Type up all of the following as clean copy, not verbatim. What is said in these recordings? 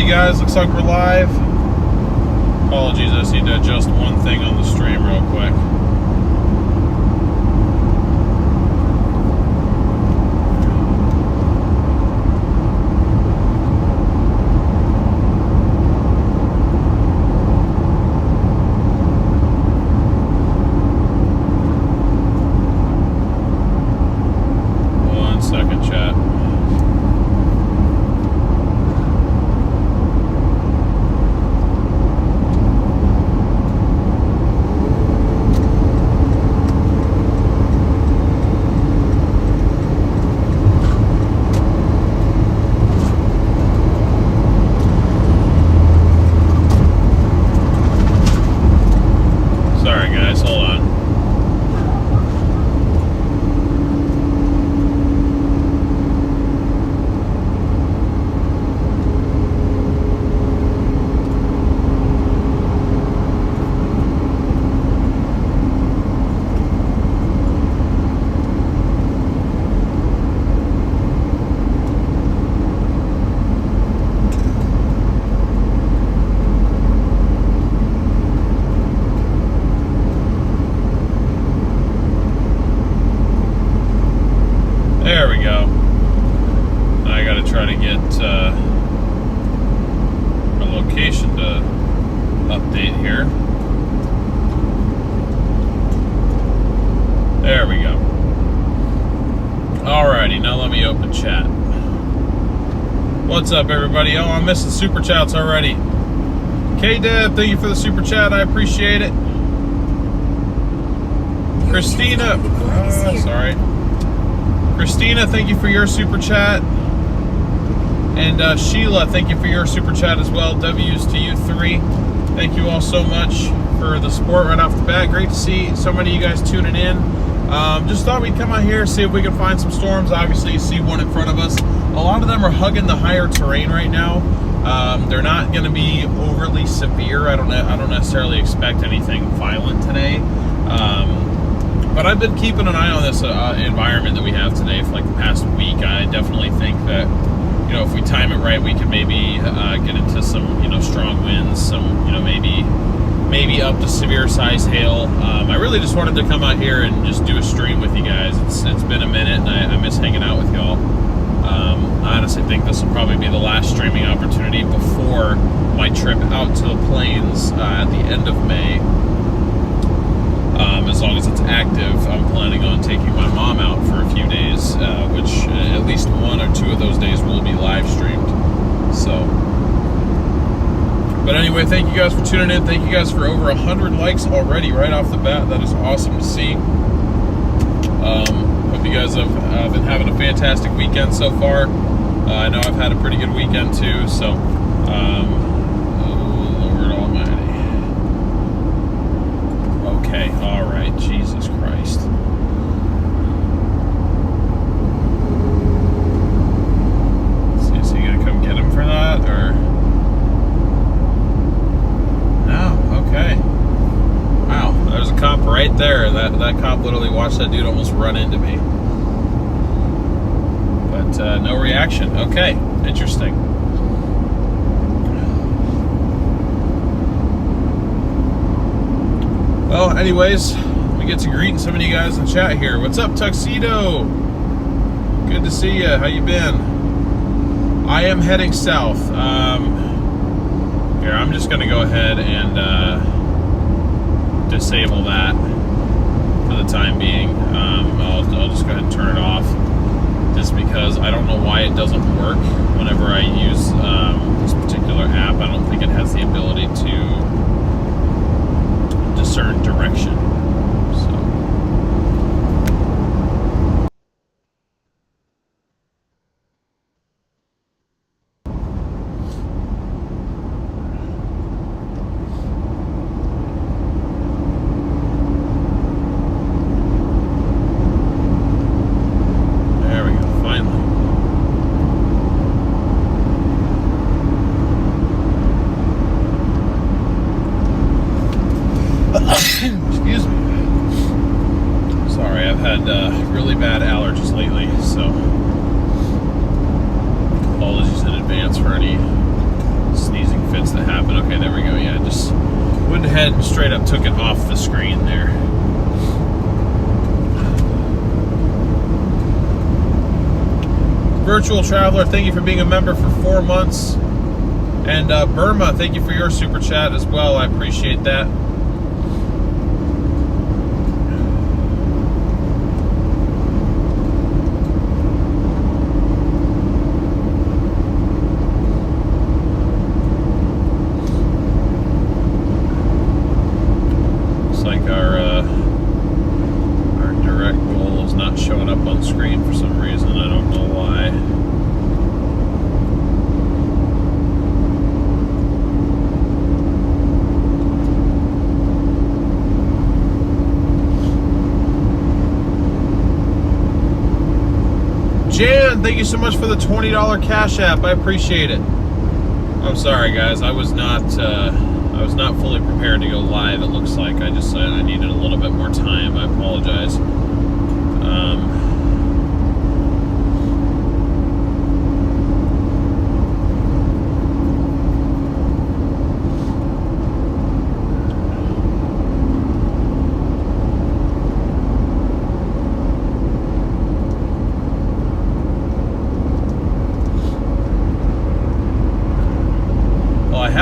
guys? Looks like we're live. Apologies, I just need to adjust one thing on the stream real quick. One second, chat. Sorry guys, hold on. There we go. I gotta try to get a location to update here. There we go. Alrighty, now let me open chat. What's up, everybody? Oh, I'm missing super chats already. K-Deb, thank you for the super chat. I appreciate it. Christina, sorry. Christina, thank you for your super chat. And Sheila, thank you for your super chat as well. W's to you three. Thank you all so much for the support right off the bat. Great to see so many of you guys tuning in. Just thought we'd come out here, see if we can find some storms. Obviously, you see one in front of us. A lot of them are hugging the higher terrain right now. They're not going to be overly severe. I don't necessarily expect anything violent today. But I've been keeping an eye on this environment that we have today for like the past week. I definitely think that, you know, if we time it right, we can maybe get into some, you know, strong winds, some, you know, maybe up to severe size hail. I really just wanted to come out here and just do a stream with you guys. It's been a minute, and I miss hanging out with y'all. I honestly think this will probably be the last streaming opportunity before my trip out to the plains at the end of May. As long as it's active, I'm planning on taking my mom out for a few days, which at least one or two of those days will be live streamed. So, but anyway, thank you guys for tuning in. Thank you guys for over 100 likes already right off the bat. That is awesome to see. Hope you guys have been having a fantastic weekend so far. I know I've had a pretty good weekend too, so okay, all right, Jesus Christ. Let's see, is he gonna come get him for that, or? No, okay. Wow, there's a cop right there. That cop literally watched that dude almost run into me. But no reaction. Okay, interesting. Well, anyways, we get to greet some of you guys in chat here. What's up, Tuxedo? Good to see you. How you been? I am heading south. Here, I'm just going to go ahead and disable that for the time being. I'll just go ahead and turn it off, just because I don't know why it doesn't work whenever I use this particular app. I don't think it has the ability to discern direction. So there we go, finally. Excuse me. it happen? Okay, there we go. Yeah, just went ahead and straight up took it off the screen there. Virtual Traveler, thank you for being a member for 4 months. And Burma, thank you for your super chat as well. I appreciate that. Looks like our direct goal is not showing up on screen for some reason. I don't know why. Jan, thank you so much for the $20 Cash App. I appreciate it. I'm sorry, guys. I was not fully prepared to go live. It looks like I needed a little bit more time. I apologize.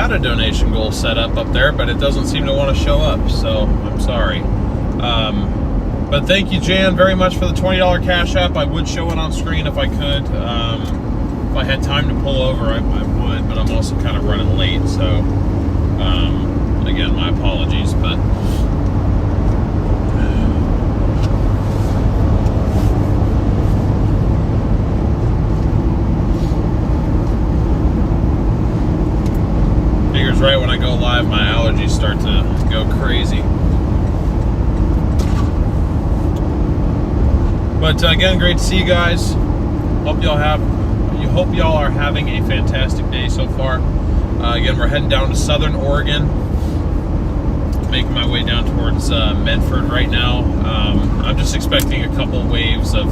A donation goal set up there, but it doesn't seem to want to show up, so I'm sorry. But thank you, Jan, very much for the $20 Cash App. I would show it on screen if I could. If I had time to pull over, I would, but I'm also kind of running late, so again, my apologies, but right when I go live, my allergies start to go crazy. But again, great to see you guys. Hope y'all are having a fantastic day so far. Again, we're heading down to Southern Oregon. Making my way down towards Medford right now. I'm just expecting a couple waves of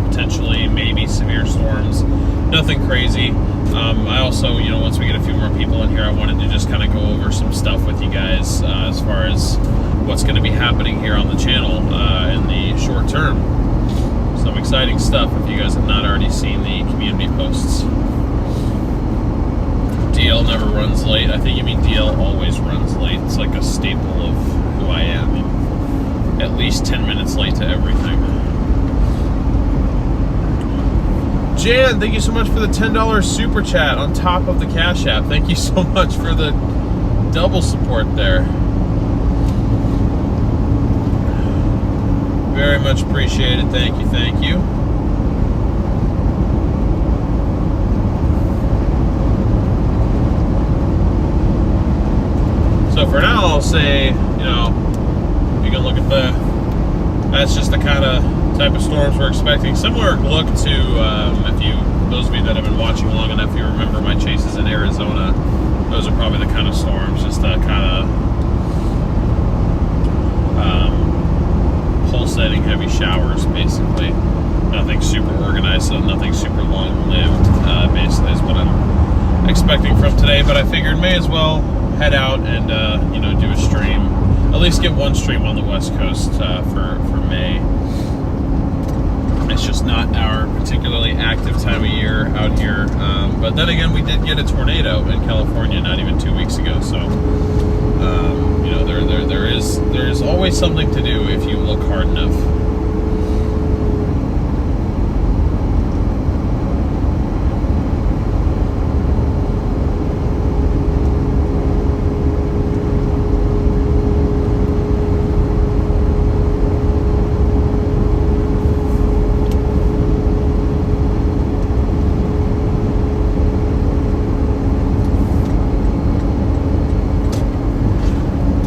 potentially maybe severe storms. Nothing crazy. I also, once we get a few more people in here, I wanted to just kind of go over some stuff with you guys as far as what's going to be happening here on the channel in the short term. Some exciting stuff if you guys have not already seen the community posts. DL never runs late. I think you mean DL always runs late. It's like a staple of who I am. I'm at least 10 minutes late to everything. Jan, thank you so much for the $10 super chat on top of the Cash App. Thank you so much for the double support there. Very much appreciated. Thank you, thank you. So for now, I'll say, you can look at that's just the kind of type of storms we're expecting. Similar look to, those of you that have been watching long enough, you remember my chases in Arizona. Those are probably the kind of storms, just a kind of pulsating heavy showers, basically. Nothing super organized, so nothing super long-lived, basically is what I'm expecting from today. But I figured may as well head out and, do a stream. At least get one stream on the West Coast for May. It's just not our particularly active time of year out here. But then again, we did get a tornado in California not even 2 weeks ago. So, there is always something to do if you look hard enough.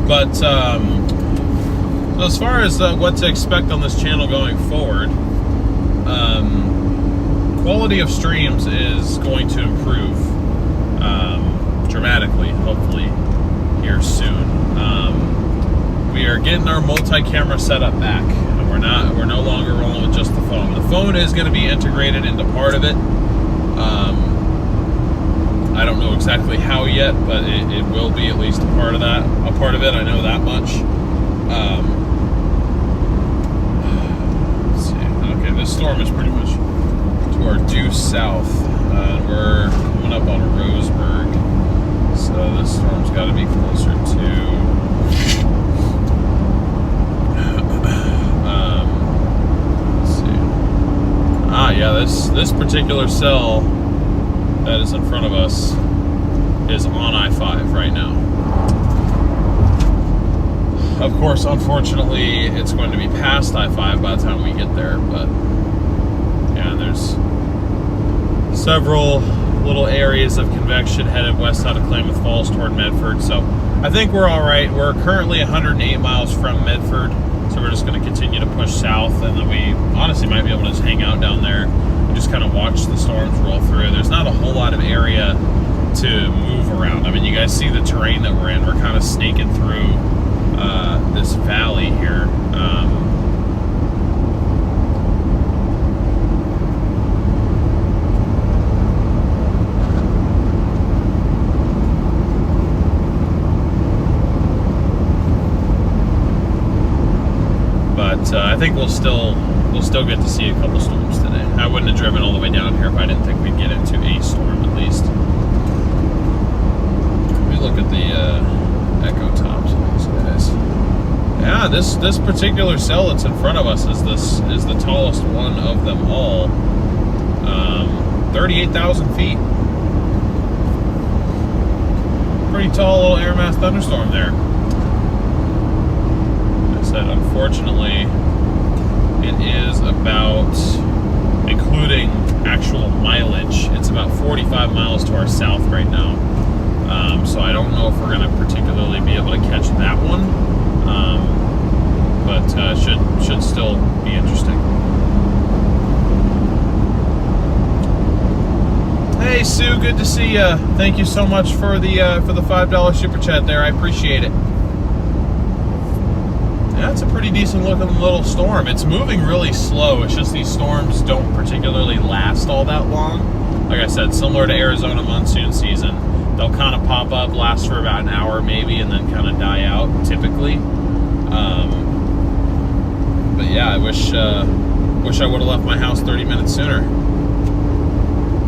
But so as far as what to expect on this channel going forward, quality of streams is going to improve dramatically, hopefully here soon. We are getting our multi-camera setup back, and we're no longer rolling with just the phone. The phone is going to be integrated into part of it. I don't know exactly how yet, but it will be at least a part of that. A part of it, I know that much. Let's see. Okay, this storm is pretty much to our due south. We're coming up on Roseburg, so this storm's got to be closer to. Let's see. Yeah, this particular cell that is in front of us is on I-5 right now. Of course, unfortunately, it's going to be past I-5 by the time we get there, but yeah, there's several little areas of convection headed west out of Klamath Falls toward Medford, so I think we're all right. We're currently 108 miles from Medford, so we're just going to continue to push south, and then we honestly might be able to just hang out down there and just kind of watch the storms roll through. There's not a whole lot of area to move around. I mean, you guys see the terrain that we're in. We're kind of snaking through this valley here. But I think we'll still get to see a couple storms today. I wouldn't have driven all the way down here if I didn't think we'd get into a storm at least. Let me look at the echo tops of these guys. Yeah, this particular cell that's in front of us is the tallest one of them all. 38,000 feet. Pretty tall little air mass thunderstorm there. Like I said, unfortunately, it is about, including actual mileage, it's about 45 miles to our south right now. So I don't know if we're going to particularly be able to catch that one, but should still be interesting. Hey Sue, good to see you. Thank you so much for the $5 super chat there. I appreciate it. Yeah, it's a pretty decent looking little storm. It's moving really slow. It's just these storms don't particularly last all that long. Like I said, similar to Arizona monsoon season. They'll kind of pop up, last for about an hour maybe, and then kind of die out typically. But yeah, I wish I would have left my house 30 minutes sooner.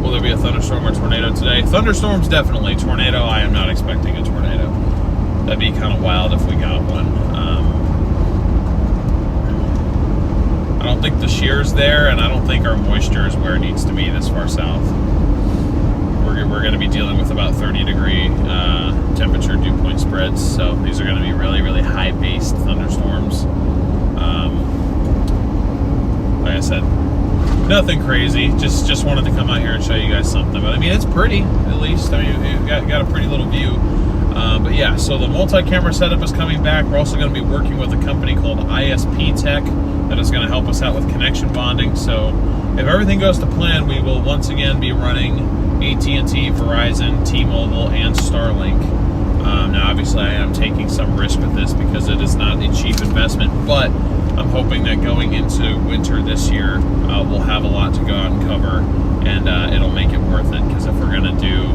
Will there be a thunderstorm or tornado today? Thunderstorms definitely. Tornado, I am not expecting a tornado. That'd be kind of wild if we got one. I don't think the shear's there, and I don't think our moisture is where it needs to be this far south. We're going to be dealing with about 30-degree temperature dew point spreads, so these are going to be really, really high-based thunderstorms. Like I said, nothing crazy. Just wanted to come out here and show you guys something. But I mean, it's pretty, at least. I mean, you've got a pretty little view. But yeah, so the multi-camera setup is coming back. We're also going to be working with a company called ISP Tech that is going to help us out with connection bonding. So if everything goes to plan, we will once again be running AT&T, Verizon, T-Mobile, and Starlink. Now, obviously, I am taking some risk with this because it is not a cheap investment, but I'm hoping that going into winter this year, we'll have a lot to go out and cover, and it'll make it worth it. Because if we're going to do,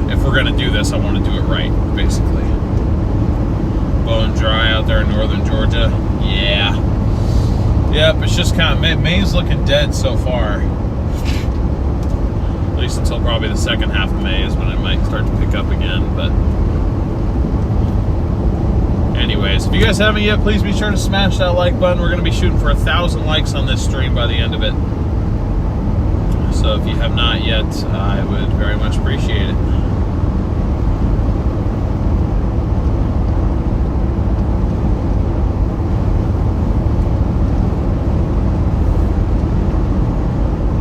if we're going to do this, I want to do it right, basically. Bone dry out there in northern Georgia. Yeah. Yep, it's just kind of, May's looking dead so far. At least until probably the second half of May is when it might start to pick up again. But anyways, if you guys haven't yet, please be sure to smash that like button. We're going to be shooting for 1,000 likes on this stream by the end of it. So if you have not yet, I would very much appreciate it.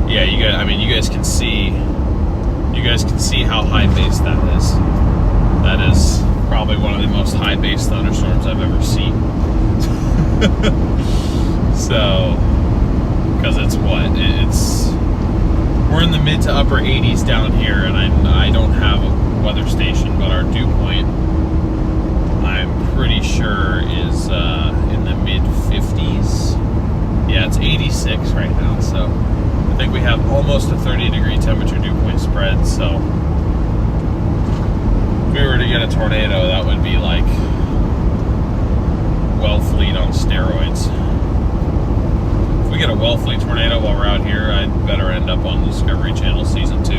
Yeah, you guys can see how high base that is. That is probably one of the most high base thunderstorms I've ever seen. So, because we're in the mid to upper 80s down here, and I don't have a weather station, but our dew point, I'm pretty sure, is in the mid 50s. Yeah, it's 86 right now, so I think we have almost a 30-degree temperature dew point spread, so if we were to get a tornado, that would be like Wellfleet on steroids. If we get a Wellfleet tornado while we're out here, I'd better end up on the Discovery Channel season 2.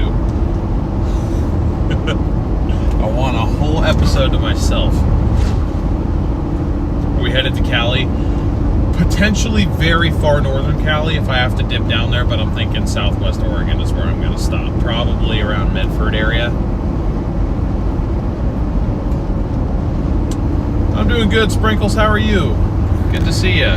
I want a whole episode to myself. Are we headed to Cali? Potentially very far northern Cali if I have to dip down there, but I'm thinking Southwest Oregon is where I'm going to stop. Probably around Medford area. I'm doing good, Sprinkles. How are you? Good to see you.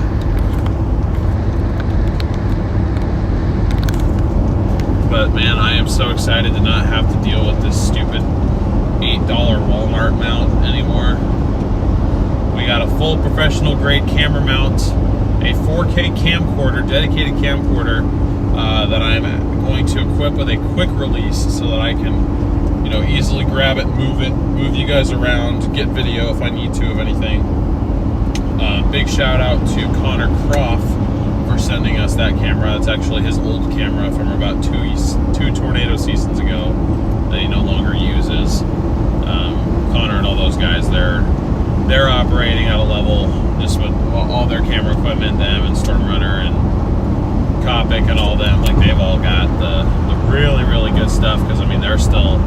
But man, I am so excited to not have to deal with this stupid $8 Walmart mount anymore. We got a full professional grade camera mount, a 4K camcorder, dedicated camcorder that I'm going to equip with a quick release so that I can, you know, easily grab it, move you guys around, get video if I need to of anything. Big shout out to Connor Croft for sending us that camera. It's actually his old camera from about two tornado seasons ago that he no longer uses. Connor and all those guys, they're operating at a level just with all their camera equipment, them and Storm Runner and Copic and all them, like they've all got the really, really good stuff, because I mean they're still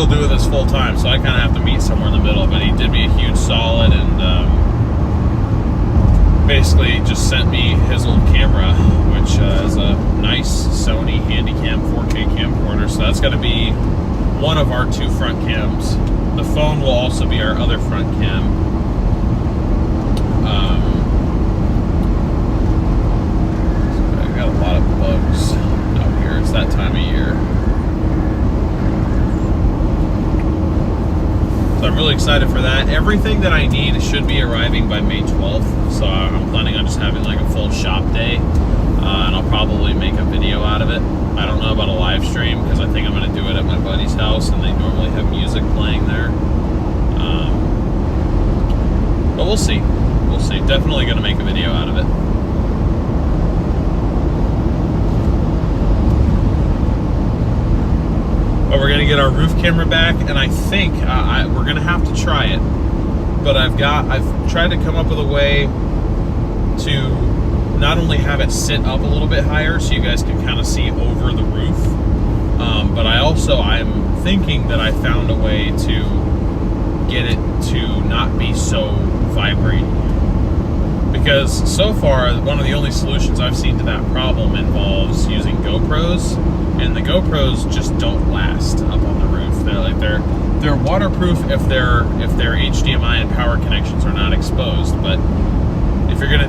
doing this full time, so I kind of have to meet somewhere in the middle. But he did me a huge solid and basically just sent me his old camera, which is a nice Sony Handycam 4K camcorder. So that's going to be one of our 2 front cams. The phone will also be our other front cam. I got a lot of bugs out here. It's that time of year. So I'm really excited for that. Everything that I need should be arriving by May 12th. So I'm planning on just having like a full shop day. And I'll probably make a video out of it. I don't know about a live stream because I think I'm going to do it at my buddy's house, and they normally have music playing there. But we'll see. We'll see. Definitely going to make a video out of it. But we're going to get our roof camera back, and I think we're going to have to try it. But I've tried to come up with a way to not only have it sit up a little bit higher so you guys can kind of see over the roof, but I'm thinking that I found a way to get it to not be so vibrating. Because so far, one of the only solutions I've seen to that problem involves using GoPros, and the GoPros just don't last up on the roof. They're waterproof if their HDMI and power connections are not exposed, but if you're gonna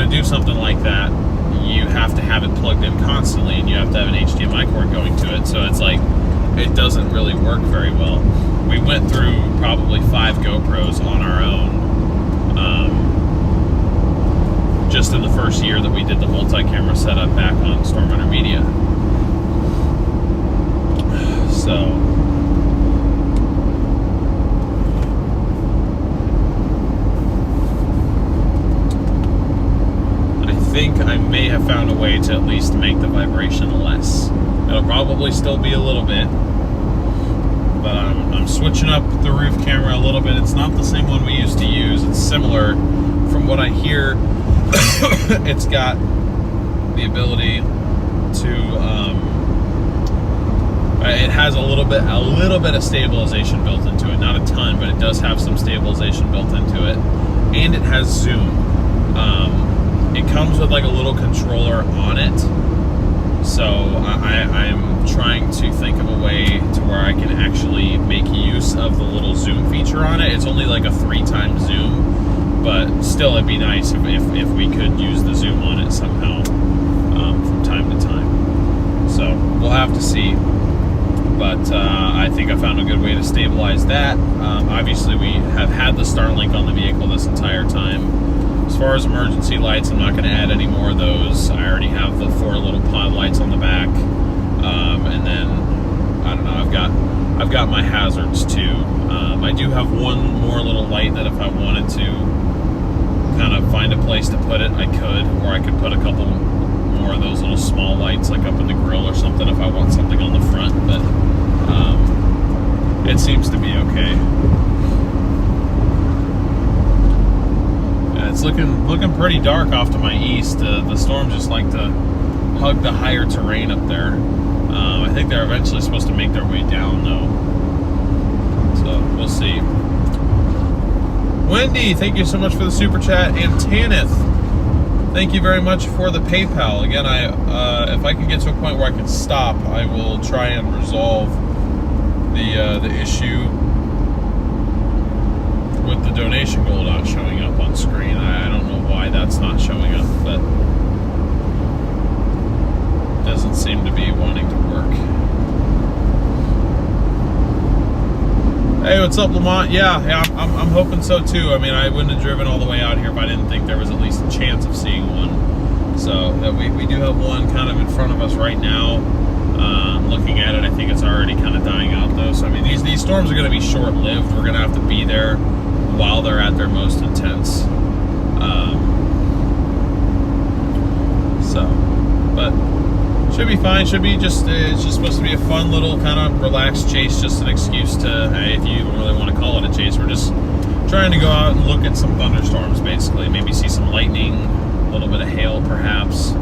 do something like that, you have to have it plugged in constantly, and you have to have an HDMI cord going to it. So it's like it doesn't really work very well. We went through probably 5 GoPros on our own, just in the first year that we did the multi-camera setup back on Storm Runner Media. So I think I may have found a way to at least make the vibration less. It'll probably still be a little bit, but I'm switching up the roof camera a little bit. It's not the same one we used to use. It's similar. From what I hear, it's got the ability to it has a little bit of stabilization built into it. Not a ton, but it does have some stabilization built into it, and it has zoom. It comes with like a little controller on it, so I'm trying to think of a way to where I can actually make use of the little zoom feature on it. It's only like a 3x zoom, but still it'd be nice if we could use the zoom on it somehow from time to time. So we'll have to see. But I think I found a good way to stabilize that. Obviously we have had the Starlink on the vehicle this entire time. As far as emergency lights, I'm not going to add any more of those. I already have the 4 little pod lights on the back, and then I don't know. I've got my hazards too. I do have one more little light that if I wanted to kind of find a place to put it, I could, or I could put a couple small lights like up in the grill or something if I want something on the front, but it seems to be okay. Yeah, it's looking pretty dark off to my east. The storms just like to hug the higher terrain up there. I think they're eventually supposed to make their way down though, so we'll see. Wendy, thank you so much for the super chat, and Tanith, thank you very much for the PayPal. Again, if I can get to a point where I can stop, I will try and resolve the issue with the donation goal not showing up on screen. I don't know why that's not showing up, but it doesn't seem to be wanting to work. Hey, what's up, Lamont? Yeah, I'm hoping so too. I mean, I wouldn't have driven all the way out here if I didn't think there was at least a chance of seeing one. So that we do have one kind of in front of us right now. Looking at it, I think it's already kind of dying out though. So I mean, these storms are going to be short-lived. We're going to have to be there while they're at their most intense. But should be fine. Should be just it's just supposed to be a fun little kind of relaxed chase, just an excuse to, hey, if you really want to call it a chase, we're just trying to go out and look at some thunderstorms, basically. Maybe see some lightning, a little bit of hail, perhaps.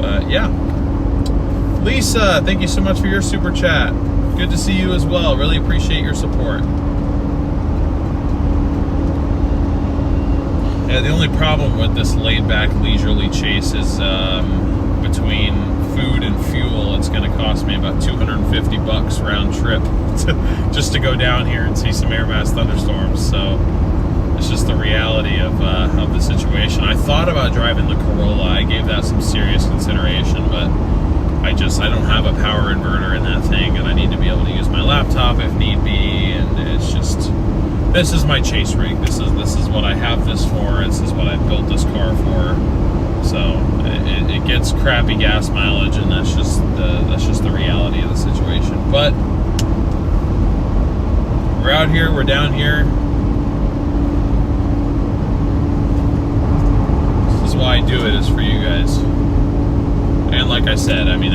But yeah, Lisa, thank you so much for your super chat. Good to see you as well. Really appreciate your support. Yeah, the only problem with this laid-back, leisurely chase is between food and fuel, it's going to cost me about $250 round trip just to go down here and see some air mass thunderstorms. So it's just the reality of the situation. I thought about driving the Corolla. I gave that some serious consideration, but I don't have a power inverter in that thing, and I need to be able to use my laptop if need be, and it's just... This is my chase rig. This is what I have this for. This is what I built this car for. So it gets crappy gas mileage, and that's just the reality of the situation. But we're out here. We're down here. This is why I do it, is for you guys. And like I said, I mean,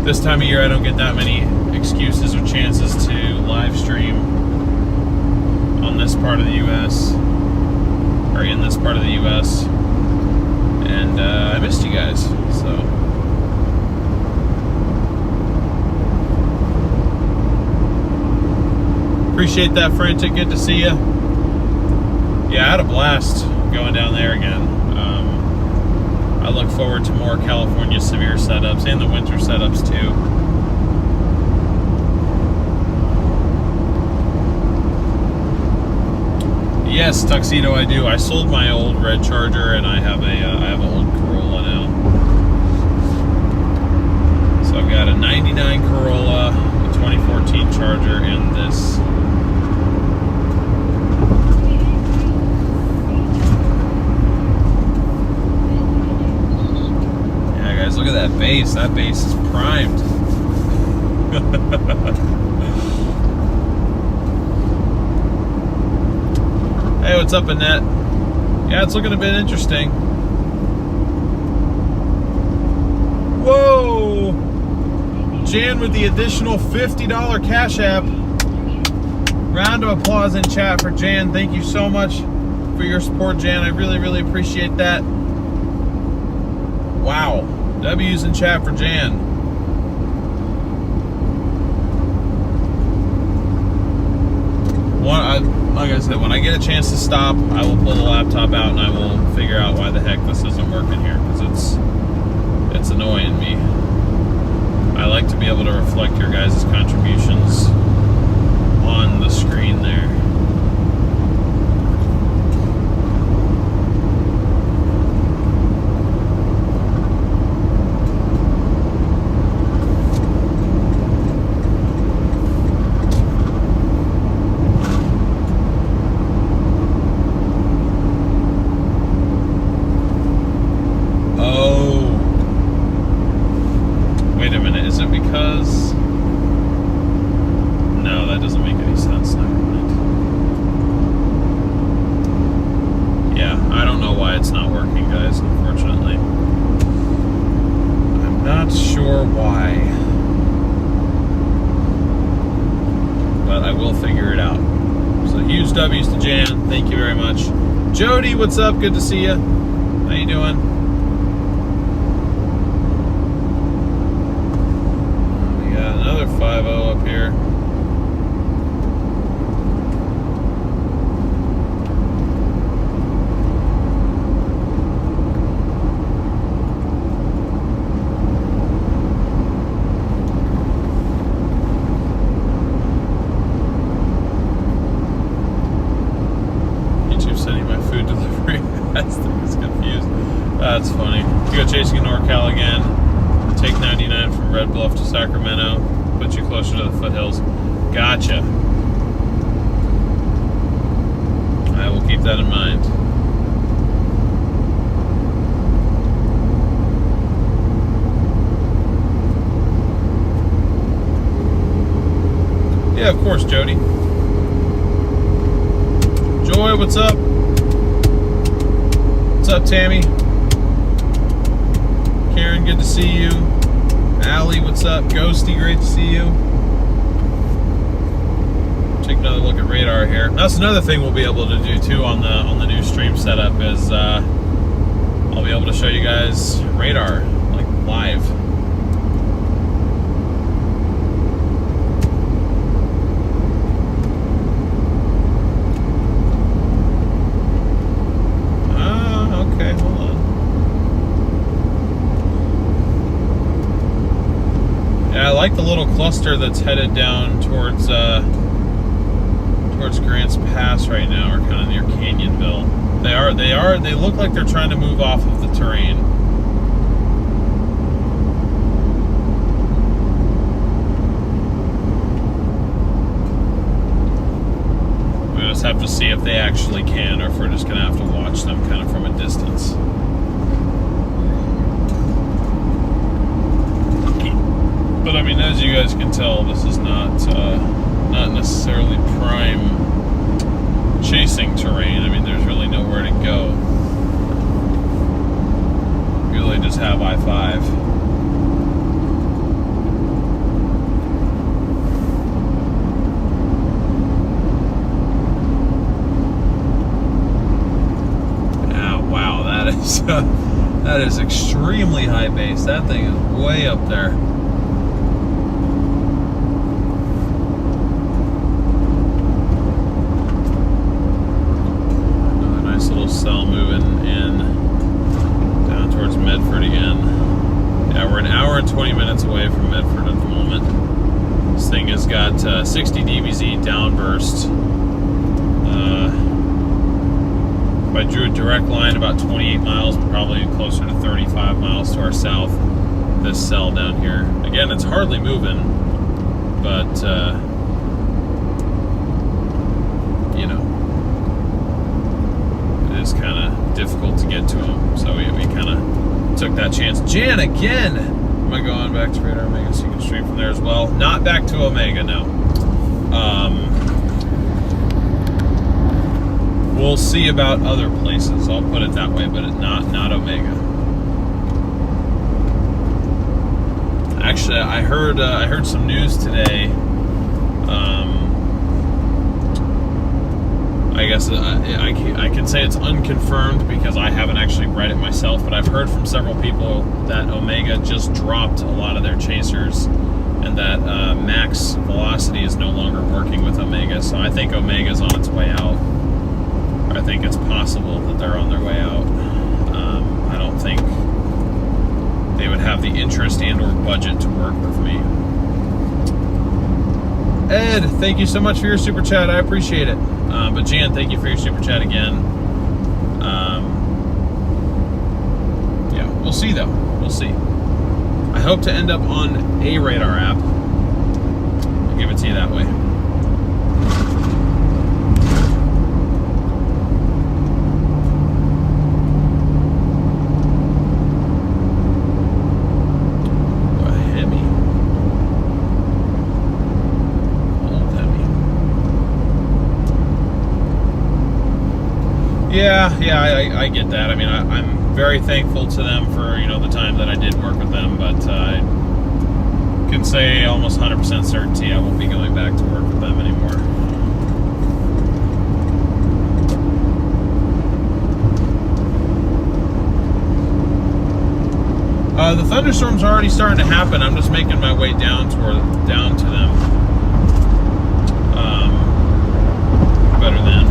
this time of year I don't get that many excuses or chances to live stream on this part of the U.S. or in this part of the U.S. and I missed you guys, so appreciate that, Frantic. Good to see you. Yeah, I had a blast going down there again. I look forward to more California severe setups and the winter setups too. Yes, Tuxedo, I do. I sold my old red Charger, and I have an old Corolla now. So I've got a '99 Corolla, a 2014 Charger, and this. Yeah, guys, look at that base. That base is primed. Hey, what's up, Annette? Yeah, it's looking a bit interesting. Whoa! Jan with the additional $50 Cash App. Round of applause in chat for Jan. Thank you so much for your support, Jan. I really, really appreciate that. Wow. W's in chat for Jan. Like I said, when I get a chance to stop, I will pull the laptop out and I will figure out why the heck this isn't working here, because it's annoying me. I like to be able to reflect your guys' contributions on the screen there. I don't know why it's not working, guys, unfortunately. I'm not sure why. But I will figure it out. So huge W's to Jan. Thank you very much. Jody, what's up? Good to see you. How you doing? We got another 5-0 up here. That's funny. You go chasing in NorCal again. Take 99 from Red Bluff to Sacramento. Put you closer to the foothills. Gotcha. I will keep that in mind. Yeah, of course, Jody. Joy, what's up? What's up, Tammy? Karen, good to see you. Allie, what's up? Ghosty, great to see you. Take another look at radar here. That's another thing we'll be able to do too on the new stream setup is I'll be able to show you guys radar like live. Okay, hold on. Yeah, I like the little cluster that's headed down towards Grants Pass right now, or kind of near Canyonville. They look like they're trying to move off of the terrain. We just have to see if they actually can, or if we're just going to have to watch them kind of from a distance. But I mean, as you guys can tell, this is not necessarily prime chasing terrain. I mean, there's really nowhere to go. We really just have I-5. Oh, wow, that is extremely high base. That thing is way up there. Cell moving in down towards Medford again. Yeah, we're an hour and 20 minutes away from Medford at the moment. This thing has got 60 dBz downburst. If I drew a direct line about 28 miles, probably closer to 35 miles to our south, this cell down here. Again, it's hardly moving, but you know, is kind of difficult to get to them, so we kind of took that chance. Jan, again, am I going back to Radar Omega so you can stream from there as well? Not back to Omega, no. We'll see about other places, I'll put it that way, but it's not Omega. Actually, I heard some news today. I guess I can say it's unconfirmed because I haven't actually read it myself, but I've heard from several people that Omega just dropped a lot of their chasers and that max velocity is no longer working with Omega. So I think Omega's on its way out. I think it's possible that they're on their way out. I don't think they would have the interest and or budget to work with me. Ed, thank you so much for your super chat. I appreciate it. But Jan, thank you for your super chat again. Yeah, we'll see though. We'll see. I hope to end up on a radar app. I'll give it to you that way. Yeah, I get that. I mean, I'm very thankful to them for, you know, the time that I did work with them, but I can say almost 100% certainty I won't be going back to work with them anymore. The thunderstorms are already starting to happen. I'm just making my way down to them. Better than.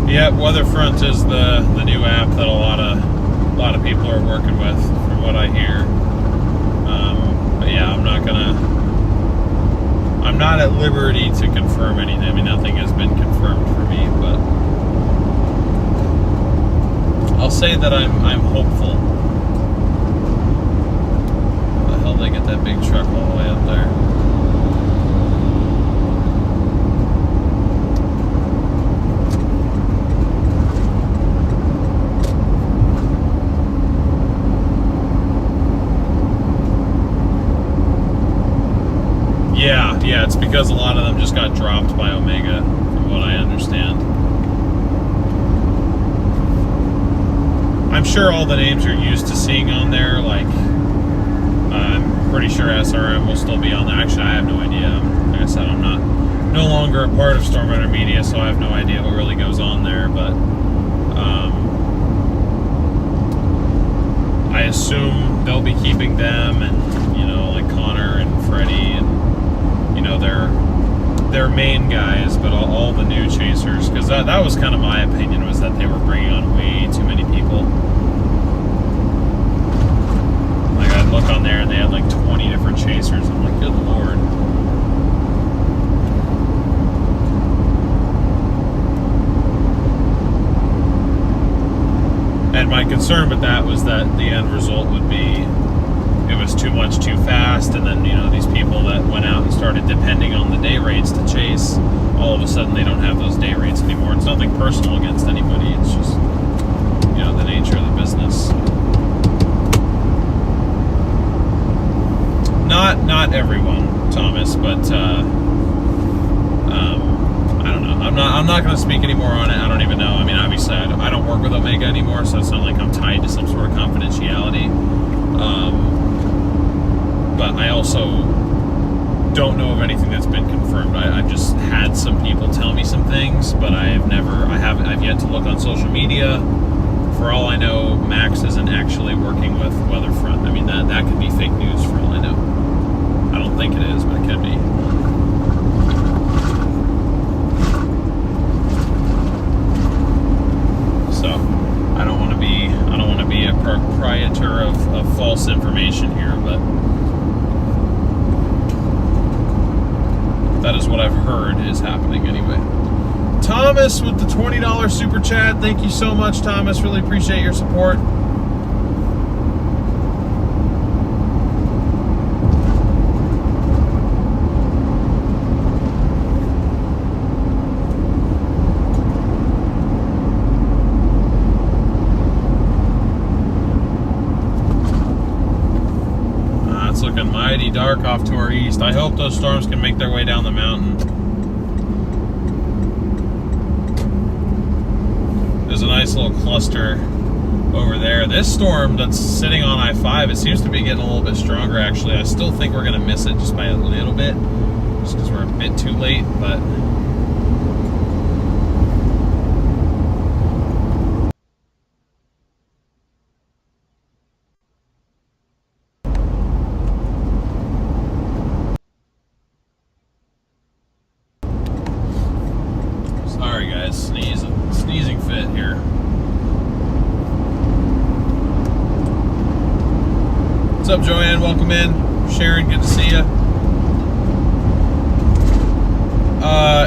Yep, Weatherfront is the new app that a lot of people are working with, from what I hear. But yeah, I'm not at liberty to confirm anything. I mean, nothing has been confirmed for me, but I'll say that I'm hopeful. How the hell did they get that big truck all the way up there? Yeah, it's because a lot of them just got dropped by Omega, from what I understand. I'm sure all the names you're used to seeing on there, like, I'm pretty sure SRM will still be on there. Actually, I have no idea. Like I said, I'm no longer a part of Stormrunner Media, so I have no idea what really goes on there, but I assume they'll be keeping them, and, you know, like Connor and Freddie, and, you know, their main guys, but all the new chasers, because that was kind of my opinion, was that they were bringing on way too many people. Like, I'd look on there and they had like 20 different chasers. I'm like, good lord. And my concern with that was that the end result would be it was too much too fast, and then, you know, these people that went out and started depending on the day rates to chase, all of a sudden they don't have those day rates anymore. It's nothing personal against anybody, it's just, you know, the nature of the business. Not everyone, Thomas, but I don't know. I'm not going to speak anymore on it. I don't even know. I mean, obviously I don't work with Omega anymore, so it's not like I'm tied to some sort of confidentiality. But I also don't know of anything that's been confirmed. I've just had some people tell me some things, but I've yet to look on social media. For all I know, Max isn't actually working with Weatherfront. I mean, that could be fake news for all I know. I don't think it is, but it could be. So, I don't want to be a proprietor of false information here, but that is what I've heard is happening anyway. Thomas with the $20 super chat. Thank you so much, Thomas. Really appreciate your support. It's looking mighty dark off to our east. I hope those storms can make their way down the mountain. There's a nice little cluster over there. This storm that's sitting on I-5, it seems to be getting a little bit stronger, actually. I still think we're going to miss it just by a little bit, just because we're a bit too late, but... Sorry guys, sneezing fit here. What's up, Joanne? Welcome in. Sharon, good to see you.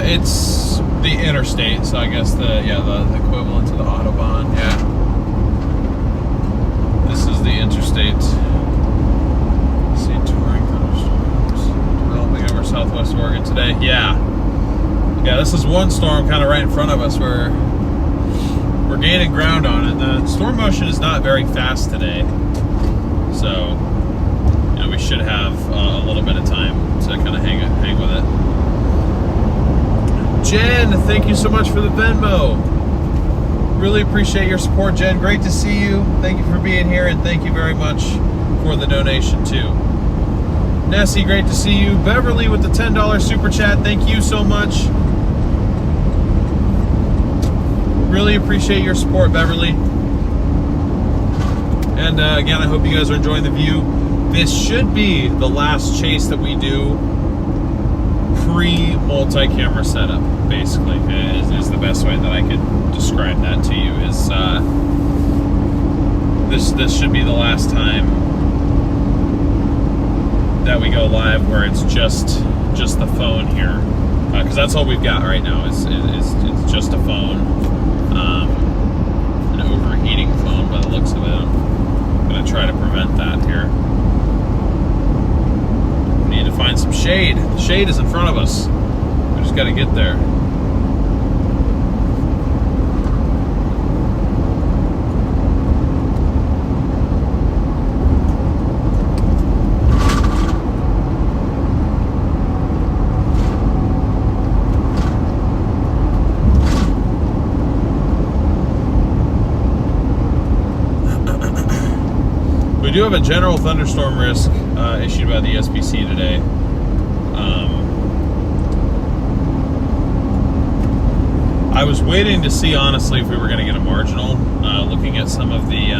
It's the interstate, so I guess the equivalent to the Autobahn, yeah. this is one storm kind of right in front of us where we're gaining ground on it. The storm motion is not very fast today, so you know, we should have a little bit of time to kind of hang with it. Jen, thank you so much for the Venmo. Really appreciate your support, Jen. Great to see you. Thank you for being here, and thank you very much for the donation too. Nessie, great to see you. Beverly with the $10 super chat. Thank you so much. Really appreciate your support, Beverly. And again, I hope you guys are enjoying the view. This should be the last chase that we do pre-multi-camera setup, basically, is the best way that I could describe that to you. Is this should be the last time that we go live where it's just the phone here, because that's all we've got right now. It's just a phone, an overheating phone by the looks of it. I'm gonna try to prevent that here. We need to find some shade. The shade is in front of us. We just got to get there. We do have a general thunderstorm risk issued by the SPC today. I was waiting to see, honestly, if we were going to get a marginal. Looking at some of the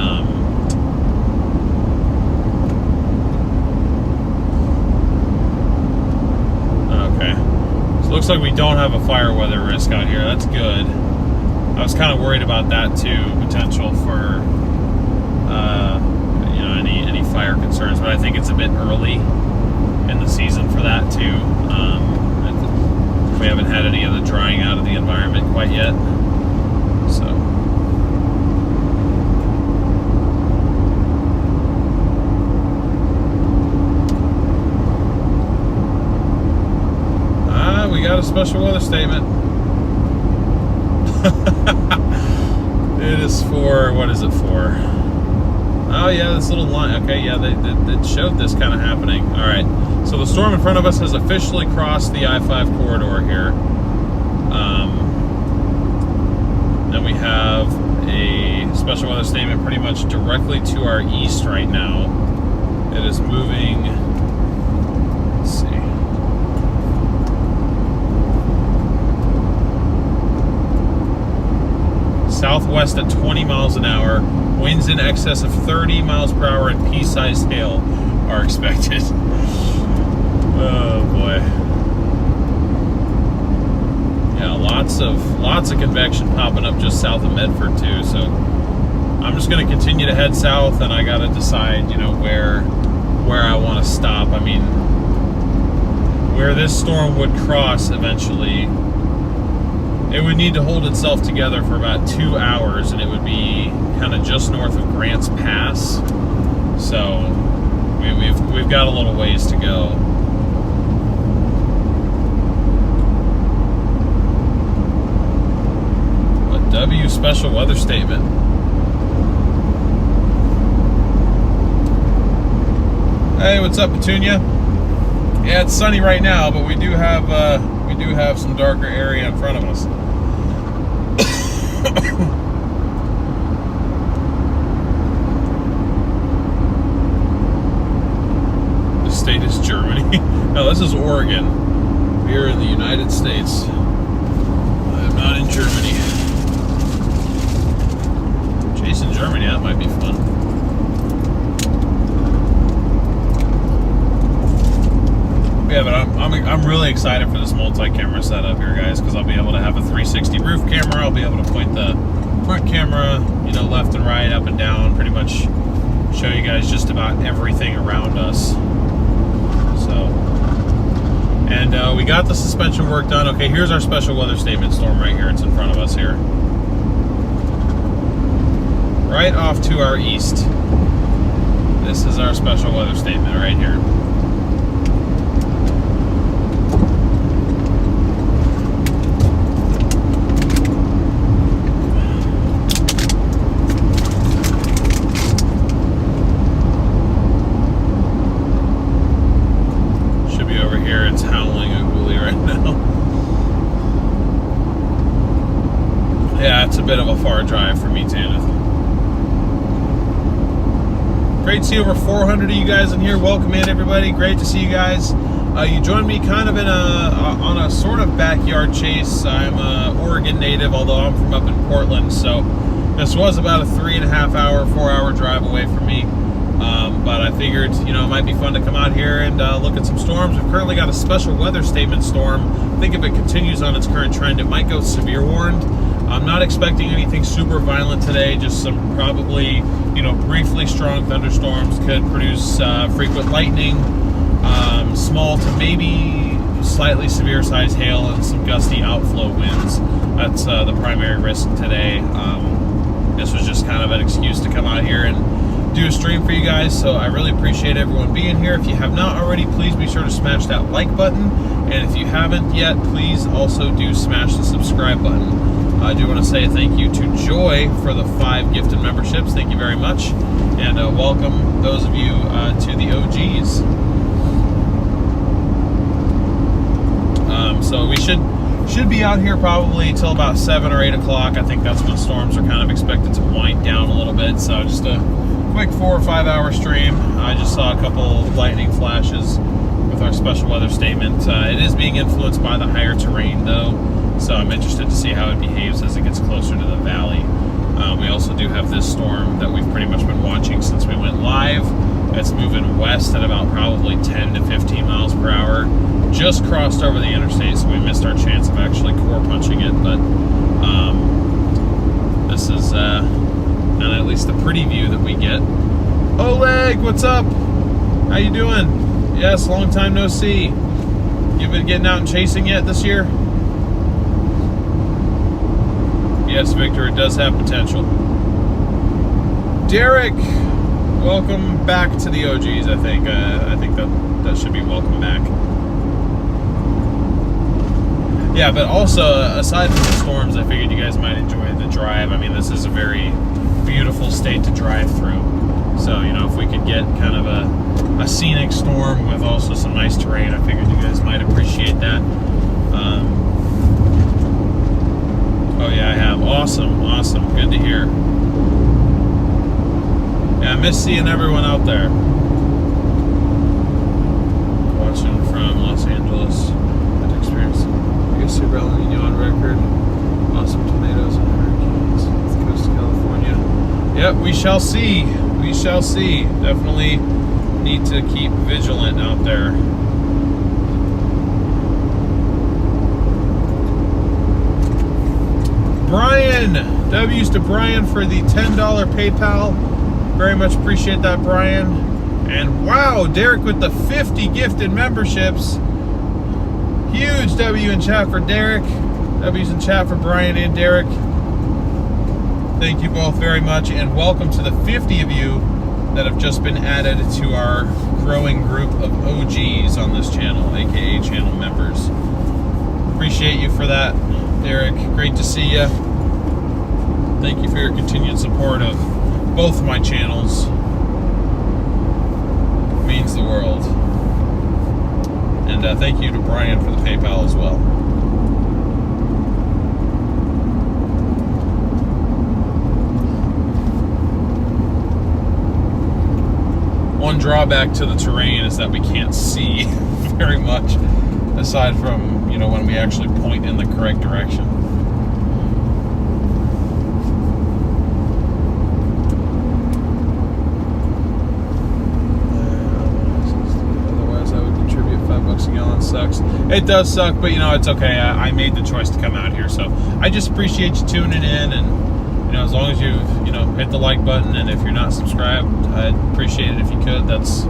okay, so it looks like we don't have a fire weather risk out here. That's good. I was kind of worried about that too, potential for any fire concerns, but I think it's a bit early in the season for that too. We haven't had any of the drying out of the environment quite yet, so we got a special weather statement. It is for, what is it for? Oh yeah, this little line. Okay, yeah, they showed this kind of happening. All right, so the storm in front of us has officially crossed the I-5 corridor here. Then we have a special weather statement pretty much directly to our east right now. It is moving, let's see, southwest at 20 miles an hour. Winds in excess of 30 miles per hour and pea-sized hail are expected. Oh boy. Yeah, lots of convection popping up just south of Medford too. So I'm just going to continue to head south, and I got to decide, you know, where I want to stop. I mean, where this storm would cross eventually, it would need to hold itself together for about 2 hours, and it would be kind of just north of Grants Pass. So we've got a little ways to go. A W special weather statement. Hey, what's up, Petunia? Yeah, it's sunny right now, but we do have some darker area in front of us. The state is Germany. No, this is Oregon. We are in the United States. I'm not in Germany. Chasing Germany, that might be fun. Yeah, but I'm really excited for this multi-camera setup here, guys, because I'll be able to have a 360 roof camera. I'll be able to point the front camera, you know, left and right, up and down, pretty much show you guys just about everything around us. So, and we got the suspension work done. Okay, here's our special weather statement storm right here. It's in front of us here. Right off to our east. This is our special weather statement right here. bit of a far drive for me, Tanith. Great to see over 400 of you guys in here. Welcome in, everybody. Great to see you guys. You joined me kind of on a sort of backyard chase. I'm an Oregon native, although I'm from up in Portland, so this was about a 3.5 hour, 4 hour drive away from me. But I figured, it might be fun to come out here and look at some storms. We've currently got a special weather statement storm. I think if it continues on its current trend, it might go severe warned. I'm not expecting anything super violent today, just some probably, briefly strong thunderstorms could produce frequent lightning, small to maybe slightly severe size hail, and some gusty outflow winds. That's the primary risk today. This was just kind of an excuse to come out here and do a stream for you guys, so I really appreciate everyone being here. If you have not already, please be sure to smash that like button, and if you haven't yet, please also do smash the subscribe button. I do want to say thank you to Joy for the 5 gifted memberships. Thank you very much, and welcome those of you to the OGs. So we should be out here probably till about 7 or 8 o'clock. I think that's when storms are kind of expected to wind down a little bit. So just a quick 4 or 5 hour stream. I just saw a couple of lightning flashes with our special weather statement. It is being influenced by the higher terrain though, so I'm interested to see how it behaves as it gets closer to the valley. We also do have this storm that we've pretty much been watching since we went live. It's moving west at about probably 10 to 15 miles per hour. Just crossed over the interstate, so we missed our chance of actually core punching it, but this is and at least the pretty view that we get. Oleg, what's up? How you doing? Yes, long time no see. You been getting out and chasing yet this year? Yes, Victor, it does have potential. Derek, welcome back to the OGs. I think that should be welcome back. Yeah, but also, aside from the storms, I figured you guys might enjoy the drive. I mean, this is a very beautiful state to drive through. So, if we could get kind of a scenic storm with also some nice terrain, I figured you guys might appreciate that. Oh yeah, I have. Awesome. Good to hear. Yeah, I miss seeing everyone out there. Watching from Los Angeles. Good experience. Super El Nino on record. Awesome tornadoes and hurricanes. East Coast of California. Yep, we shall see. We shall see. Definitely need to keep vigilant out there. Brian! W's to Brian for the $10 PayPal. Very much appreciate that, Brian. And wow, Derek with the 50 gifted memberships. Huge W in chat for Derek. W's in chat for Brian and Derek. Thank you both very much, and welcome to the 50 of you that have just been added to our growing group of OGs on this channel, aka channel members. Appreciate you for that, Derek. Great to see you. Thank you for your continued support of both my channels. It means the world. And thank you to Brian for the PayPal as well. One drawback to the terrain is that we can't see very much, aside from, when we actually point in the correct direction. $5 a gallon sucks. It does suck, but it's okay. I made the choice to come out here, so I just appreciate you tuning in, and as long as you've hit the like button, and if you're not subscribed, I'd appreciate it if you could. That's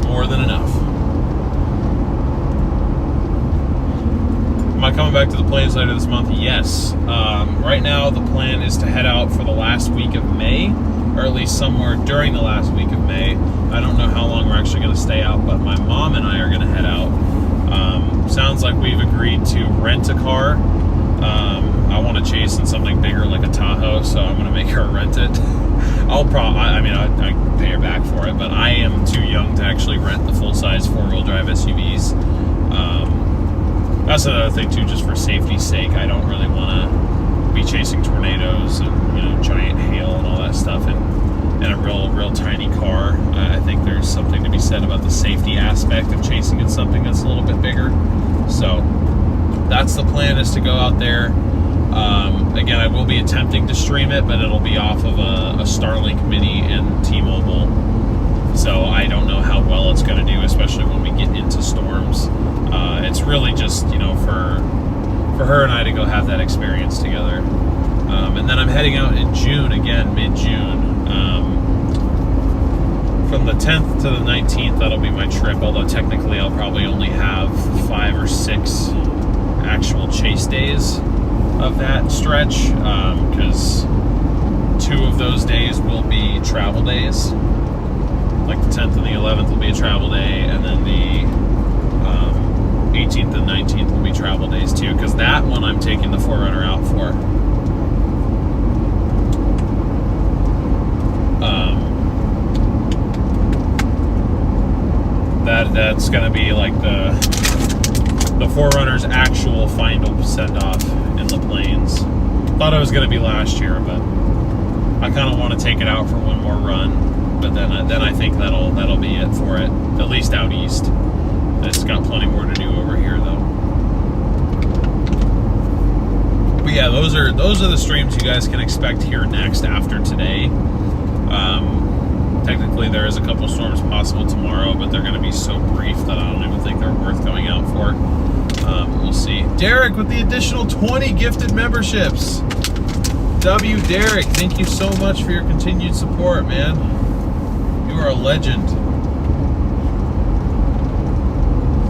more than enough. Am I coming back to the Plains later this month? Yes. Right now the plan is to head out for the last week of May, or at least somewhere during the last week of May. I don't know how long we're actually going to stay out, but my mom and I are going to head out. Sounds like we've agreed to rent a car. I want to chase in something bigger like a Tahoe, so I'm going to make her rent it. I'd pay her back for it, but I am too young to actually rent the full-size four-wheel drive SUVs. That's another thing too, just for safety's sake. I don't really want to be chasing tornadoes and, you know, giant hail and all that stuff in a real tiny car. I think there's something to be said about the safety aspect of chasing in something that's a little bit bigger. So that's the plan, is to go out there. Again, I will be attempting to stream it, but it'll be off of a Starlink Mini and T-Mobile. So I don't know how well it's going to do, especially when we get into storms. It's really just, you know, for her and I to go have that experience together. And then I'm heading out in June, again, mid-June. From the 10th to the 19th, that'll be my trip, although technically I'll probably only have 5 or 6 actual chase days of that stretch, because 2 of those days will be travel days. Like the 10th and the 11th will be a travel day, and then the 18th and 19th will be travel days too, because that one I'm taking the 4Runner out for. That's gonna be like the 4Runner's actual final send-off in the plains. Thought it was gonna be last year, but I kind of want to take it out for one more run. But then I think that'll be it for it, at least out east. It's got plenty more to do over here though. But yeah, those are the streams you guys can expect here next after today. Technically there is a couple storms possible tomorrow, but they're going to be so brief that I don't even think they're worth going out for. We'll see. Derek with the additional 20 gifted memberships. Derek, thank you so much for your continued support, man. You are a legend.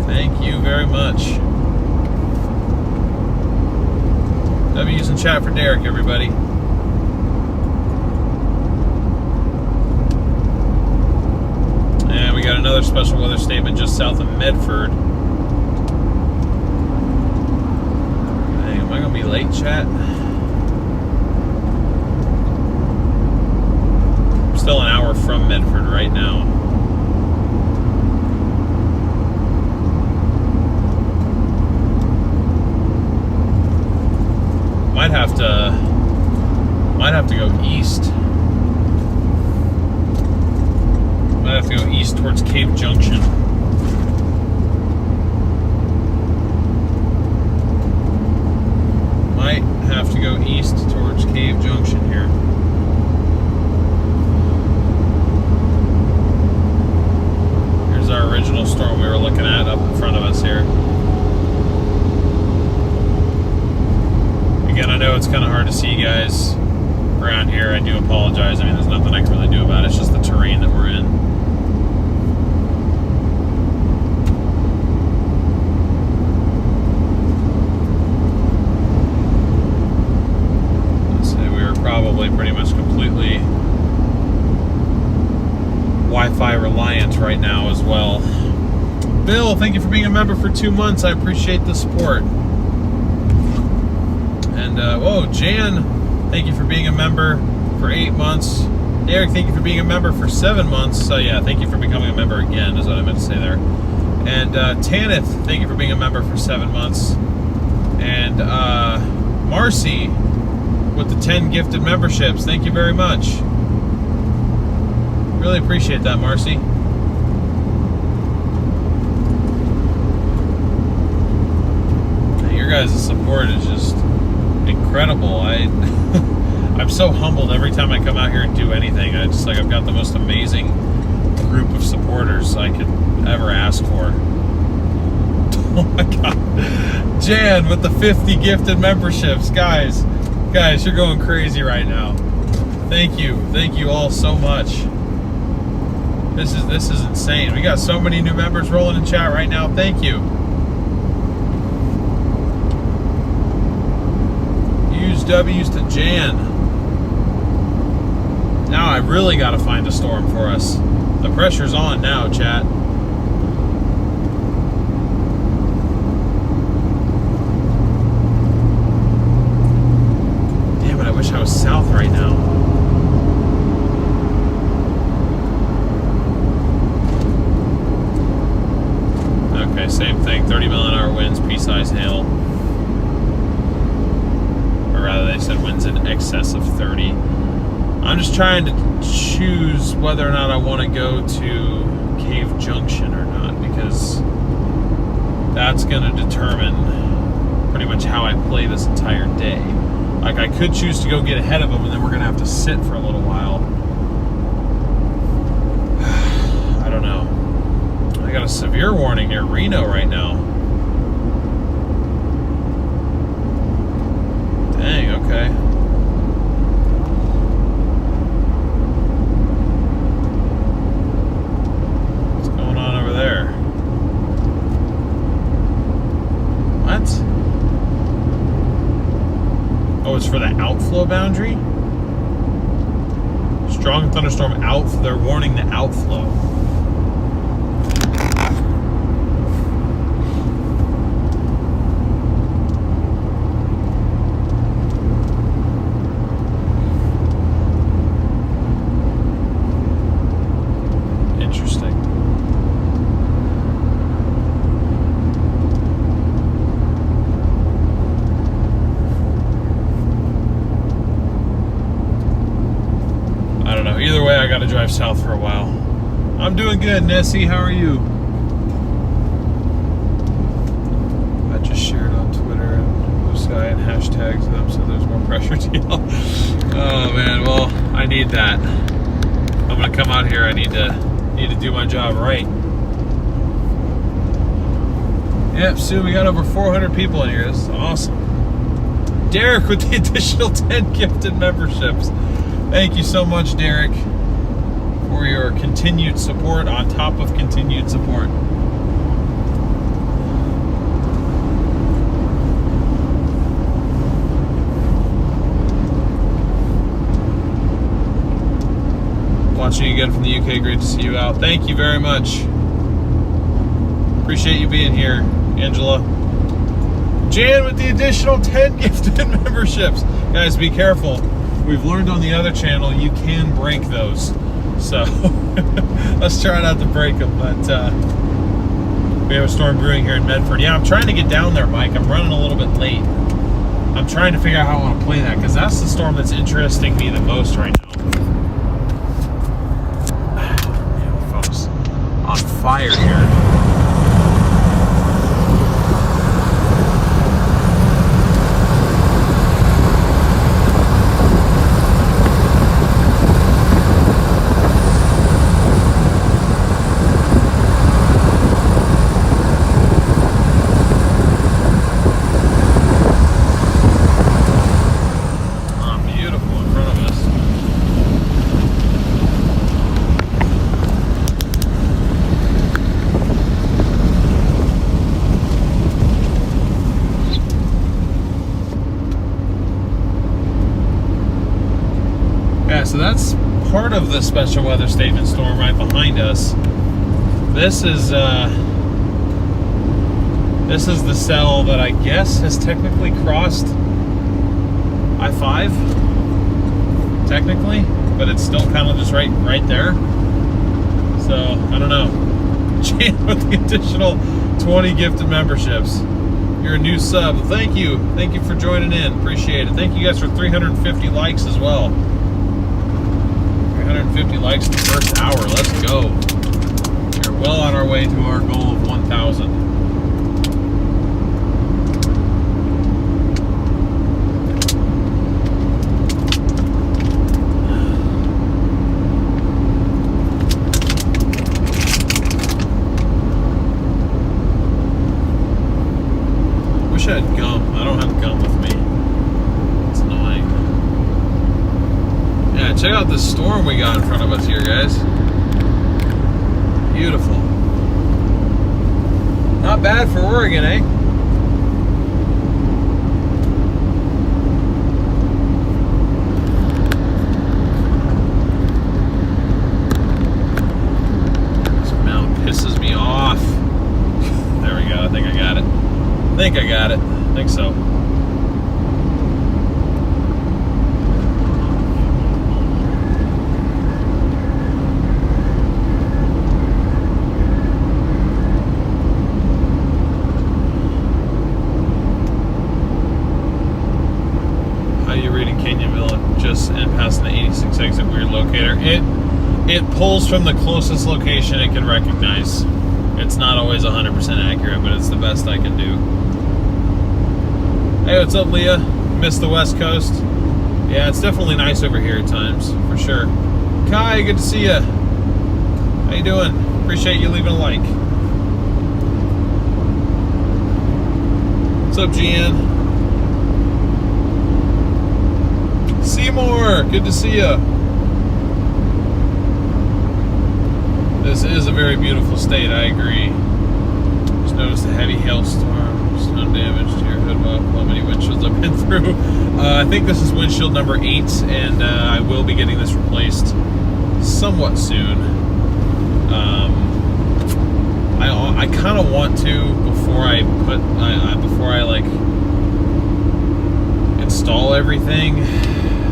Thank you very much. W's in chat for Derek, everybody. And we got another special weather statement just south of Medford. Dang, am I gonna be late, chat? I'm still an hour from Medford right now. Might have to go east. Might have to go east towards Cave Junction. Might have to go east towards Cave Junction here. Here's our original storm we were looking at up in front of us here. Again, I know it's kind of hard to see you guys around here. I do apologize. I mean, there's nothing I can really do about it. It's just the terrain that we're in. Let's say we were probably pretty much completely Wi-Fi reliant right now as well. Bill, thank you for being a member for 2 months. I appreciate the support. And, whoa, Jan, thank you for being a member for 8 months. Eric, thank you for being a member for 7 months. So, yeah, thank you for becoming a member again, is what I meant to say there. And, Tanith, thank you for being a member for 7 months. And, Marcy, with the 10 gifted memberships, thank you very much. Really appreciate that, Marcy. Your guys' support is just incredible. I'm so humbled every time I come out here and do anything. I've got the most amazing group of supporters I could ever ask for. Oh my god. Jan with the 50 gifted memberships. Guys, you're going crazy right now. Thank you all so much. This is insane. We got so many new members rolling in chat right now. Thank you. Use W's to Jan. Now I really got to find a storm for us. The pressure's on now, chat. Damn it, I wish I was south right now. Okay, same thing. 30 mile an hour winds, pea-size hail. rather they said winds in excess of 30. I'm just trying to choose whether or not I want to go to Cave Junction or not, because that's going to determine pretty much how I play this entire day. Like, I could choose to go get ahead of them, and then we're going to have to sit for a little while. I don't know. I got a severe warning near Reno right now. Dang, okay. What's going on over there? What? Oh, it's for the outflow boundary? Strong thunderstorm out. They're warning the outflow. Either way, I gotta drive south for a while. I'm doing good, Nessie. How are you? I just shared on Twitter and Blue Sky and hashtags them, so there's more pressure to yell. Oh man, well, I need that. I'm gonna come out here. I need to do my job right. Yep, Sue, we got over 400 people in here. This is awesome. Derek with the additional 10 gifted memberships. Thank you so much, Derek, for your continued support on top of continued support. Watching again from the UK, great to see you out. Thank you very much. Appreciate you being here, Angela. Jan with the additional 10 gifted memberships. Guys, be careful. We've learned on the other channel you can break those, so let's try not to break them. But we have a storm brewing here in Medford. Yeah, I'm trying to get down there, Mike. I'm running a little bit late. I'm trying to figure out how I want to play that, because that's the storm that's interesting me the most right now. Yeah, folks, on fire here. So that's part of the special weather statement storm right behind us. This is the cell that I guess has technically crossed I-5, technically, but it's still kind of just right there. So I don't know. Jan with the additional 20 gifted memberships. You're a new sub. Thank you for joining in. Appreciate it. Thank you guys for 350 likes as well. 350 likes in the first hour. Let's go. We're well on our way to our goal of 1,000. Wish I had gum. I don't have gum with me. It's annoying. Yeah, check out this storm we got in front of us here, guys. Beautiful. Not bad for Oregon, eh? This mountain pisses me off. There we go. I think I got it. I think so. pulls from the closest location it can recognize. It's not always 100% accurate, but it's the best I can do. Hey, what's up, Leah? Missed the West Coast? Yeah, it's definitely nice over here at times, for sure. Kai, good to see you. How you doing? Appreciate you leaving a like. What's up, Gian? Seymour, good to see you. This is a very beautiful state, I agree. Just noticed a heavy hailstorm, snow damage to your hood. Wow, how many windshields I've been through. I think this is windshield number 8, and I will be getting this replaced somewhat soon. I kind of want to before I like install everything,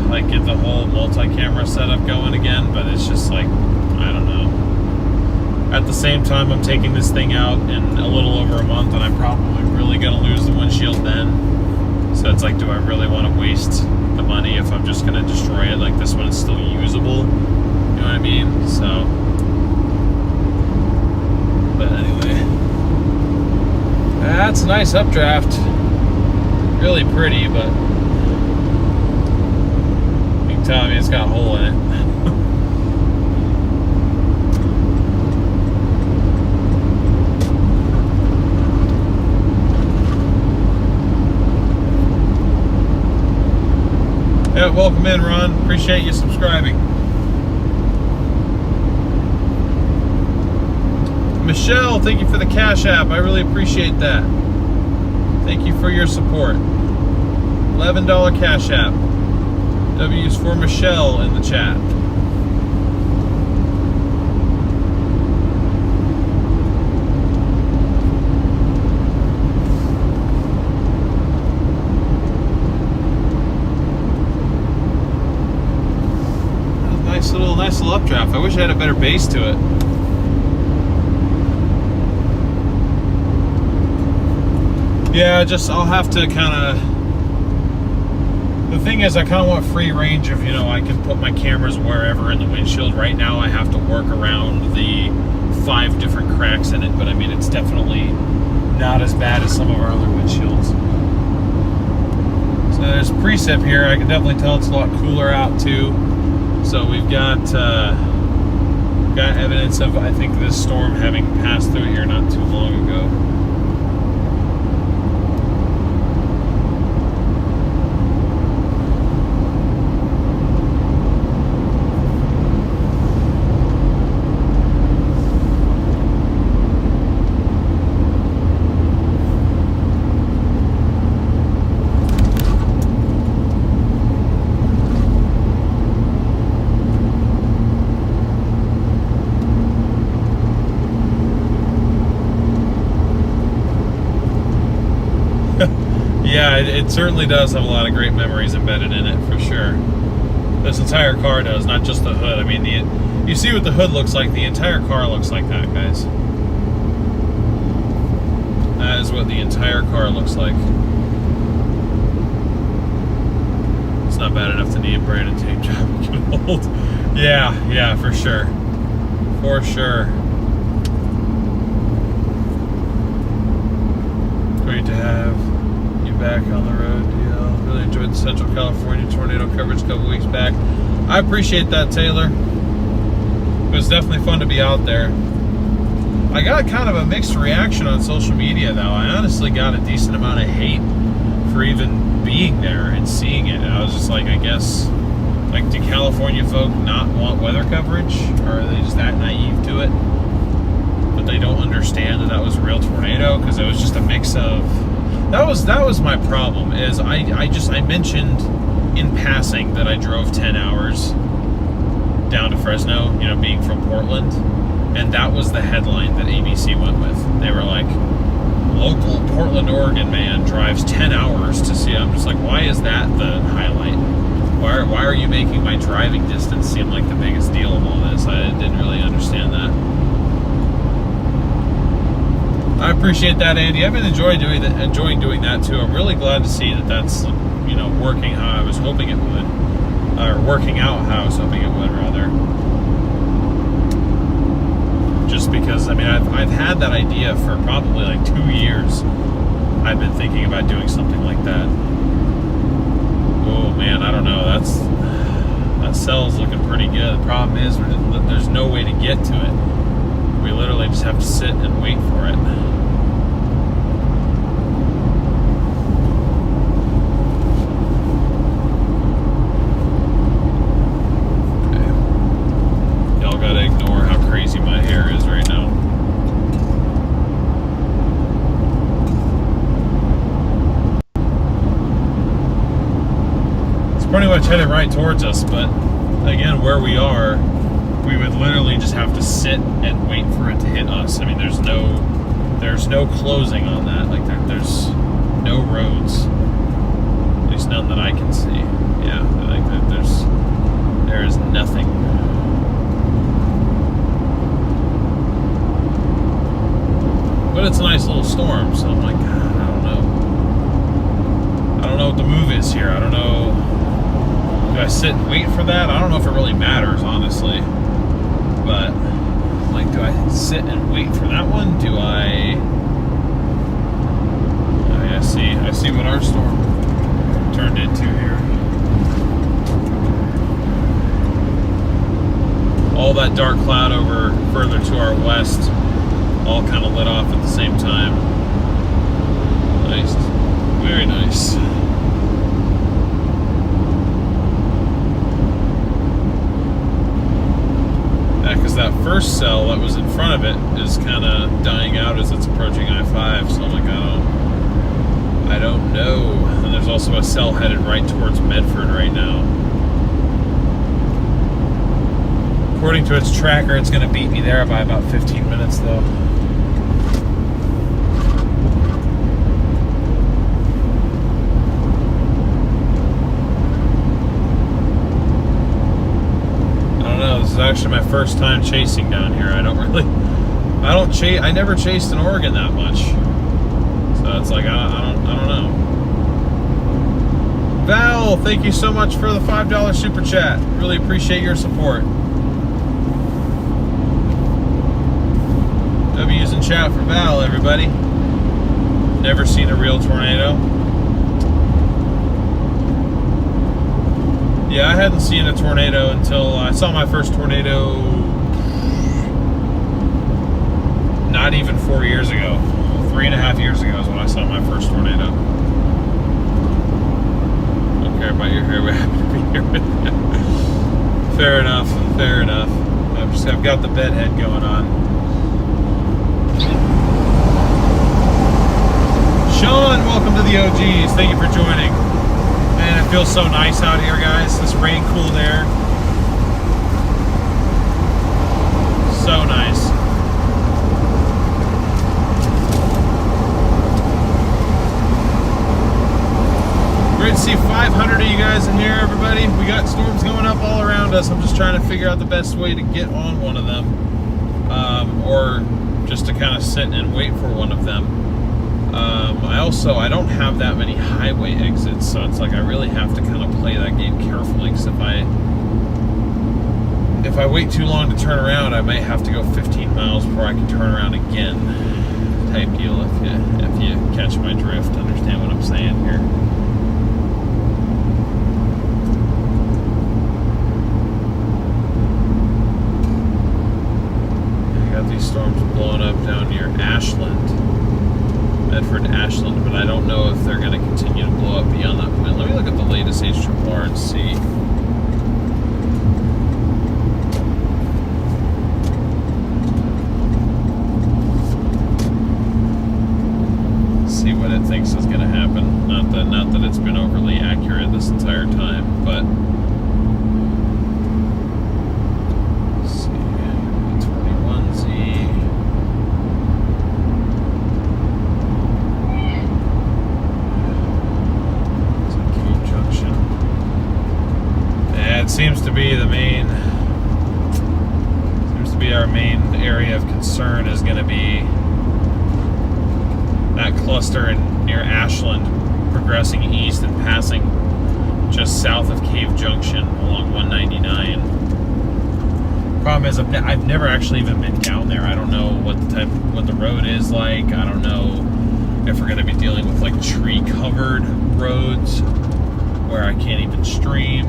like get the whole multi-camera setup going again, but it's just like, I don't know. At the same time, I'm taking this thing out in a little over a month, and I'm probably really going to lose the windshield then. So it's like, do I really want to waste the money if I'm just going to destroy it? Like, this one is still usable. You know what I mean? So, but anyway. That's a nice updraft. Really pretty, but you can tell me it's got a hole in it. Yeah, welcome in, Ron. Appreciate you subscribing. Michelle, thank you for the Cash App. I really appreciate that. Thank you for your support. $11 Cash App. W's for Michelle in the chat. Nice little updraft. I wish I had a better base to it. Yeah, I'll have to kind of. The thing is, I kind of want free range of, I can put my cameras wherever in the windshield. Right now, I have to work around the 5 different cracks in it, but I mean, it's definitely not as bad as some of our other windshields. So there's precip here. I can definitely tell it's a lot cooler out too. So we've got evidence of, I think, this storm having passed through here not too long ago. Yeah, it certainly does have a lot of great memories embedded in it, for sure. This entire car does, not just the hood. I mean, you see what the hood looks like, the entire car looks like that, guys. That is what the entire car looks like. It's not bad enough to need a branded tape job to get old. Yeah, for sure. For sure. Great to have back on the road, DL. Really enjoyed the Central California tornado coverage a couple weeks back. I appreciate that, Taylor. It was definitely fun to be out there. I got kind of a mixed reaction on social media, though. I honestly got a decent amount of hate for even being there and seeing it. I was just like, I guess, like, do California folk not want weather coverage? Or are they just that naive to it? But they don't understand that was a real tornado? Because it was just a mix of... That was my problem, is I mentioned in passing that I drove 10 hours down to Fresno, being from Portland, and that was the headline that ABC went with. They were like, local Portland, Oregon man drives 10 hours to see. I'm just like, why is that the highlight? Why are you making my driving distance seem like the biggest deal of all this? I didn't really understand that. I appreciate that, Andy. I've been enjoying doing that too. I'm really glad to see that that's working how I was hoping it would, or working out how I was hoping it would, rather. because I mean I've had that idea for probably like 2 years. I've been thinking about doing something like that. Oh man, I don't know. That cell's looking pretty good. The problem is there's no way to get to it. We literally just have to sit and wait for it. Pretty much headed right towards us, but again, where we are, we would literally just have to sit and wait for it to hit us. I mean, there's no closing on that. Like there's no roads, at least none that I can see. Yeah, like there is nothing. But it's a nice little storm, so I'm like, God, I don't know what the move is here. I don't know. Do I sit and wait for that? I don't know if it really matters, honestly. But, like, do I sit and wait for that one? Do I... I mean, I see what our storm turned into here. All that dark cloud over further to our west, all kind of lit off at the same time. Nice. Very nice. Because that first cell that was in front of it is kind of dying out as it's approaching I-5, so I'm like, I don't know. And there's also a cell headed right towards Medford right now. According to its tracker, it's going to beat me there by about 15 minutes, though. This is actually my first time chasing down here. I never chased in Oregon that much. So it's like, I don't know. Val, thank you so much for the $5 super chat. Really appreciate your support. W's in chat for Val, everybody. Never seen a real tornado. Yeah, I hadn't seen a tornado until I saw my first tornado not even 4 years ago. 3.5 years ago is when I saw my first tornado. Don't care about your hair, we're happy to be here with you. Fair enough, fair enough. I've got the bedhead going on. Sean, welcome to the OGs. Thank you for joining. Man, it feels so nice out here, guys. This rain-cooled air. So nice. Great to see 500 of you guys in here, everybody. We got storms going up all around us. I'm just trying to figure out the best way to get on one of them. Or just to kind of sit and wait for one of them. I don't have that many highway exits, so it's like I really have to kind of play that game carefully, because if I wait too long to turn around, I might have to go 15 miles before I can turn around again, type deal, if you catch my drift, understand what I'm saying here. I got these storms blowing up down near Ashland. Medford, Ashland, but I don't know if they're going to continue to blow up beyond that point. Let me look at the latest HRR and see. See what it thinks is going to happen. Not that it's been overly accurate this entire time, but let's see. 21Z. Seems to be our main area of concern is going to be that cluster near Ashland, progressing east and passing just south of Cave Junction along 199. Problem is, I've never actually even been down there. I don't know what the road is like. I don't know if we're going to be dealing with like tree-covered roads where I can't even stream.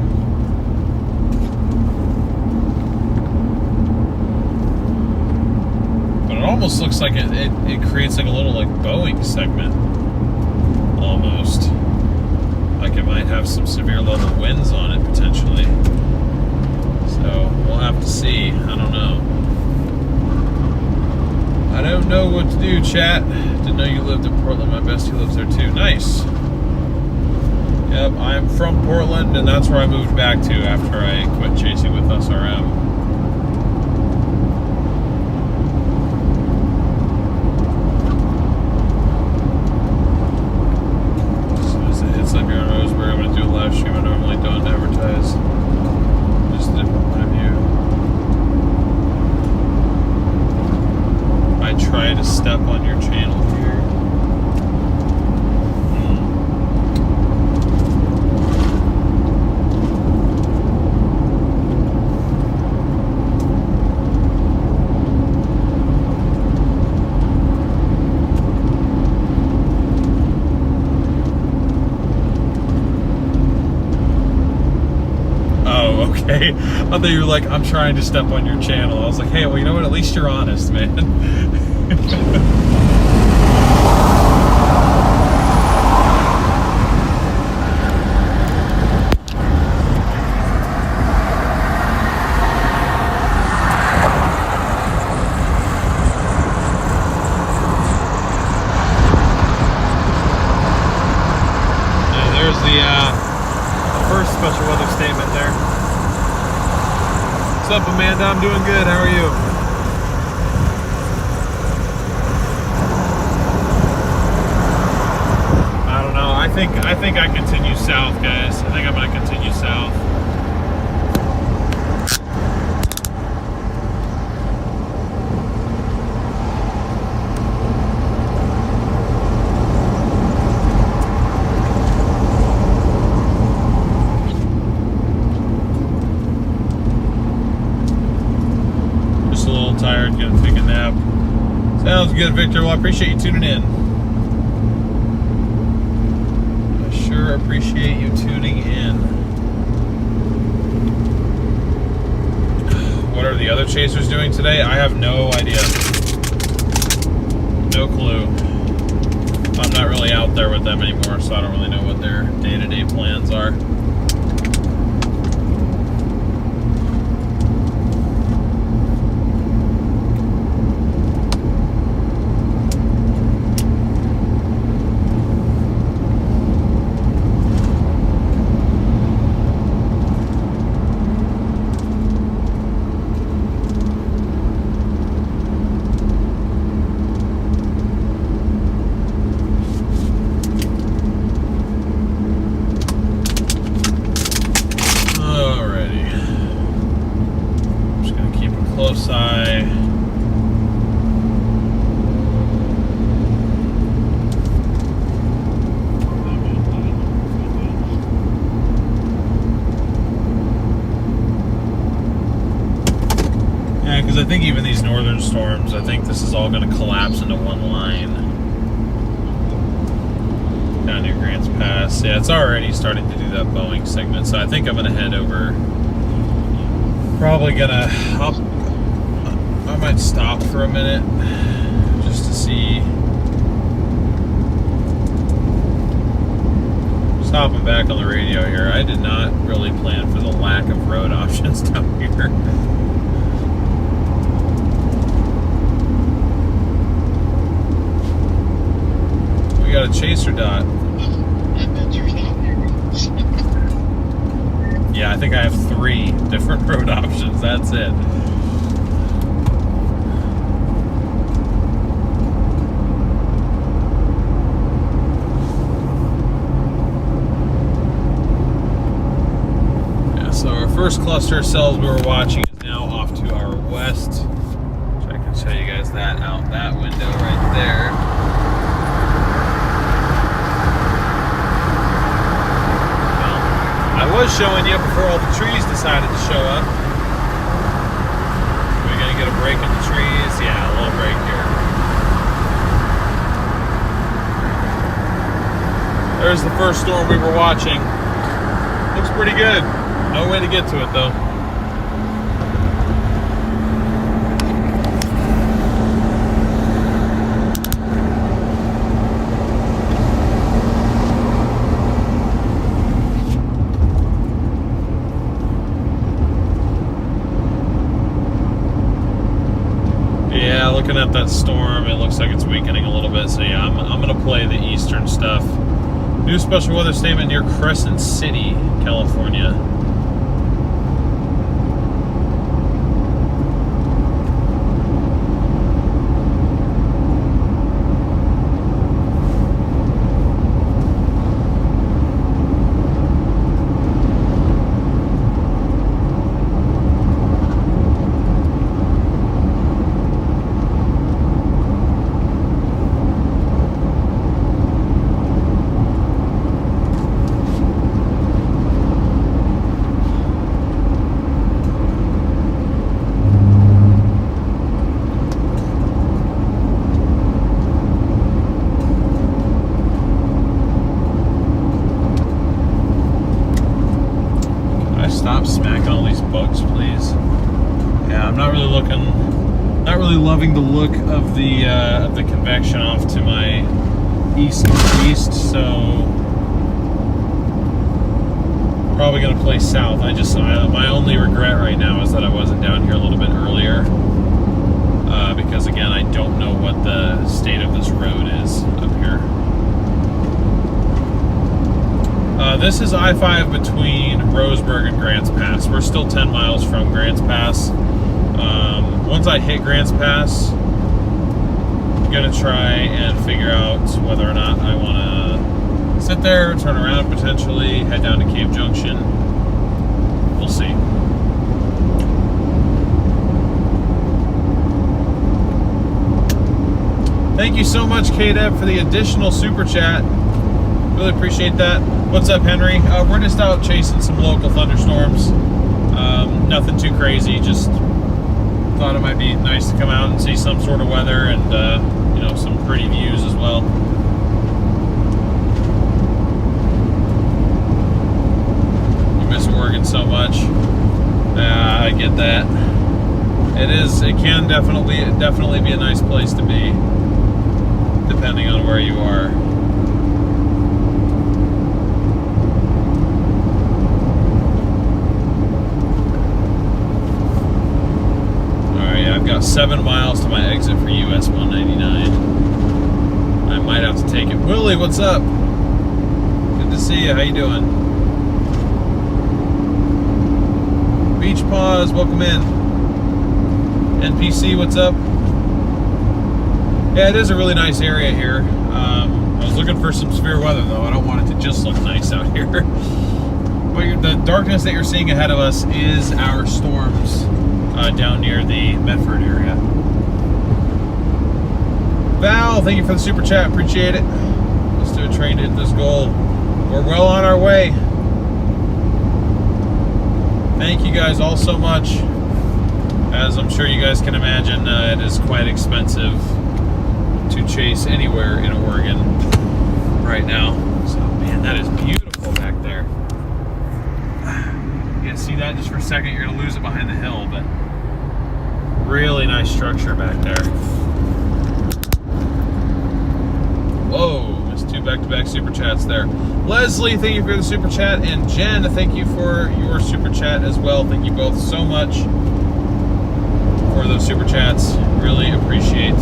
But it almost looks like it creates like a little like Boeing segment, almost. Like it might have some severe level winds on it potentially. So we'll have to see. I don't know. I don't know what to do, chat. Didn't know you lived in Portland. My bestie lives there too. Nice. Yep, I'm from Portland, and that's where I moved back to after I quit chasing with SRM. As soon as it hits up here in Roseburg, I'm going to do a live stream. I normally don't advertise. Just a different point of view. I try to step on your channel here. Okay. I thought you were like, I'm trying to step on your channel. I was like, hey, well, you know what? At least you're honest, man. There's the first special weather statement there. What's up, Amanda? I'm doing good. How are you? I don't know. I think I continue south, guys. I think I'm gonna continue south. Tired, gonna take a nap. Sounds good, Victor. Well, I appreciate you tuning in. I sure appreciate you tuning in. What are the other chasers doing today? I have no idea. No clue. I'm not really out there with them anymore, so I don't really know what their day-to-day plans are. I think even these northern storms, I think this is all going to collapse into one line down near Grants Pass. Yeah, it's already starting to do that Boeing segment, so I think I'm going to head over. Probably going to, I might stop for a minute just to see. Just hopping back on the radio here. I did not really plan for the lack of road options down here. We got a chaser dot. Yeah, I think I have 3 different road options. That's it. Yeah, so our first cluster of cells we were watching is now off to our west. So I can show you guys that out that window right there. I was showing you before all the trees decided to show up. break in the trees. Yeah, a little break here. There's the first storm we were watching. Looks pretty good. No way to get to it though. Yeah, looking at that storm, it looks like it's weakening a little bit. So yeah, I'm gonna play the eastern stuff. New special weather statement near Crescent City, California. Stop smacking all these bugs, please. Yeah, I'm not really loving the look of the convection off to my east-northeast, so probably gonna play south. My only regret right now is that I wasn't down here a little bit earlier, because again, I don't know what the state of this road is up here. This is I-5 between Roseburg and Grants Pass. We're still 10 miles from Grants Pass. Once I hit Grants Pass, I'm gonna try and figure out whether or not I want to sit there, turn around potentially, head down to Cave Junction. We'll see. Thank you so much, K-Deb, for the additional super chat. Really appreciate that. What's up, Henry? We're just out chasing some local thunderstorms. Nothing too crazy, just thought it might be nice to come out and see some sort of weather and, you know, some pretty views as well. You miss Oregon so much. I get that. It can definitely be a nice place to be, depending on where you are. I've got 7 miles to my exit for US 199. I might have to take it. Willie, what's up? Good to see you. How you doing? Beach Paws, welcome in. NPC, what's up? Yeah, it is a really nice area here. I was looking for some severe weather, though. I don't want it to just look nice out here. But the darkness that you're seeing ahead of us is our storms. Down near the Medford area. Val, thank you for the super chat. Appreciate it. Let's do a train to hit this goal. We're well on our way. Thank you guys all so much. As I'm sure you guys can imagine, it is quite expensive to chase anywhere in Oregon right now. So, man, that is beautiful back there. You guys see that just for a second? You're going to lose it behind the hill, but really nice structure back there. Whoa, missed 2 back-to-back super chats there. Leslie, thank you for the super chat, and Jen, thank you for your super chat as well. Thank you both so much for those super chats. Really appreciate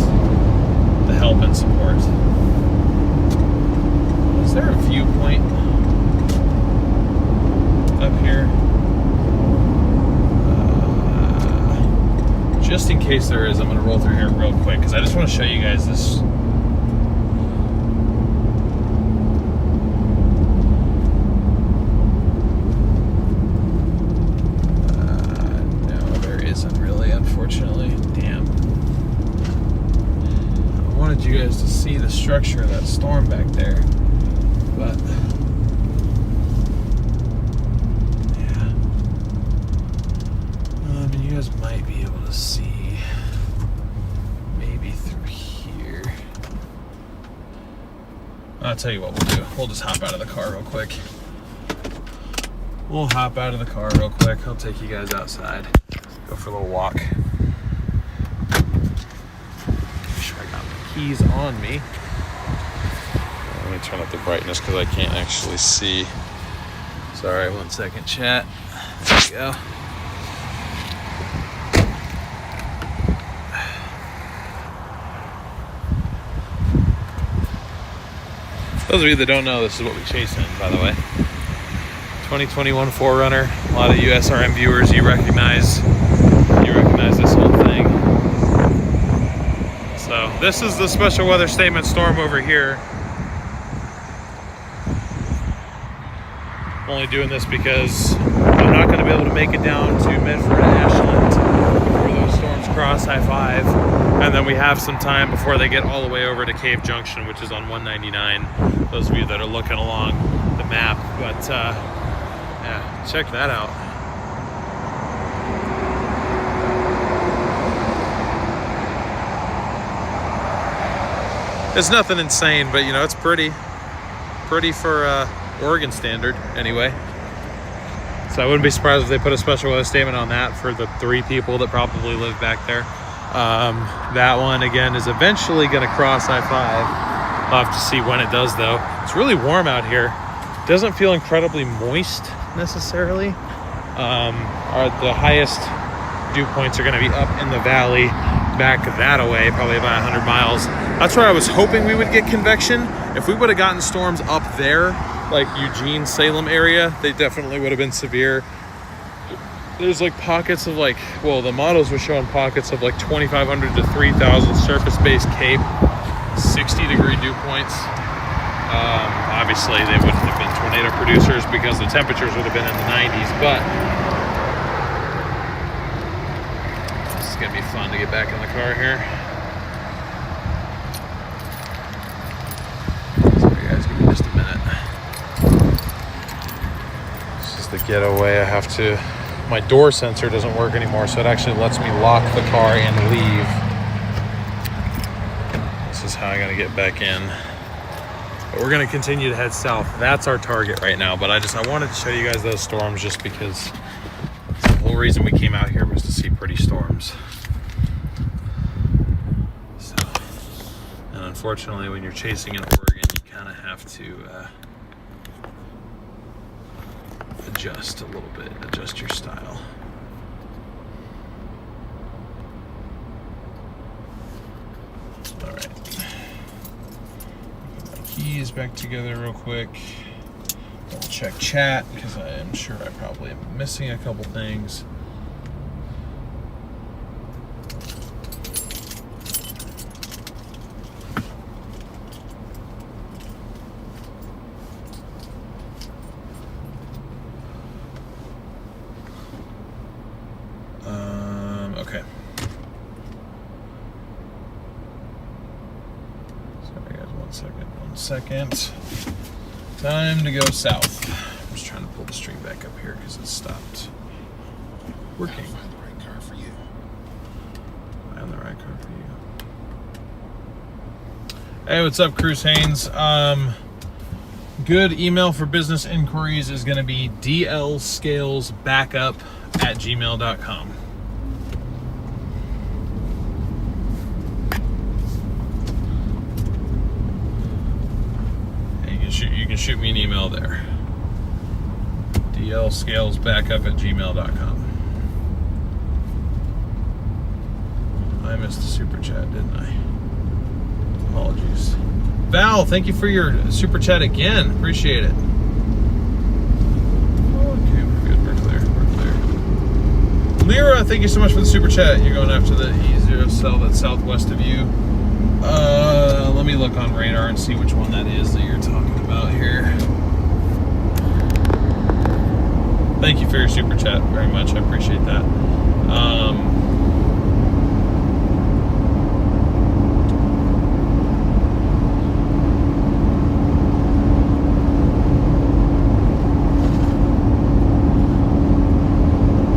the help and support. Is there a viewpoint up here? Just in case there is, I'm going to roll through here real quick because I just want to show you guys this. No, there isn't really, unfortunately. Damn. I wanted you guys to see the structure of that storm back there, but yeah. I mean, you guys might be able to see. I'll tell you what we'll do. We'll just hop out of the car real quick. We'll hop out of the car real quick. I'll take you guys outside. Go for a little walk. Make sure I got my keys on me. Let me turn up the brightness because I can't actually see. Sorry, 1 second, chat. There we go. Those of you that don't know, this is what we chase in, by the way. 2021 4Runner. A lot of USRM viewers, you recognize this whole thing. So this is the special weather statement storm over here. I'm only doing this because I'm not going to be able to make it down to Medford and Ashland before those storms cross I-5. And then we have some time before they get all the way over to Cave Junction, which is on 199. Those of you that are looking along the map. But yeah, check that out. It's nothing insane, but you know, it's pretty for Oregon standard anyway. So I wouldn't be surprised if they put a special weather statement on that for the 3 people that probably live back there. That one again is eventually going to cross I-5. I'll have to see when it does though. It's really warm out here. It doesn't feel incredibly moist necessarily. The highest dew points are going to be up in the valley back that away, probably about 100 miles. That's where I was hoping we would get convection. If we would have gotten storms up there, like Eugene, Salem area, they definitely would have been severe. There's like pockets of like, well, the models were showing pockets of like 2,500 to 3,000 surface-based Cape, 60-degree dew points. Obviously, they wouldn't have been tornado producers because the temperatures would have been in the 90s, but this is going to be fun to get back in the car here. Sorry guys, give me just a minute. This is the getaway. I have to, my door sensor doesn't work anymore, so it actually lets me lock the car and leave. This is how I gotta get back in. But we're gonna continue to head south. That's our target right now, but I wanted to show you guys those storms just because the whole reason we came out here was to see pretty storms. So, and unfortunately, when you're chasing in Oregon, you kind of have to adjust a little bit, adjust your style. All right. Put my keys back together real quick. Double check chat because I am sure I probably am missing a couple things. Okay. Sorry guys, 1 second. Time to go south. I'm just trying to pull the stream back up here because it stopped working. Find the right car for you. Find the right car for you. Hey, what's up, Cruz Haynes? Good email for business inquiries is going to be dlscalesbackup@gmail.com. You can shoot me an email there. dlscalesbackup@gmail.com. I missed the super chat, didn't I? Apologies. Val, thank you for your super chat again. Appreciate it. Okay, we're good. We're clear. Lyra, thank you so much for the super chat. You're going after the E0 cell that's southwest of you. Let me look on radar and see which one that is that you're talking about here. Thank you for your super chat very much. I appreciate that.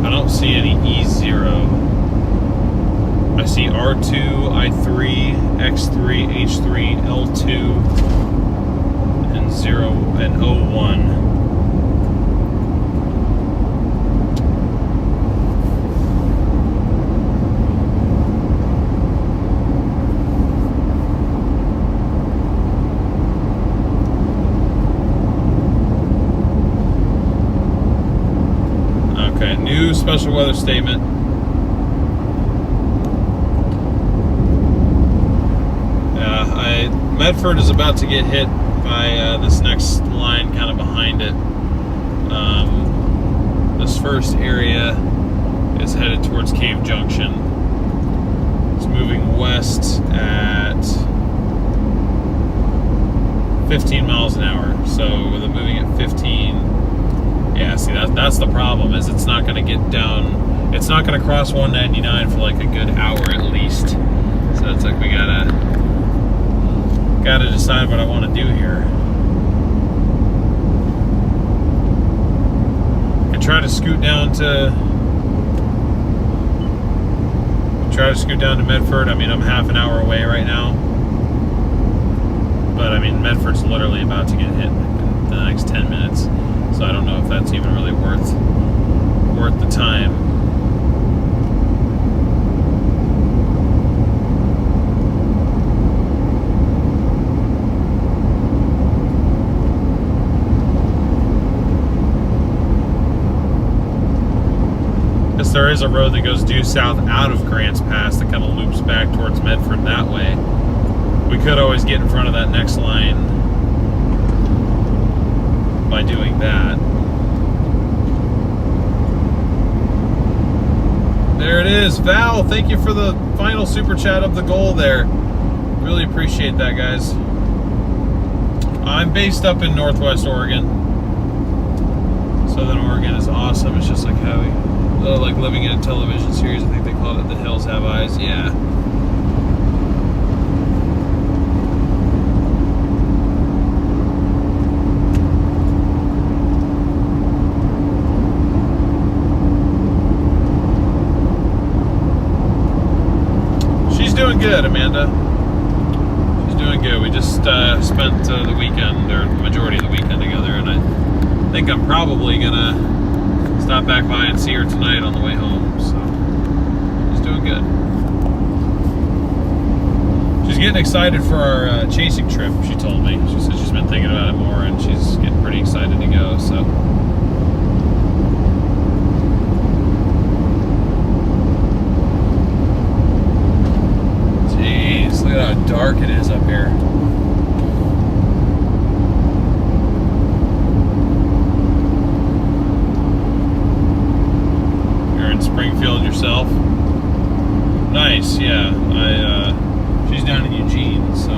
I don't see any E0. I see R2, I3, X3, H3, L2. 01. Okay, new special weather statement. Medford is about to get hit by this next line kind of behind it. This first area is headed towards Cave Junction. It's moving west at 15 miles an hour. So with it moving at 15, yeah, see, that's the problem, is it's not going to get down, it's not going to cross 199 for like a good hour at least. So it's like we gotta decide what I want to do here. I try to scoot down to Medford. I mean, I'm half an hour away right now, but I mean, Medford's literally about to get hit in the next 10 minutes, so I don't know if that's even really worth the time. There is a road that goes due south out of Grants Pass that kind of loops back towards Medford that way. We could always get in front of that next line by doing that. There it is. Val, thank you for the final super chat of the goal there. Really appreciate that, guys. I'm based up in Northwest Oregon. Southern Oregon is awesome. It's just like having... like living in a television series. I think they called it The Hills Have Eyes. Yeah. She's doing good, Amanda. She's doing good. We just spent the weekend, or the majority of the weekend together, and I think I'm probably gonna stop back by and see her tonight on the way home, so she's doing good. She's getting excited for our chasing trip, she told me. She said she's been thinking about it more and she's getting pretty excited to go, so. Jeez, look at how dark it is up here. Springfield yourself? Nice, yeah. She's down in Eugene, so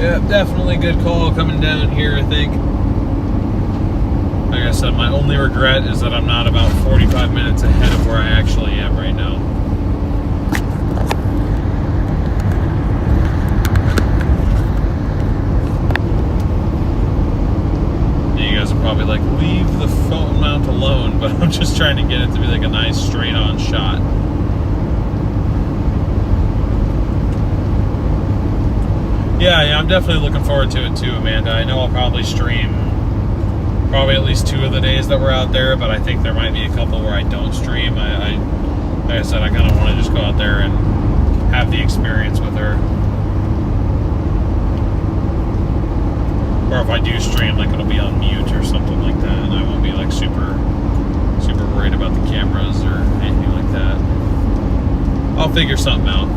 yeah, definitely good call coming down here, I think. Like I said, my only regret is that I'm not about 45 minutes ahead of where I actually am right now. Probably like, leave the phone mount alone, but I'm just trying to get it to be like a nice straight on shot. Yeah, I'm definitely looking forward to it too, Amanda. I know I'll probably stream probably at least 2 of the days that we're out there, but I think there might be a couple where I don't stream. Like I said, I kind of want to just go out there and have the experience with her. Or if I do stream, like it'll be on mute or something like that, and I won't be like super worried about the cameras or anything like that. I'll figure something out.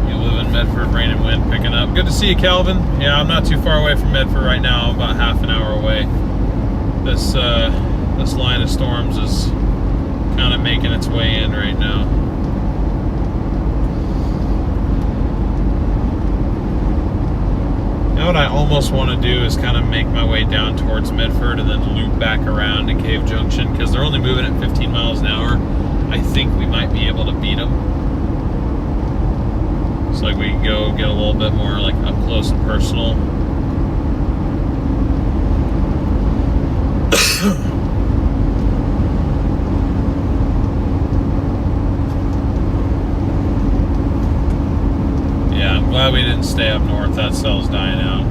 You live in Medford, rain and wind picking up. Good to see you, Calvin. Yeah, I'm not too far away from Medford right now. I'm about half an hour away. This line of storms is kind of making its way in right now. You know what I almost want to do is kind of make my way down towards Medford and then loop back around to Cave Junction, because they're only moving at 15 miles an hour. I think we might be able to beat them. So like we can go get a little bit more like up close and personal. stay up north. That cell's dying out.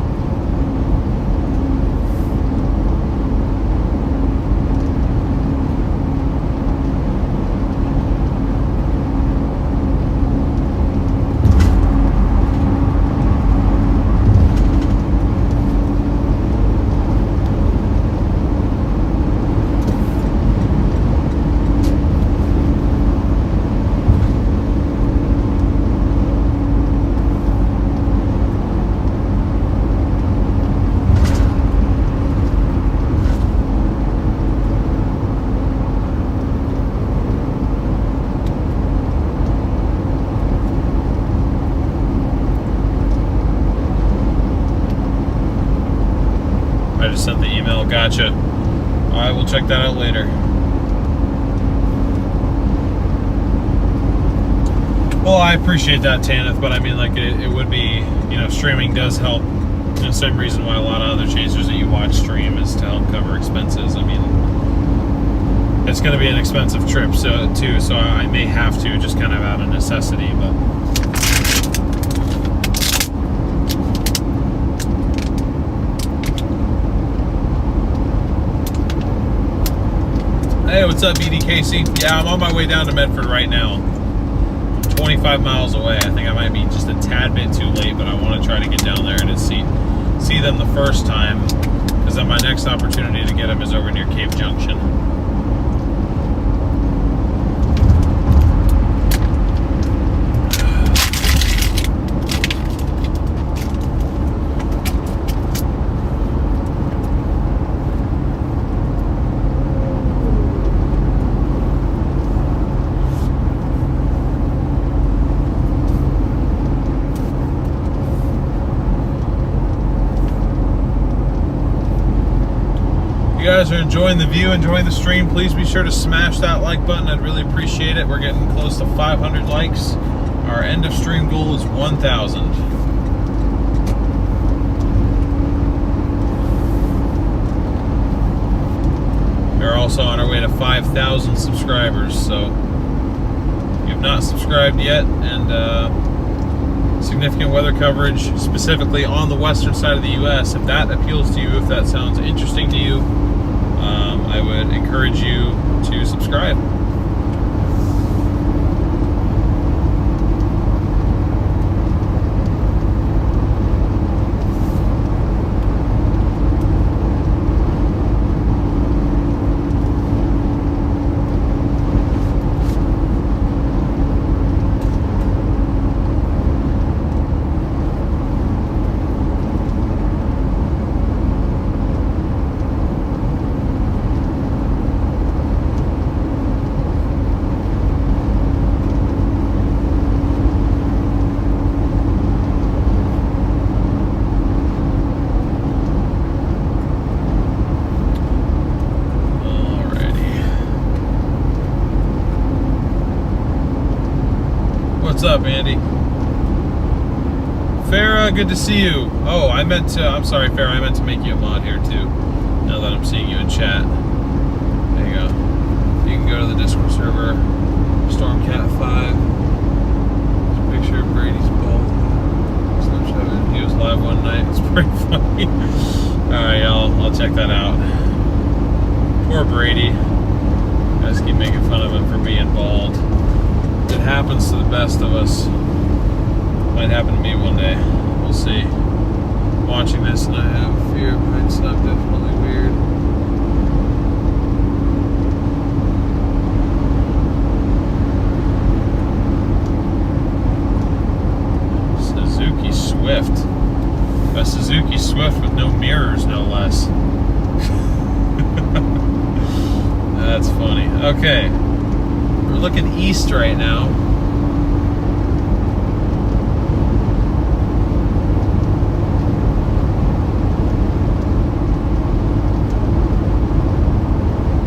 Sent the email. Gotcha. I will check that out later. Well, I appreciate that, Tanith, but I mean, like, it would be, you know, streaming does help. The same reason why a lot of other chasers that you watch stream is to help cover expenses. I mean, it's going to be an expensive trip, too, so I may have to, just kind of out of necessity, but. Hey, what's up, BDKC? Yeah, I'm on my way down to Medford right now. I'm 25 miles away. I think I might be just a tad bit too late, but I want to try to get down there and see them the first time, because then my next opportunity to get them is over near Cave Junction. If you guys are enjoying the view, enjoying the stream, please be sure to smash that like button. I'd really appreciate it. We're getting close to 500 likes. Our end of stream goal is 1,000. We're also on our way to 5,000 subscribers, so if you've not subscribed yet, and significant weather coverage specifically on the western side of the U.S., if that appeals to you, if that sounds interesting to you, I would encourage you to subscribe. What's up, Andy? Farah, good to see you. Oh, I'm sorry, Farah, I meant to make you a mod here too, now that I'm seeing you in chat. There you go. You can go to the Discord server, Stormcat 5. There's a picture of Brady's bald. He was live one night. It's pretty funny. Alright, I'll check that out. Poor Brady. You guys keep making fun of him for being bald. It happens to the best of us. Might happen to me one day. We'll see. I'm watching this and I have fear it might sound definitely weird. Suzuki Swift. A Suzuki Swift with no mirrors, no less. That's funny. Okay. We're looking east right now.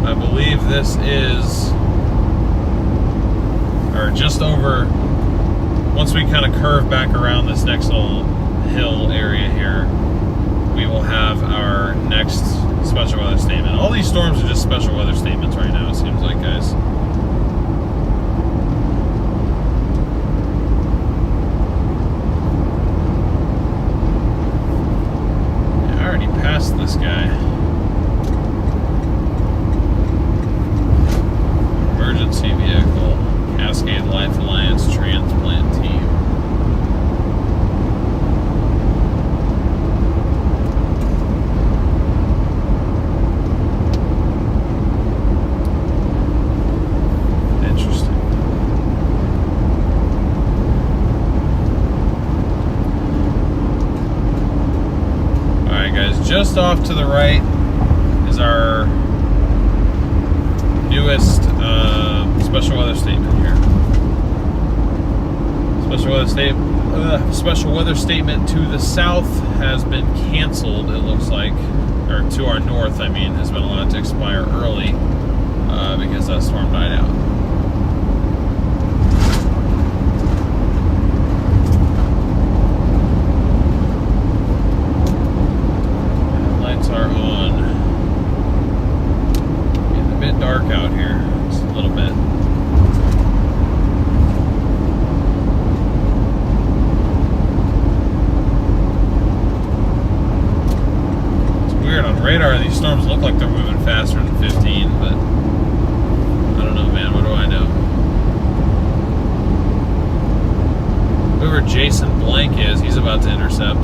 I believe this is, or just over, once we kind of curve back around this next little hill area here, we will have our next special weather statement. All these storms are just special weather statements right now, it seems like, guys. just off to the right is our newest special weather statement here. Special weather statement to the south has been canceled, it looks like. Or to our north, I mean, has been allowed to expire early because that storm died out. Lights are on. Getting a bit dark out here, just a little bit. On radar, these storms look like they're moving faster than 15, but I don't know, man. What do I know? Whoever Jason Blank is, he's about to intercept.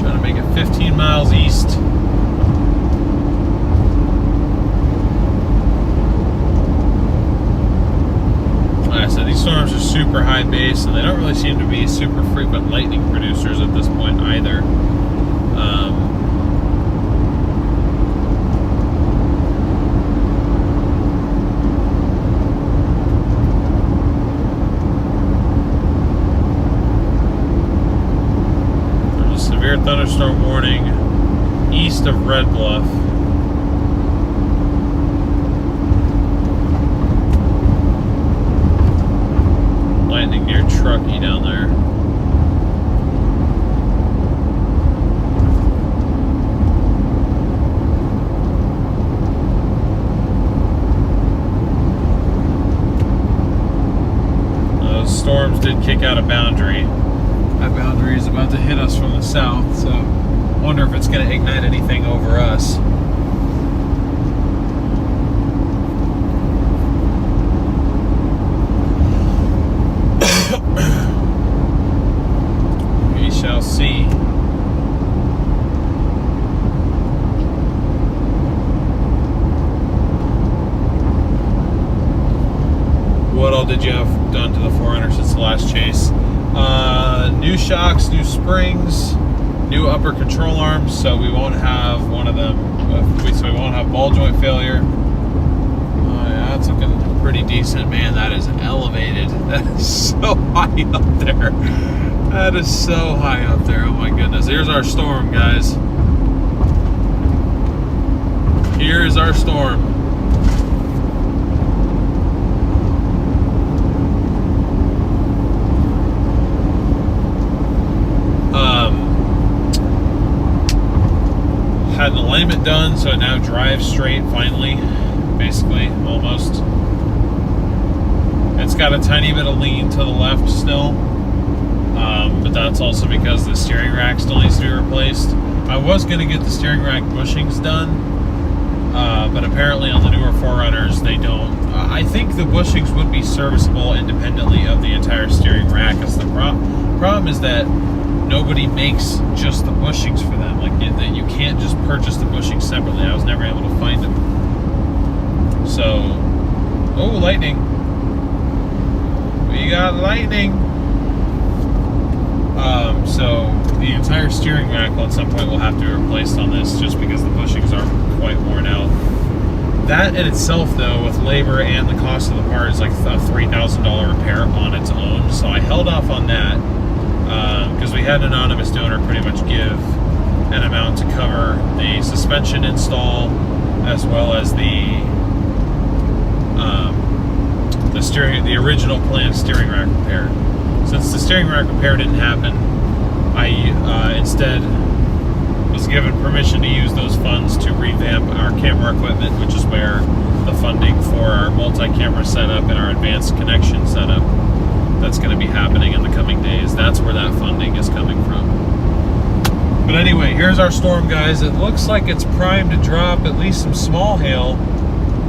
Trying to make it 15 miles east. These storms are super high base, and they don't really seem to be super frequent lightning producers at this point either. There's a severe thunderstorm warning east of Red Bluff. Near Truckee down there. Those storms did kick out a boundary. That boundary is about to hit us from the south, so I wonder if it's going to ignite anything over us. See. What all did you have done to the 4Runner since the last chase? New shocks, new springs, new upper control arms, so we won't have one of them. So we won't have ball joint failure. Oh yeah, that's looking pretty decent, man. That is elevated. That is so high up there. That is so high up there. Oh my goodness. Here's our storm, guys. Here is our storm. Had an alignment done, so it now drives straight finally. Basically, almost. It's got a tiny bit of lean to the left still. But that's also because the steering rack still needs to be replaced. I was going to get the steering rack bushings done, but apparently on the newer 4Runners they don't. I think the bushings would be serviceable independently of the entire steering rack. As the problem is that nobody makes just the bushings for them. Like you can't just purchase the bushings separately. I was never able to find them. So, oh, lightning! We got lightning. So the entire steering rack at some point will have to be replaced on this, just because the bushings are quite worn out. That in itself, though, with labor and the cost of the part, is like a $3,000 repair on its own. So I held off on that because we had an anonymous donor pretty much give an amount to cover the suspension install as well as the original planned steering rack repair. Since the steering rack repair didn't happen, I instead was given permission to use those funds to revamp our camera equipment, which is where the funding for our multi-camera setup and our advanced connection setup that's going to be happening in the coming days. That's where that funding is coming from. But anyway, here's our storm, guys. It looks like it's primed to drop at least some small hail.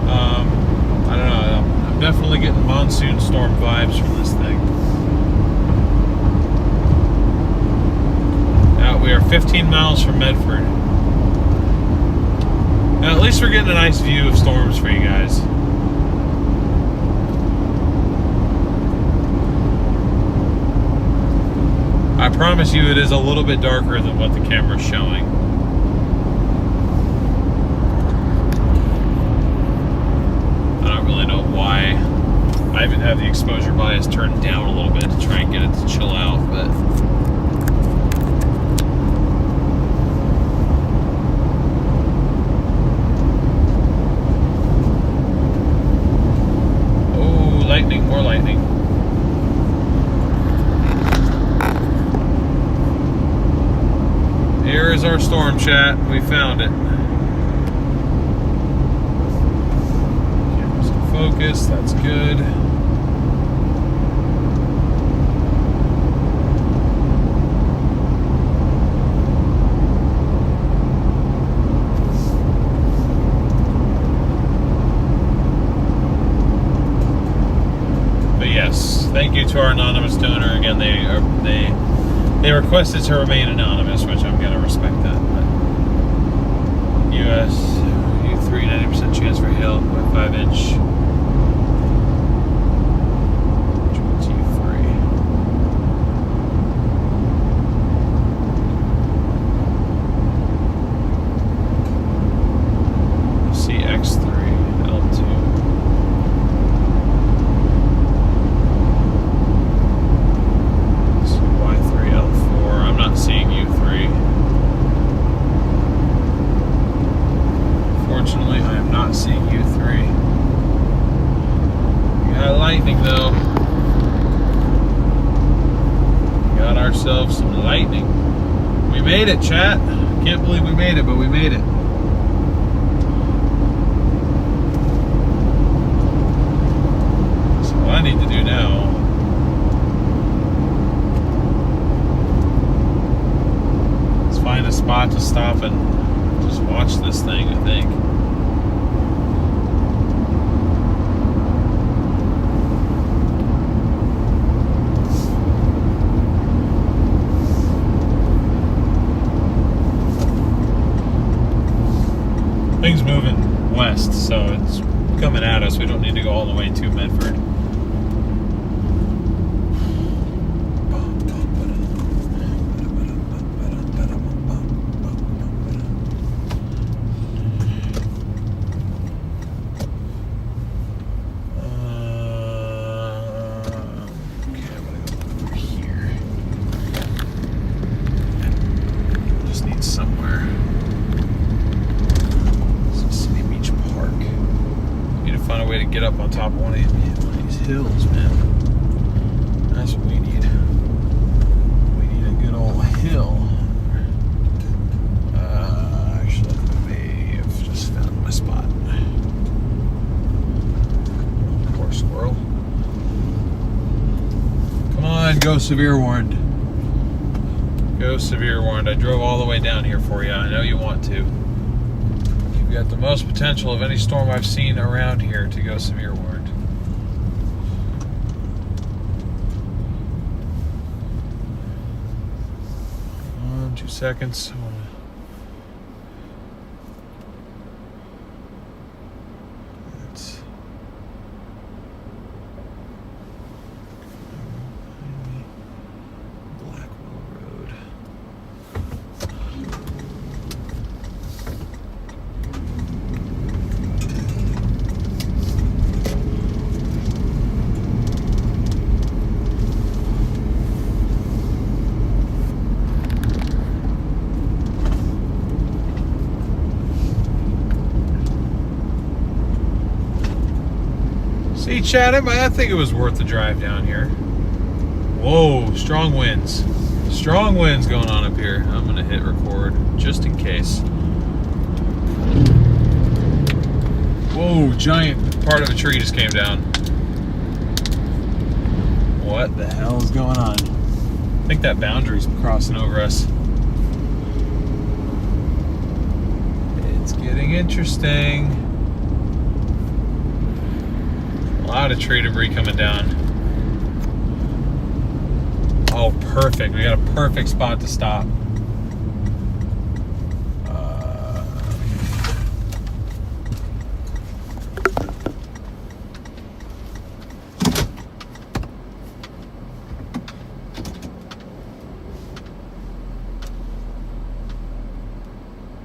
I don't know. I'm definitely getting monsoon storm vibes from this thing. We are 15 miles from Medford. Now, at least we're getting a nice view of storms for you guys. promise you it is a little bit darker than what the camera's showing. I don't really know why. I even have the exposure bias turned down a little bit to try and get it to chill out, but oh, lightning, more lightning. Here is our storm, chat. We found it. Camera's in focus. That's good. But yes, thank you to our anonymous donor. Again, they requested to remain anonymous, which I'm gonna respect that. But US U3 90% chance for hail, 0.5 inch. Some lightning. We made it, chat. Can't believe we made it, but we made it. So what I need to do now is find a spot to stop and just watch this thing, I think. Thing's moving west, so it's coming at us. We don't need to go all the way to Medford. Okay, I'm gonna go over here. Just need somewhere. Find a way to get up on top of one of these hills, man. That's what we need. We need a good old hill. Actually, I may have just found my spot. Poor squirrel. Come on, go severe warned. Go severe warned. I drove all the way down here for you. I know you want to. You got the most potential of any storm I've seen around here to go severe warned. 2 seconds. That's Blackwell Road. See, Chad, I think it was worth the drive down here. Whoa, strong winds. Strong winds going on up here. I'm going to hit record just in case. Whoa, giant part of a tree just came down. What the hell is going on? I think that boundary's crossing over us. It's getting interesting. A lot of tree debris coming down. Oh, perfect. We got a perfect spot to stop.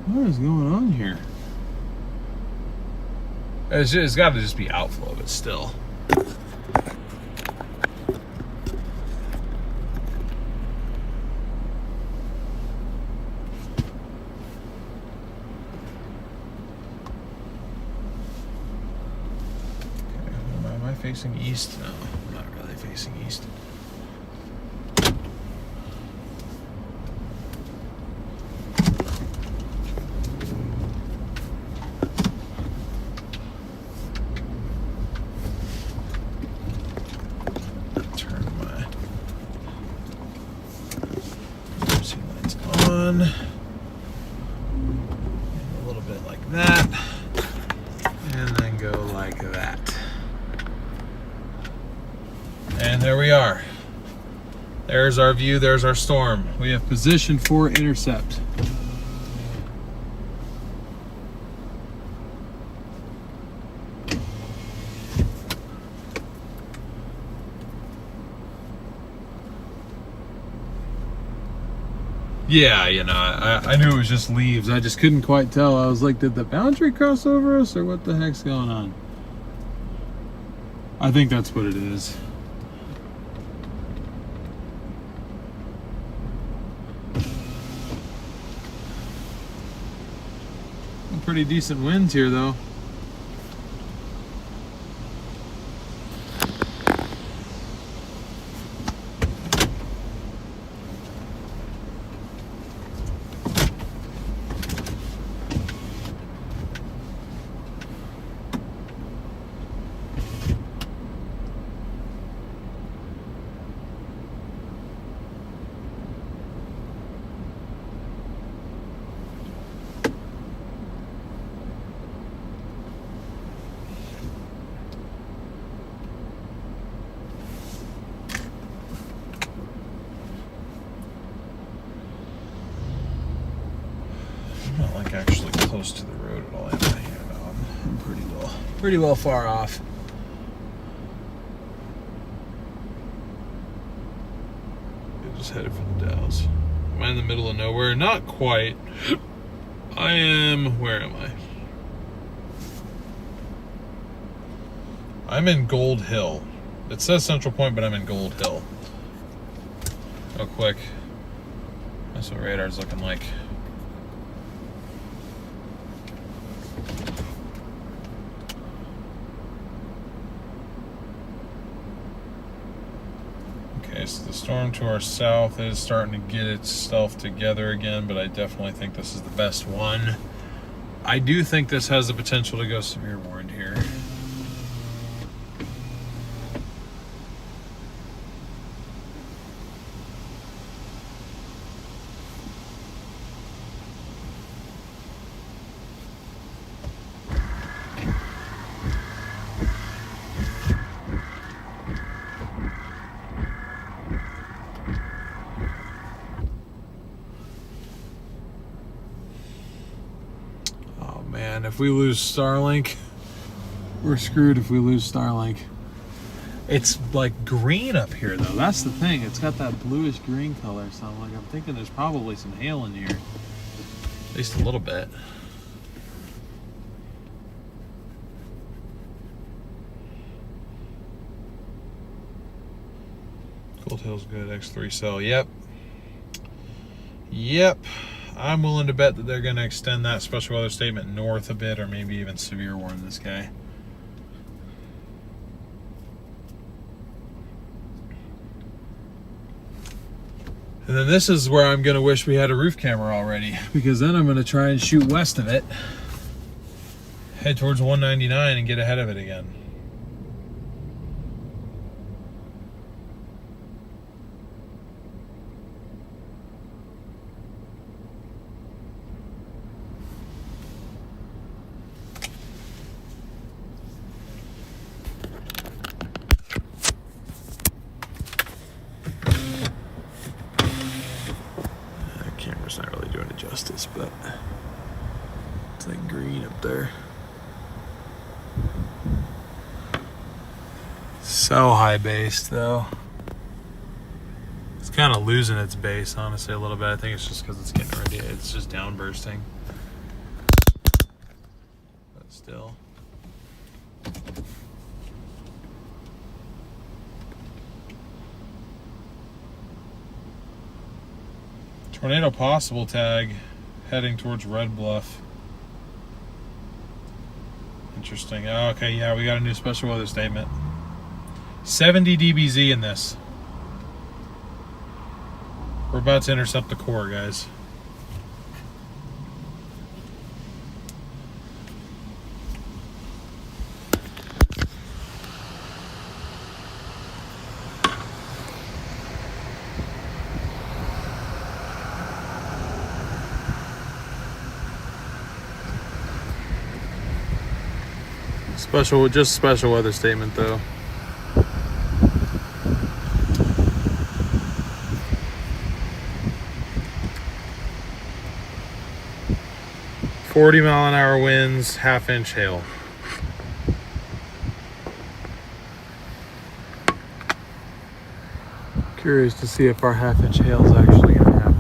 What is going on here? It's got to just be outflow, but still. Am I facing east? No, I'm not really facing east. A little bit like that, and then go like that. And there we are. There's our view, there's our storm. We have position for intercept. Yeah, you know, I knew it was just leaves. I just couldn't quite tell. I was like, did the boundary cross over us or what the heck's going on? I think that's what it is. Pretty decent winds here though. Not like actually close to the road at all, am I? Here, no, I'm pretty well far off. I just headed for the Dalles. Am I in the middle of nowhere? Not quite. I am. Where am I? I'm in Gold Hill. It says Central Point, but I'm in Gold Hill. Real quick. That's what radar's looking like. Okay, so the storm to our south is starting to get itself together again, but I definitely think this is the best one. I do think this has the potential to go severe warned here. Man, if we lose Starlink, we're screwed if we lose Starlink. It's like green up here though, that's the thing. It's got that bluish green color, so I'm thinking there's probably some hail in here. At least a little bit. Gold Hill's good, X3 cell, yep. Yep. I'm willing to bet that they're going to extend that special weather statement north a bit, or maybe even severe warn this guy. And then this is where I'm going to wish we had a roof camera already, because then I'm going to try and shoot west of it, head towards 199 and get ahead of it again. Camera's not really doing it justice, but it's like green up there. So high based though. It's kind of losing its base, honestly, a little bit. I think it's just because it's getting ready. It's just downbursting. still. Tornado possible tag heading towards Red Bluff. Interesting. Oh, okay, yeah, we got a new special weather statement. 70 dBz in this. We're about to intercept the core, guys. Just special weather statement though. "40-mile-an-hour winds, half-inch hail." Curious to see if our half-inch hail is actually going to happen.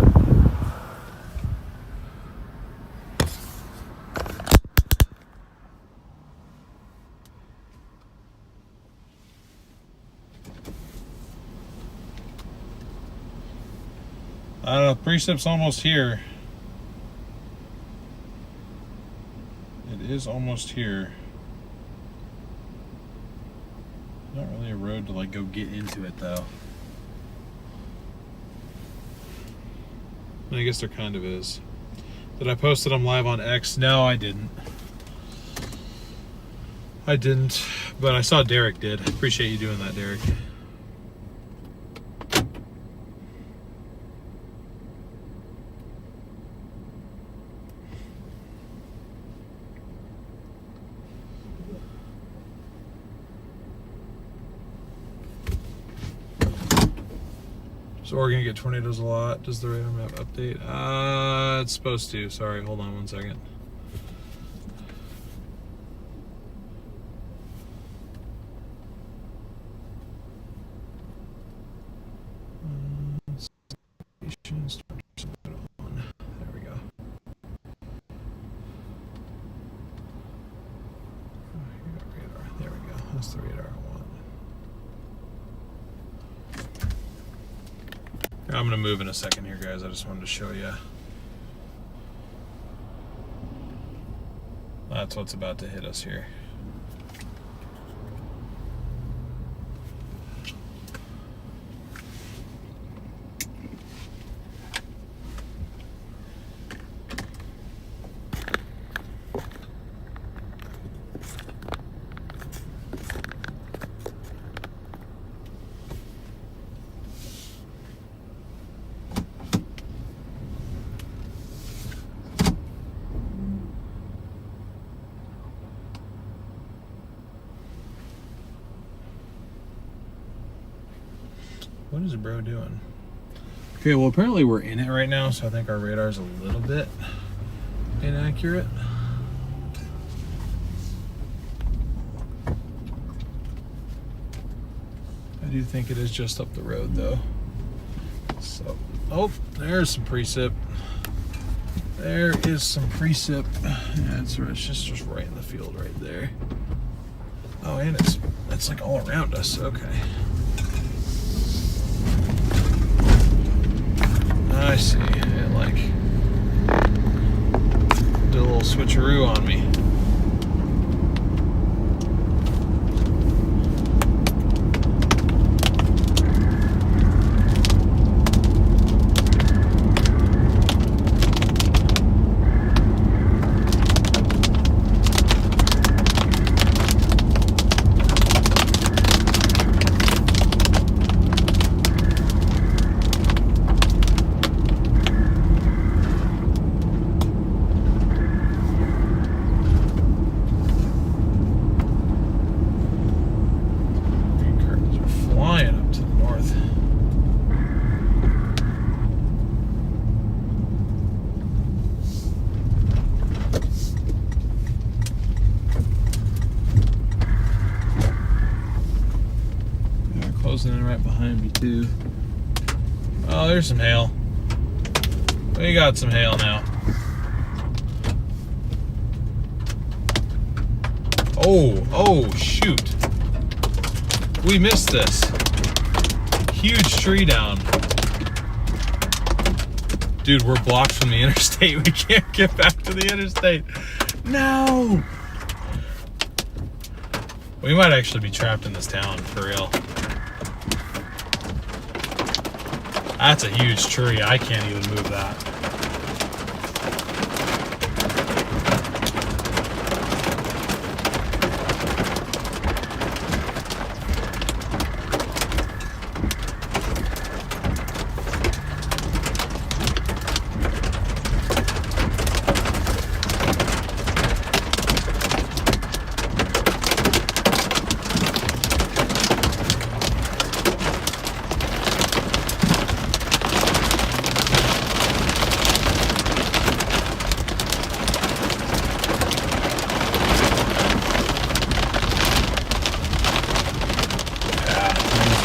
I don't know, precip's almost here. It is almost here. Not really a road to like go get into it though. I guess there kind of is. Did I post it? I'm live on X? No, I didn't. But I saw Derek did. Appreciate you doing that, Derek. Is Oregon get tornadoes a lot? Does the radar map update? It's supposed to. Sorry, hold on one second. There we go. Radar. There we go. That's the radar I want. I'm going to move in a second here, guys. I just wanted to show you. That's what's about to hit us here. What is bro doing? Okay, well apparently we're in it right now, so I think our radar's a little bit inaccurate. I do think it is just up the road though. So, oh, there's some precip. There is some precip. Yeah, it's just right in the field right there. Oh, and it's like all around us. Okay. I see. It like did a little switcheroo on me. In right behind me too. Oh, there's some hail. We got some hail now. Oh, shoot. We missed this. Huge tree down. Dude, we're blocked from the interstate. We can't get back to the interstate. No! We might actually be trapped in this town, for real. That's a huge tree. I can't even move that.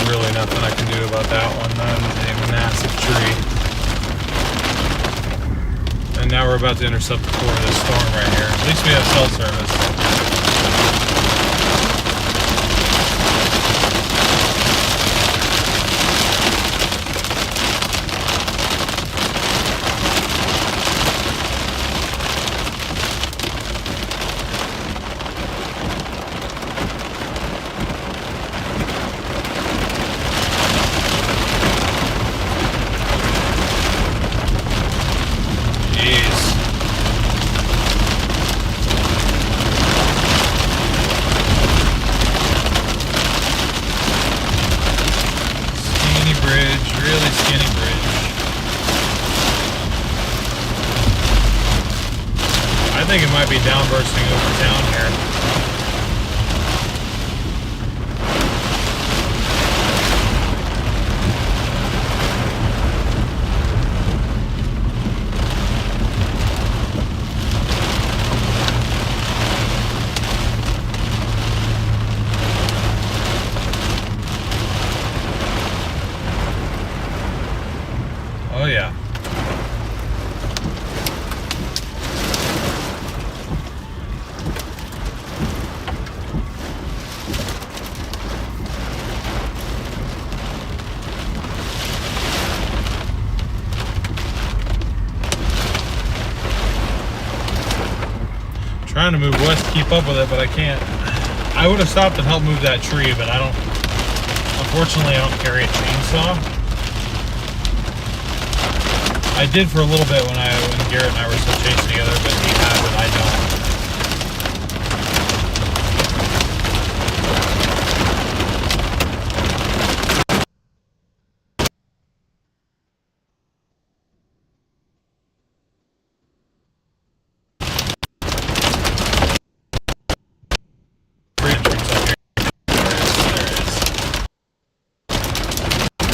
Really nothing I can do about that one. That is a massive tree. And now we're about to intercept the core of this storm right here. At least we have cell service. Really skinny bridge. I think it might be downbursting over town here. Oh yeah. Trying to move west to keep up with it, but I can't. I would have stopped and helped move that tree, but I don't. Unfortunately, I don't carry a chainsaw. I did for a little bit when Garrett and I were still chasing together, but he has it, I don't.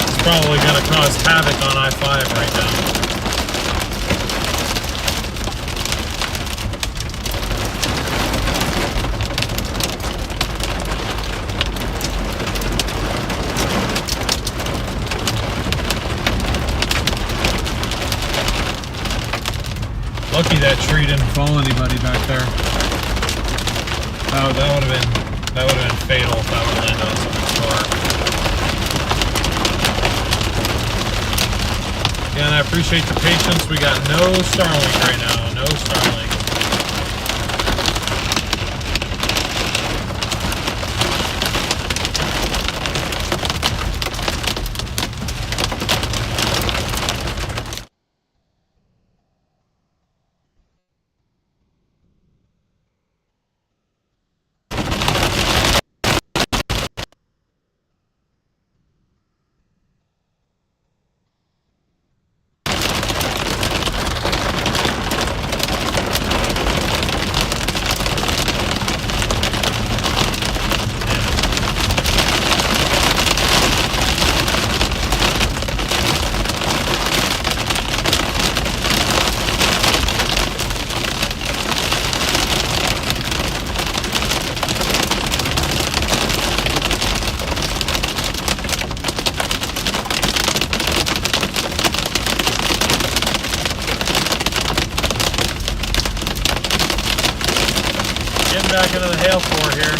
It's probably going to cause havoc on I-5 right now. Lucky that tree didn't fall anybody back there. Oh, that would have been fatal if that would have landed on someone's car. Again, I appreciate the patience. We got no Starlink right now. No Starlink. back into the hail floor here.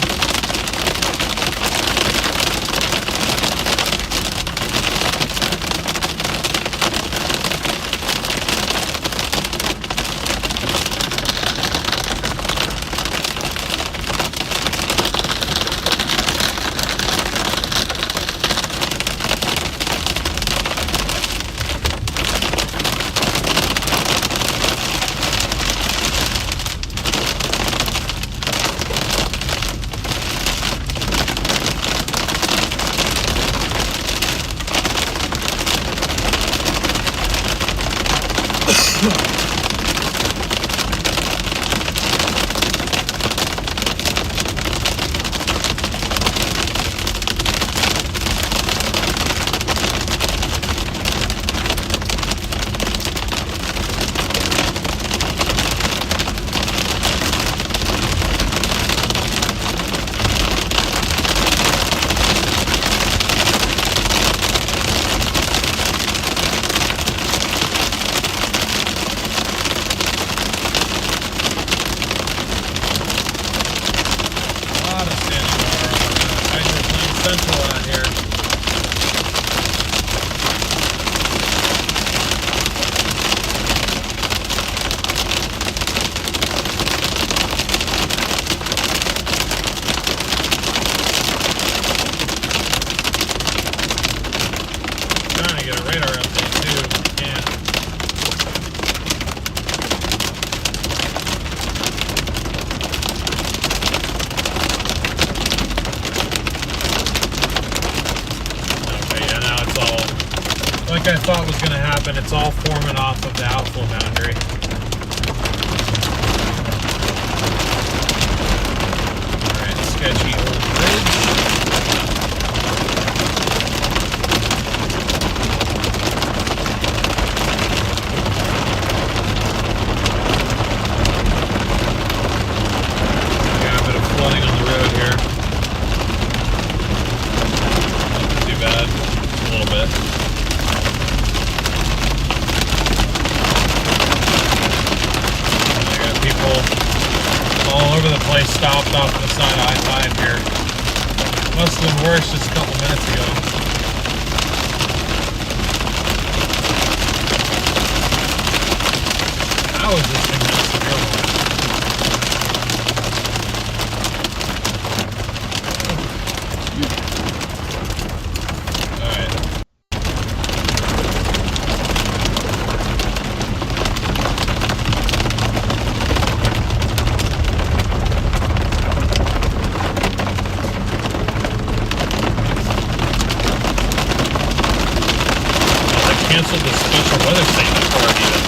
Like I thought was going to happen, it's all forming off of the outflow boundary. Alright, sketchy old bridge. Got a bit of flooding on the road here. Not too bad, a little bit. All over the place, stopped off to the side of I-5 here. Must have been worse just a couple minutes ago. How is this thing not severely? Alright. Canceled the special weather statement for it even.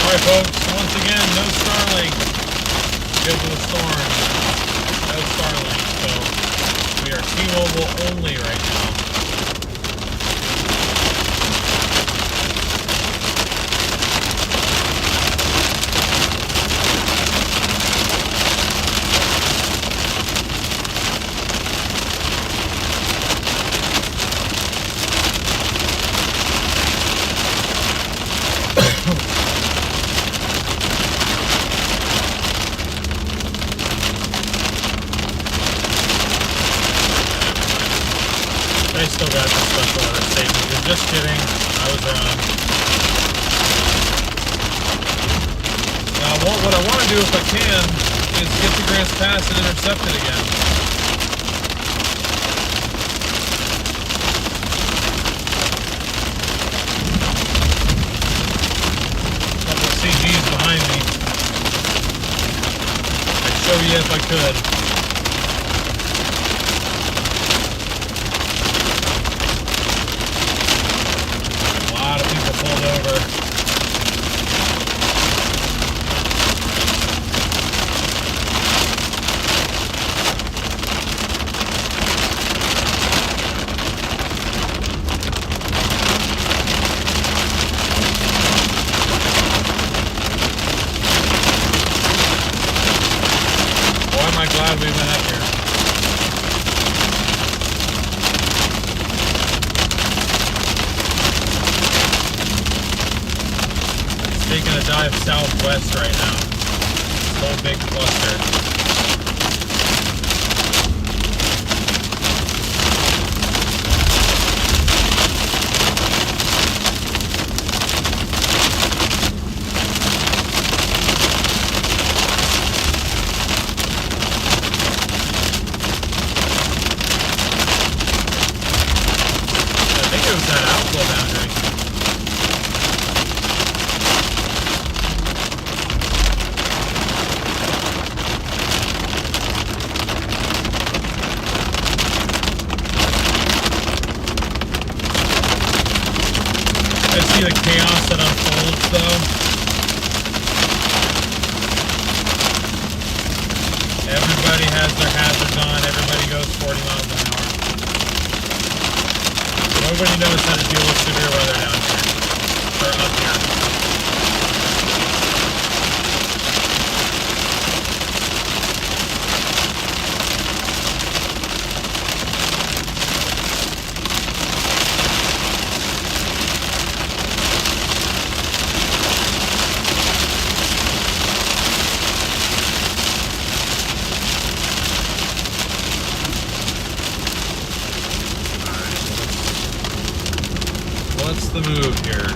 Alright folks, once again, no Starlink because of the storm. No Starlink, so we are T-Mobile only right now. I still got the special order statement. Just kidding. I was wrong. Now, what I want to do, if I can, is get to Grants Pass and intercept it again. Couple of CGs behind me. I'd show you if I could. Pulled over. Boy, am I glad we went up here. Taking a dive southwest right now. This whole big cluster. I think it was that outflow boundary. I see the chaos that unfolds though. Everybody has their hazards on, everybody goes 40 miles an hour. Nobody knows how to deal with severe weather down here, or up here. What's the move here?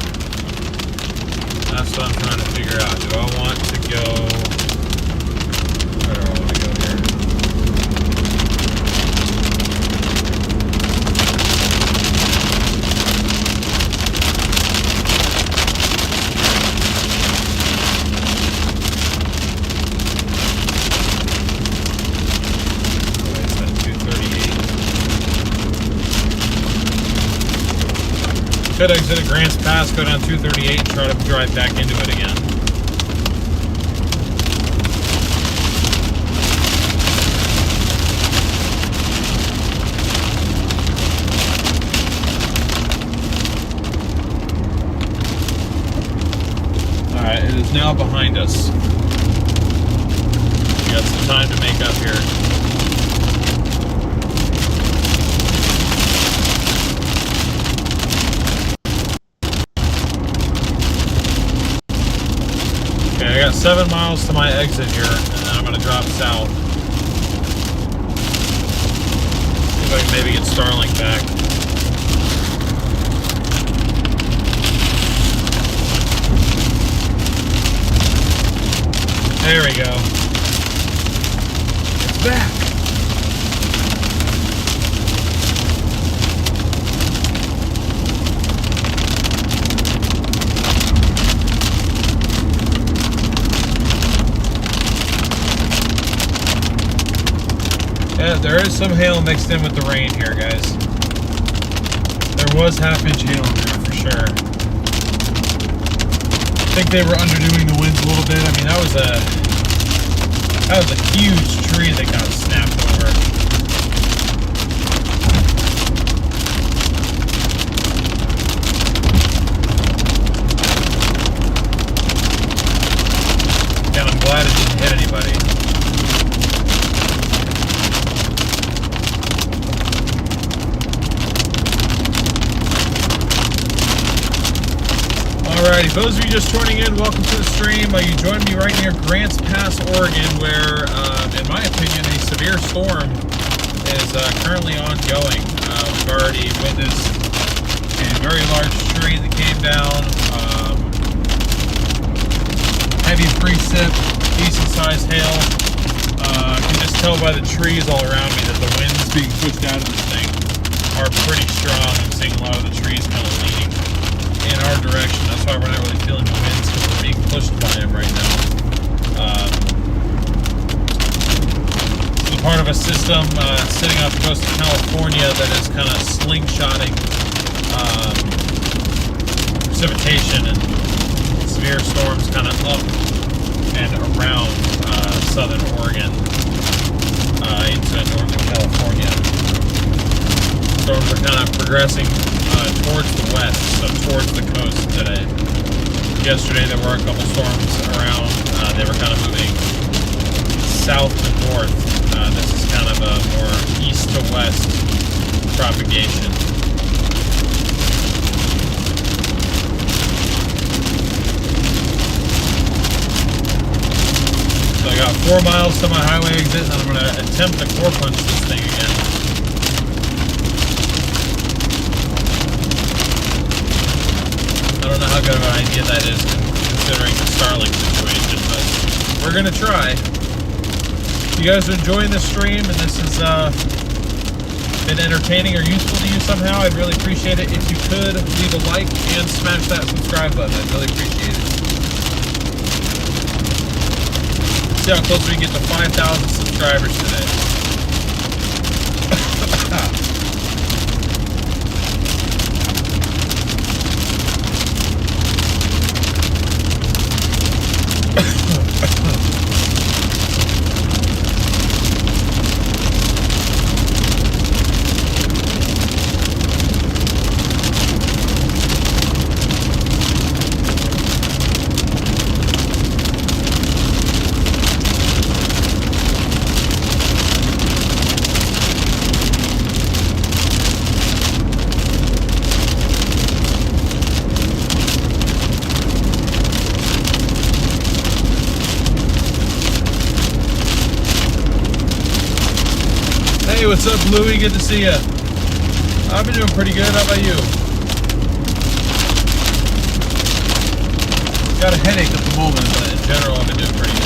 That's what I'm trying to figure out. Do I want to go... Where do I want to go here? Oh, it's at 238. Could exit at Grants Pass, go down 238, and try to drive back into it again. Alright, it is now behind us. We got some time to make up here. I got 7 miles to my exit here, and then I'm going to drop south. See if I can maybe get Starlink back. There we go. It's back. Yeah, there is some hail mixed in with the rain here, guys. There was half-inch hail in there for sure. I think they were underdoing the winds a little bit. I mean, that was a huge tree that got snapped over. And I'm glad it didn't hit anybody. Alrighty, those of you just joining in, welcome to the stream. You joined me right near Grants Pass, Oregon, where, in my opinion, a severe storm is currently ongoing. We've already witnessed A very large tree that came down. Heavy precip, decent sized hail. I can just tell by the trees all around me that the winds being pushed out of this thing are pretty strong. I'm seeing a lot of the trees kind of leaning in our direction. That's why we're not really feeling the winds, because we're being pushed by them right now. This is part of a system sitting off the coast of California that is kind of slingshotting precipitation and severe storms kind of up and around southern Oregon into northern California. Storms are kind of progressing towards the west, so towards the coast today. Yesterday there were a couple storms around. They were kind of moving south to north. This is kind of a more east to west propagation. So I got 4 miles to my highway exit, and I'm going to attempt to core punch this thing again. I don't know how good of an idea that is considering the Starlink situation, but we're going to try. If you guys are enjoying this stream and this has been entertaining or useful to you somehow, I'd really appreciate it if you could leave a like and smash that subscribe button. I'd really appreciate it. See how close we can get to 5,000 subscribers today. Hey, what's up, Louie? Good to see you. I've been doing pretty good. How about you? Got a headache at the moment, but in general, I've been doing pretty good.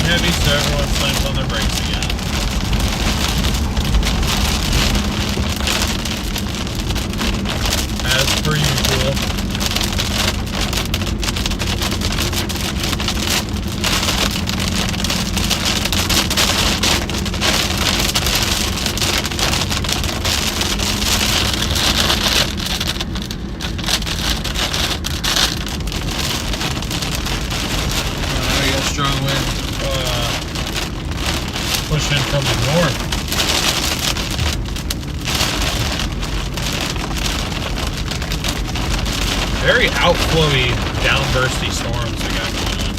Heavy, so everyone slams on their brakes again. As per usual. I got strong wind. Pushing from the north. Very outflowy, downbursty storms we got going on.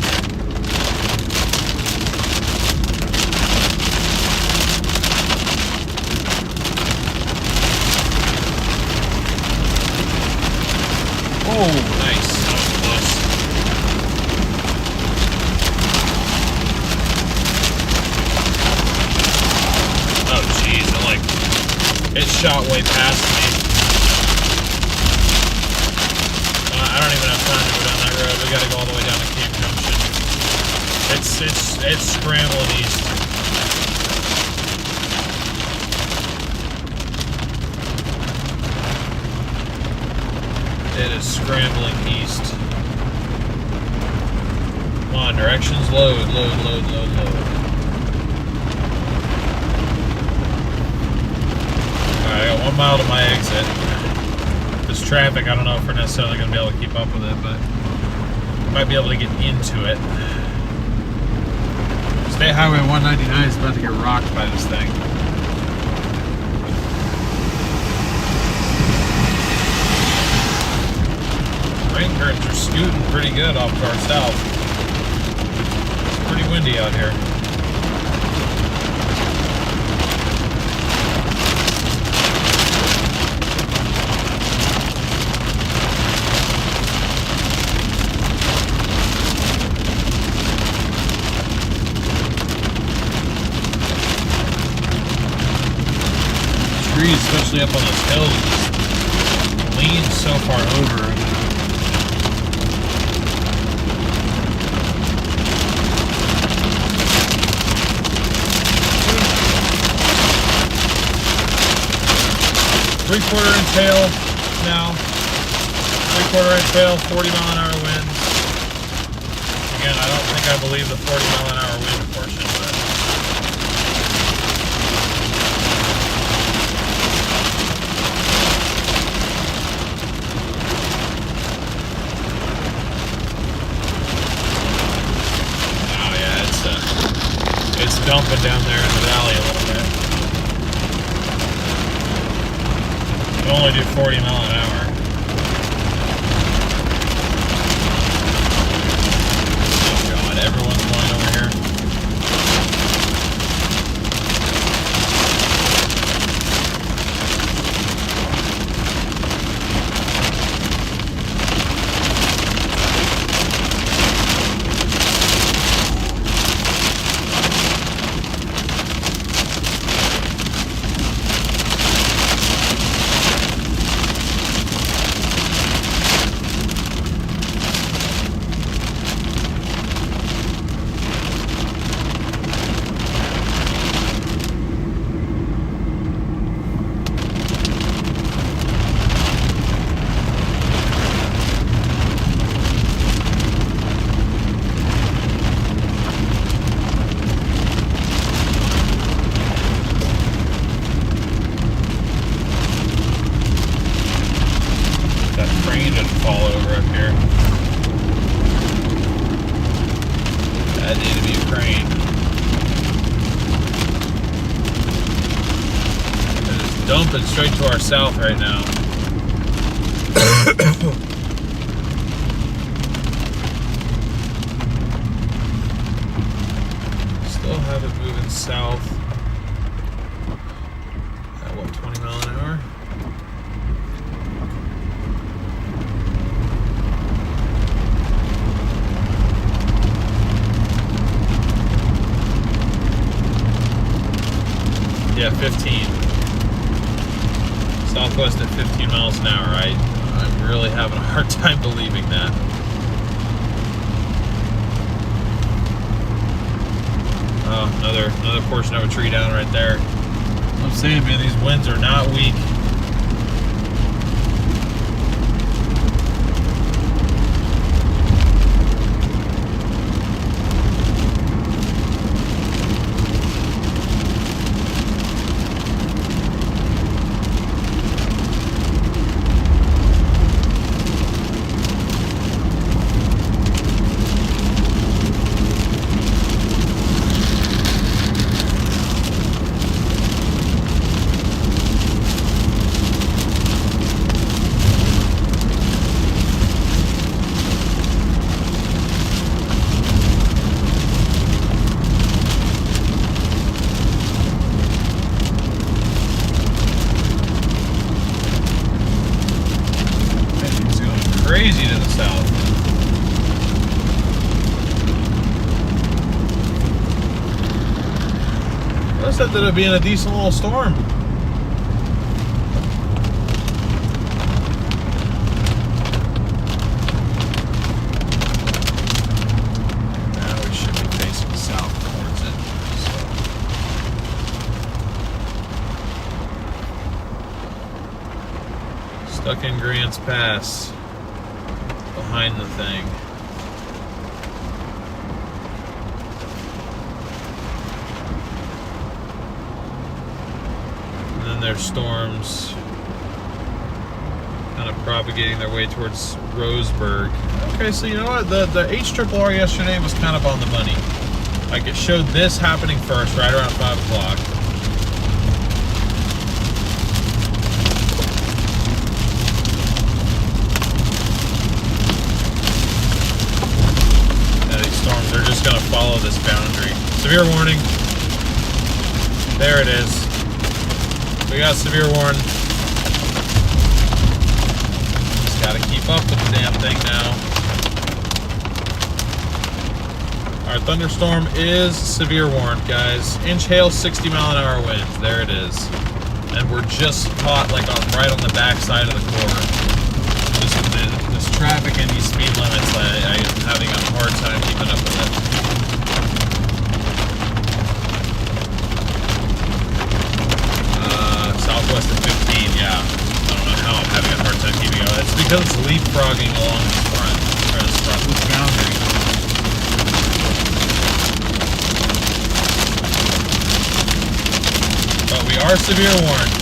Oh, nice. That was close. It shot way past me. I don't even have time to go down that road. We gotta go all the way down to Cape Junction. It's scrambling east. It is scrambling east. Come on, directions load, load, load, load, load. I got 1 mile to my exit. This traffic, I don't know if we're necessarily going to be able to keep up with it, but might be able to get into it. State Highway 199 is about to get rocked by this thing. Rain currents are scooting pretty good off to our south. It's pretty windy out here. especially up on those hills, just leans so far over. 3/4 inch hail now. 3/4 inch hail, 40-mile-an-hour winds. Again, I don't think I believe the 40-mile-an-hour wind portion, but oh yeah, it's dumping down there in the valley a little bit. You only do 40 mile an hour. Oh god, everyone's going over here. Dumping straight to our south right now. Still have it moving south at what, 20 mile an hour? Yeah, 15. Southwest at 15 miles an hour. I'm really having a hard time believing that. Oh, another portion of a tree down right there. I'm saying, man, these winds are not weak. Crazy to the south. This ended up being a decent little storm. Now we should be facing south towards it. So. Stuck in Grants Pass. Behind the thing. And then there's storms kind of propagating their way towards Roseburg. Okay, so you know what? The HRRR yesterday was kind of on the money. Like, it showed this happening first, right around 5 o'clock. They're just going to follow this boundary. Severe warning. There it is. We got severe warning. Just got to keep up with the damn thing now. Our thunderstorm is severe warned, guys. Inch hail, 60 mile an hour winds. There it is. and we're just caught like right on the back side of the core. This traffic and these speed limits, I am having a hard time keeping up with it. Southwest of 15, yeah. I don't know how I'm having a hard time keeping up. It's because it's leapfrogging along the front, or this boundary. But we are severe warned.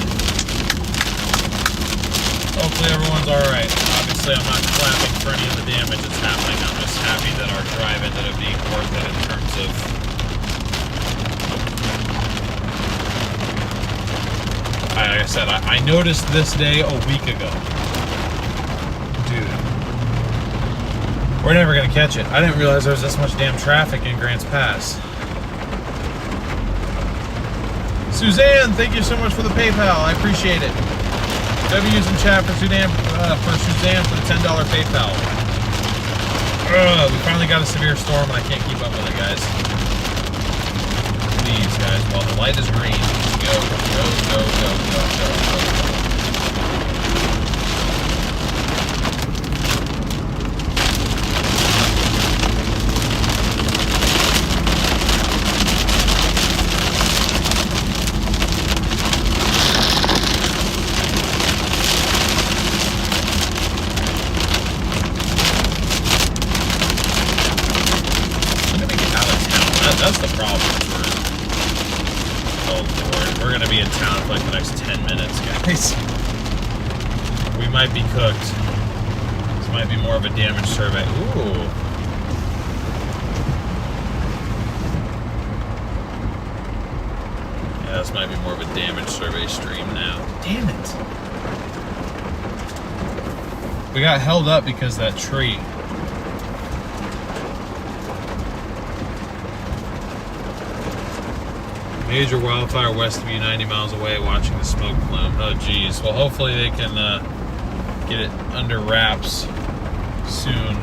Hopefully everyone's alright. Obviously I'm not clapping for any of the damage that's happening. I'm just happy that our drive ended up being worth it in terms of like I said, I noticed this day a week ago. Dude. We're never gonna catch it. I didn't realize there was this much damn traffic in Grants Pass. Suzanne, thank you so much for the PayPal. I appreciate it. W's in chat for Suzanne for the $10 PayPal. We finally got a severe storm and I can't keep up with it, guys. Please, guys, while the light is green, go, go, go, go, go, go, go. That's the problem. Oh Lord, we're gonna be in town for like the next 10 minutes, guys. We might be cooked. This might be more of a damage survey. Ooh. Yeah, this might be more of a damage survey stream now. Damn it. We got held up because of that tree. Major wildfire west of you, 90 miles away, watching the smoke plume. Oh, geez. Well, hopefully they can get it under wraps soon.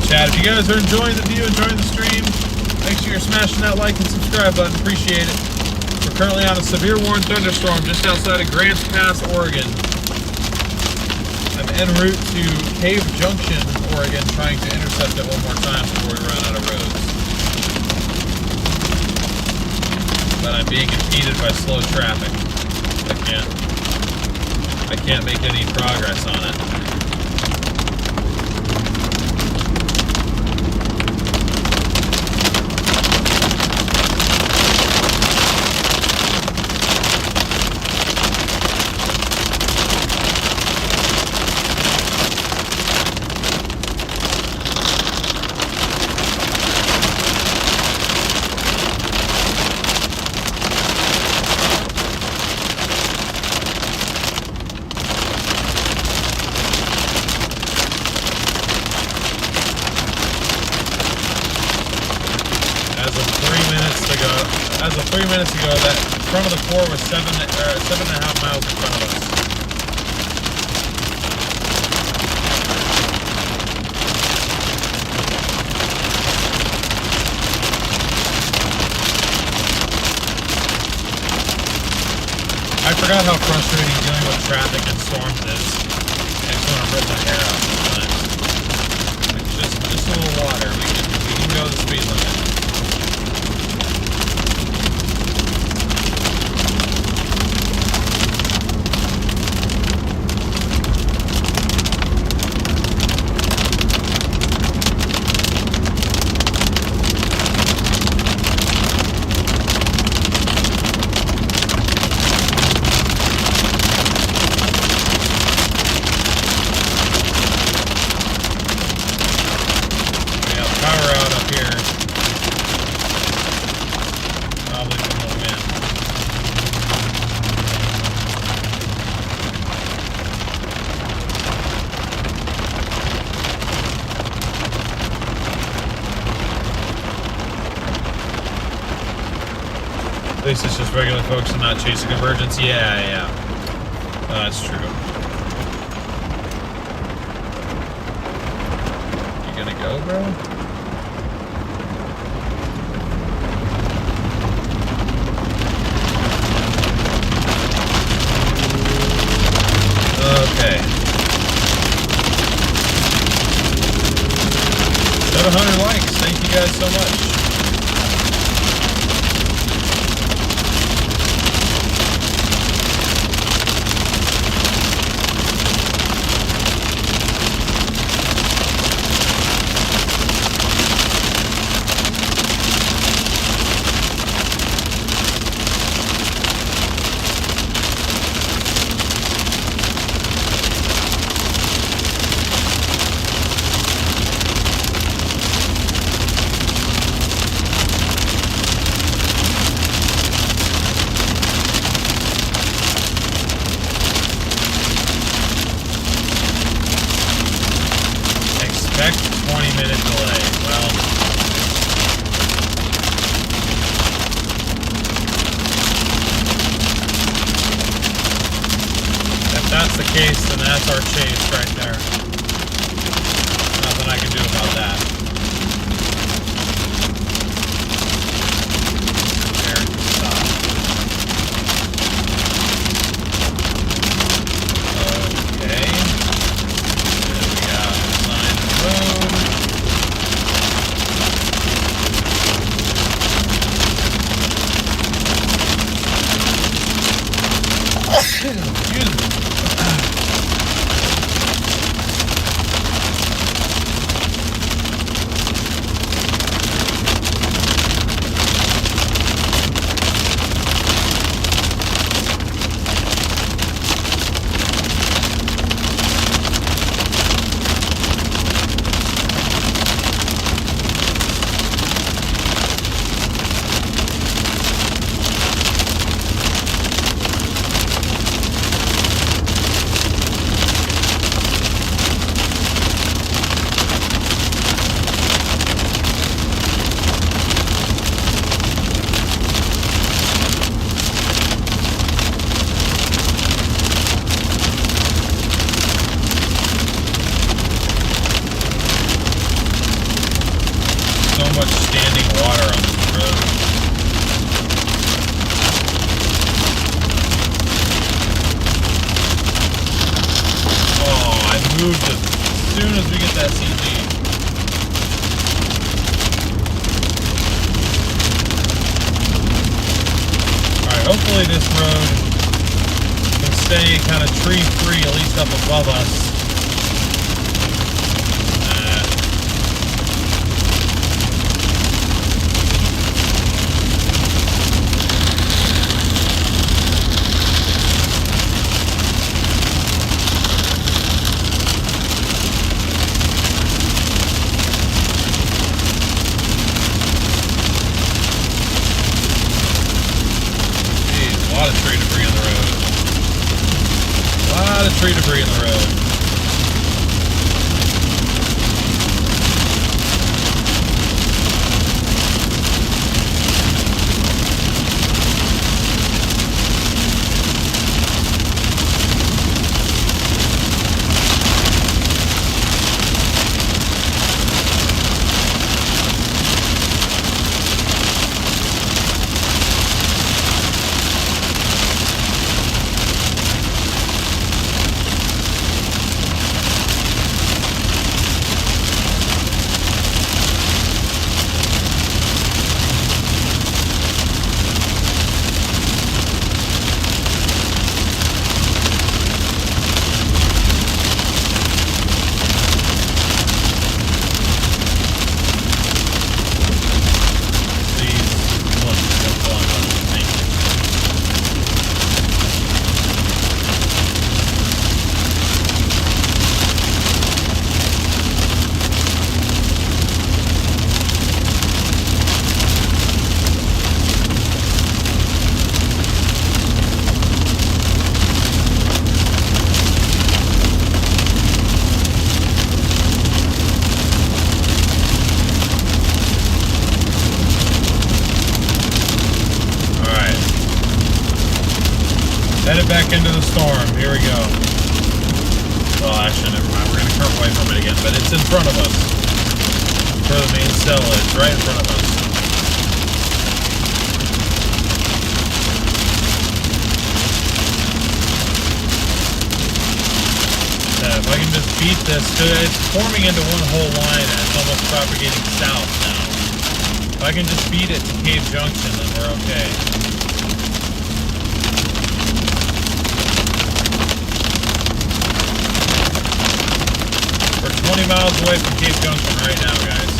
Chat. If you guys are enjoying the view, enjoying the stream, make sure you're smashing that like and subscribe button. Appreciate it. We're currently on a severe warned thunderstorm just outside of Grants Pass, Oregon. I'm en route to Cave Junction, Oregon, trying to intercept it one more time before we run out of roads. But I'm being impeded by slow traffic. I can't make any progress on it. As of 3 minutes ago, that front of the core was 7.5 miles in front of us. I forgot how frustrating dealing with traffic and storms is. I just want to rip my hair out sometimes. Like just a little water. We can go the speed limit. At least it's just regular folks and not chasing convergence. Yeah. That's true. You gonna go, bro? Okay. 700 likes. Thank you guys so much. Expect 20-minute delay. Well, if that's the case, then that's our chase right there. Nothing I can do about that. There, stop. Okay. There we go. Line of road. Excuse me. So much standing water on this road. Oh, I moved as soon as we get that CG. Alright, hopefully this road can stay kind of tree-free, at least up above us. A lot of tree debris in the road. A lot of tree debris in the road. back into the storm. Here we go. Well, actually, never mind. We're going to curve away from it again, but it's in front of us. Where the main cell is, right in front of us. If I can just beat this, it's forming into one whole line and it's almost propagating south now. If I can just beat it to Cave Junction, then we're okay. We're 20 miles away from Cave Junction right now, guys.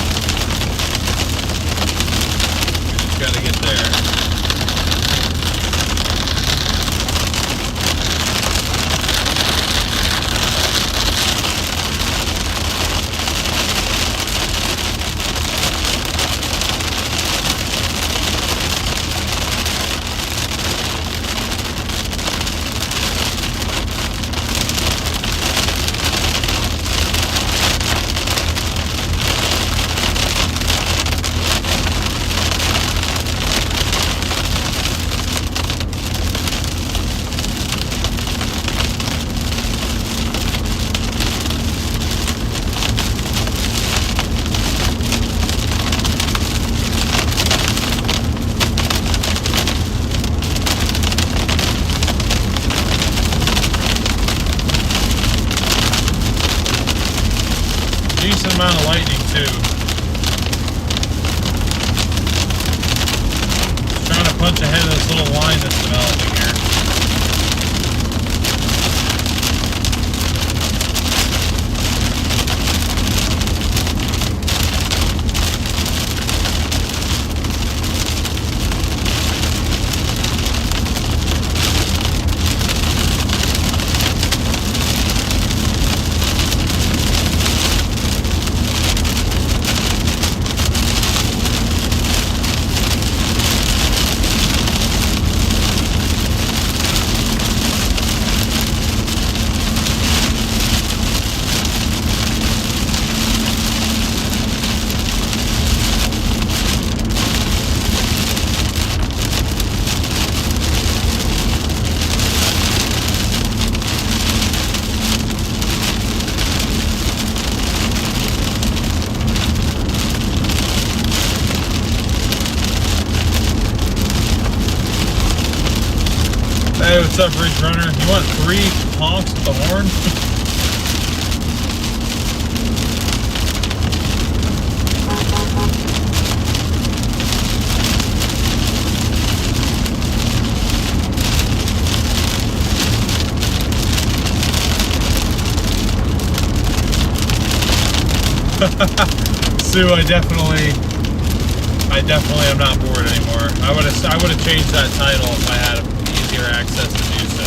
We just gotta get there. Decent amount of lightning too. Just trying to punch ahead of this little line that's developing here. Hey, what's up, Ridge Runner? You want 3 honks with the horn? Sue, I definitely am not bored anymore. I would have changed that title if I had easier access to do so.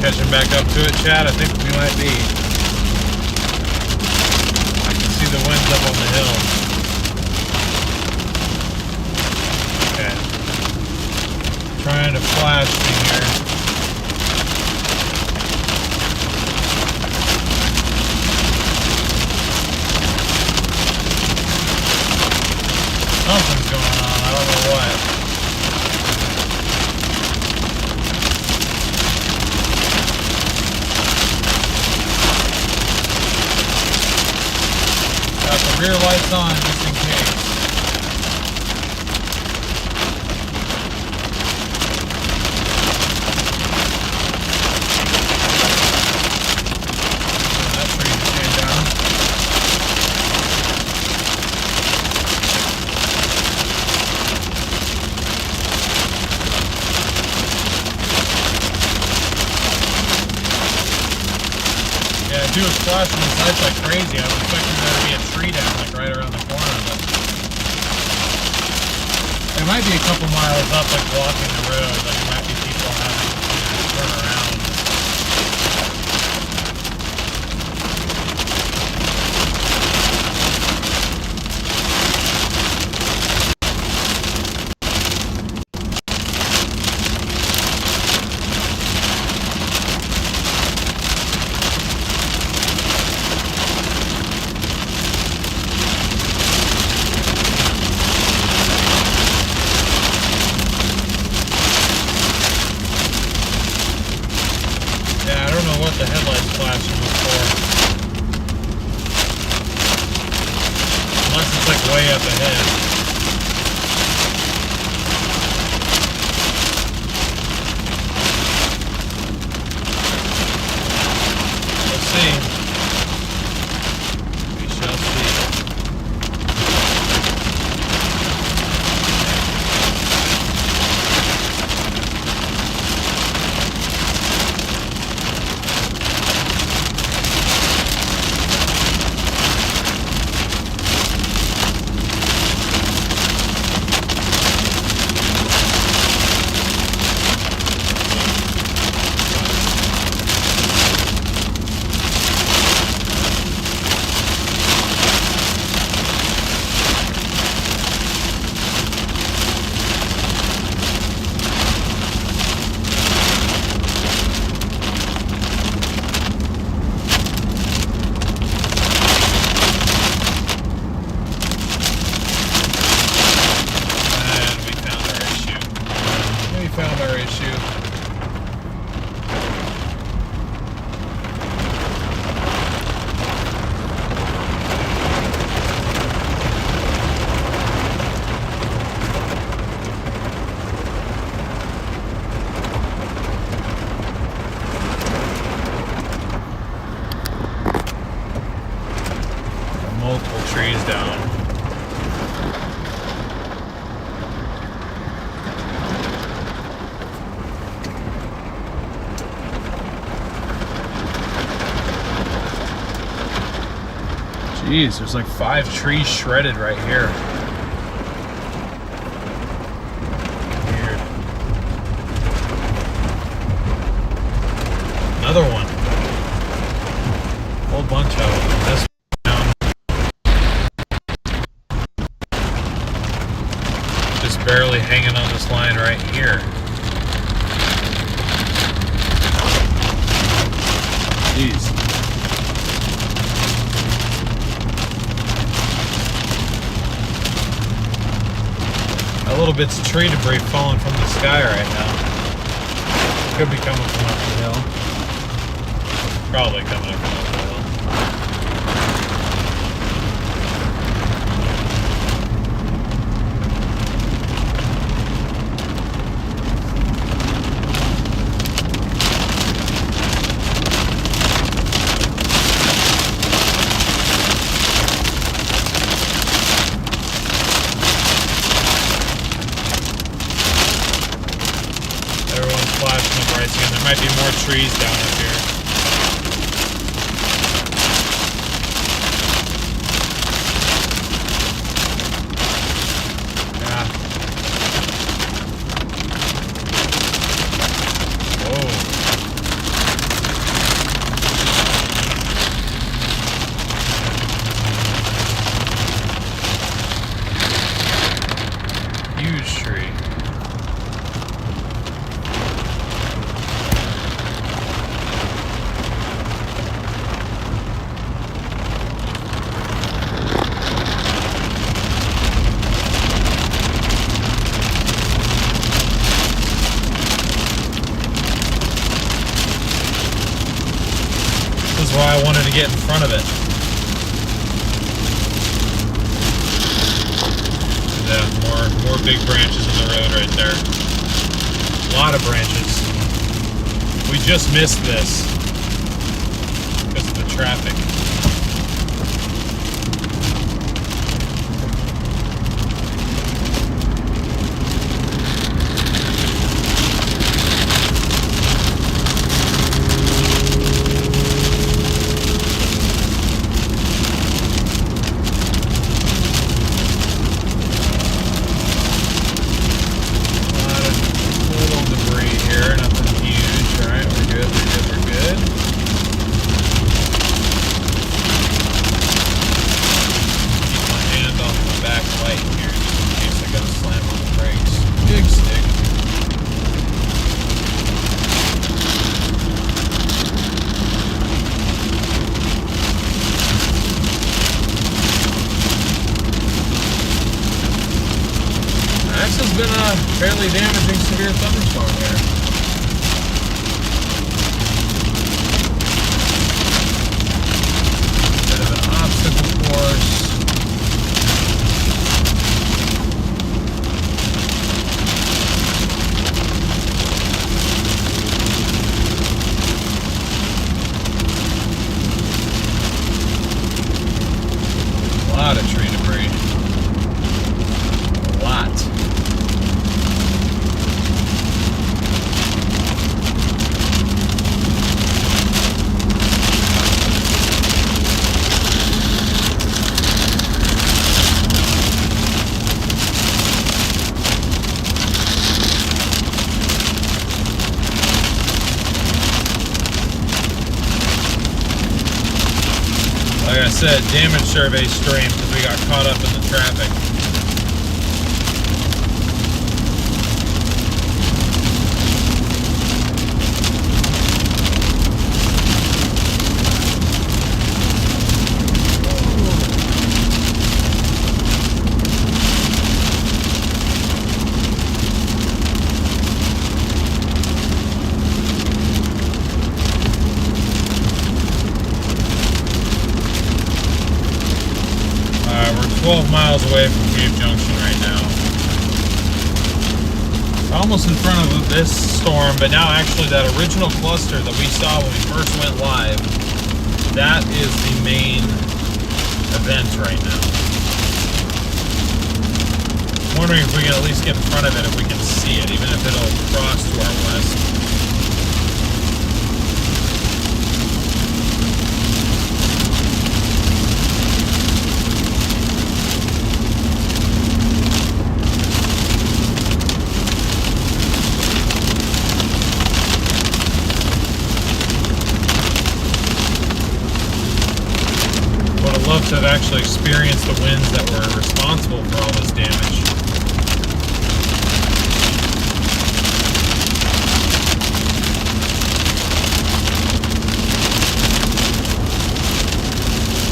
Catching back up to it, Chad? I think we might be. I can see the winds up on the hill. Okay. Trying to flash me here. Something's going on. I don't know what. Got the rear lights on just in case. That tree's staying down. Yeah, dude was flashing his lights like crazy. I was expecting there to be a tree down like right around the corner, but It might be a couple miles up, like blocking the road. Like it might be people having to turn around. What the headlights flashing was for. Unless it's like way up ahead. Let's see. We shall see. Found our issue. Multiple trees down. Jeez, there's like 5 trees shredded right here. Weird. Another one. Whole bunch of them. This down. Just barely hanging on this line right here. Jeez. A little bits of tree debris falling from the sky right now. Could be coming from up the hill. Probably coming up from up the hill. Flashing up right again. There might be more trees down up here. Yeah. Whoa. Huge tree. This is why I wanted to get in front of it. Yeah, more big branches in the road right there. A lot of branches. We just missed this because of the traffic. fairly damaging severe thunderstorm here. Bit of an obstacle course. A lot of tree debris. A lot. Like I said, damage survey stream because we got caught up in the traffic. We're 12 miles away from Cave Junction right now. Almost in front of this storm, but now actually that original cluster that we saw when we first went live, that is the main event right now. I'm wondering if we can at least get in front of it, if we can see it, even if it'll cross to our west. Love to have actually experienced the winds that were responsible for all this damage.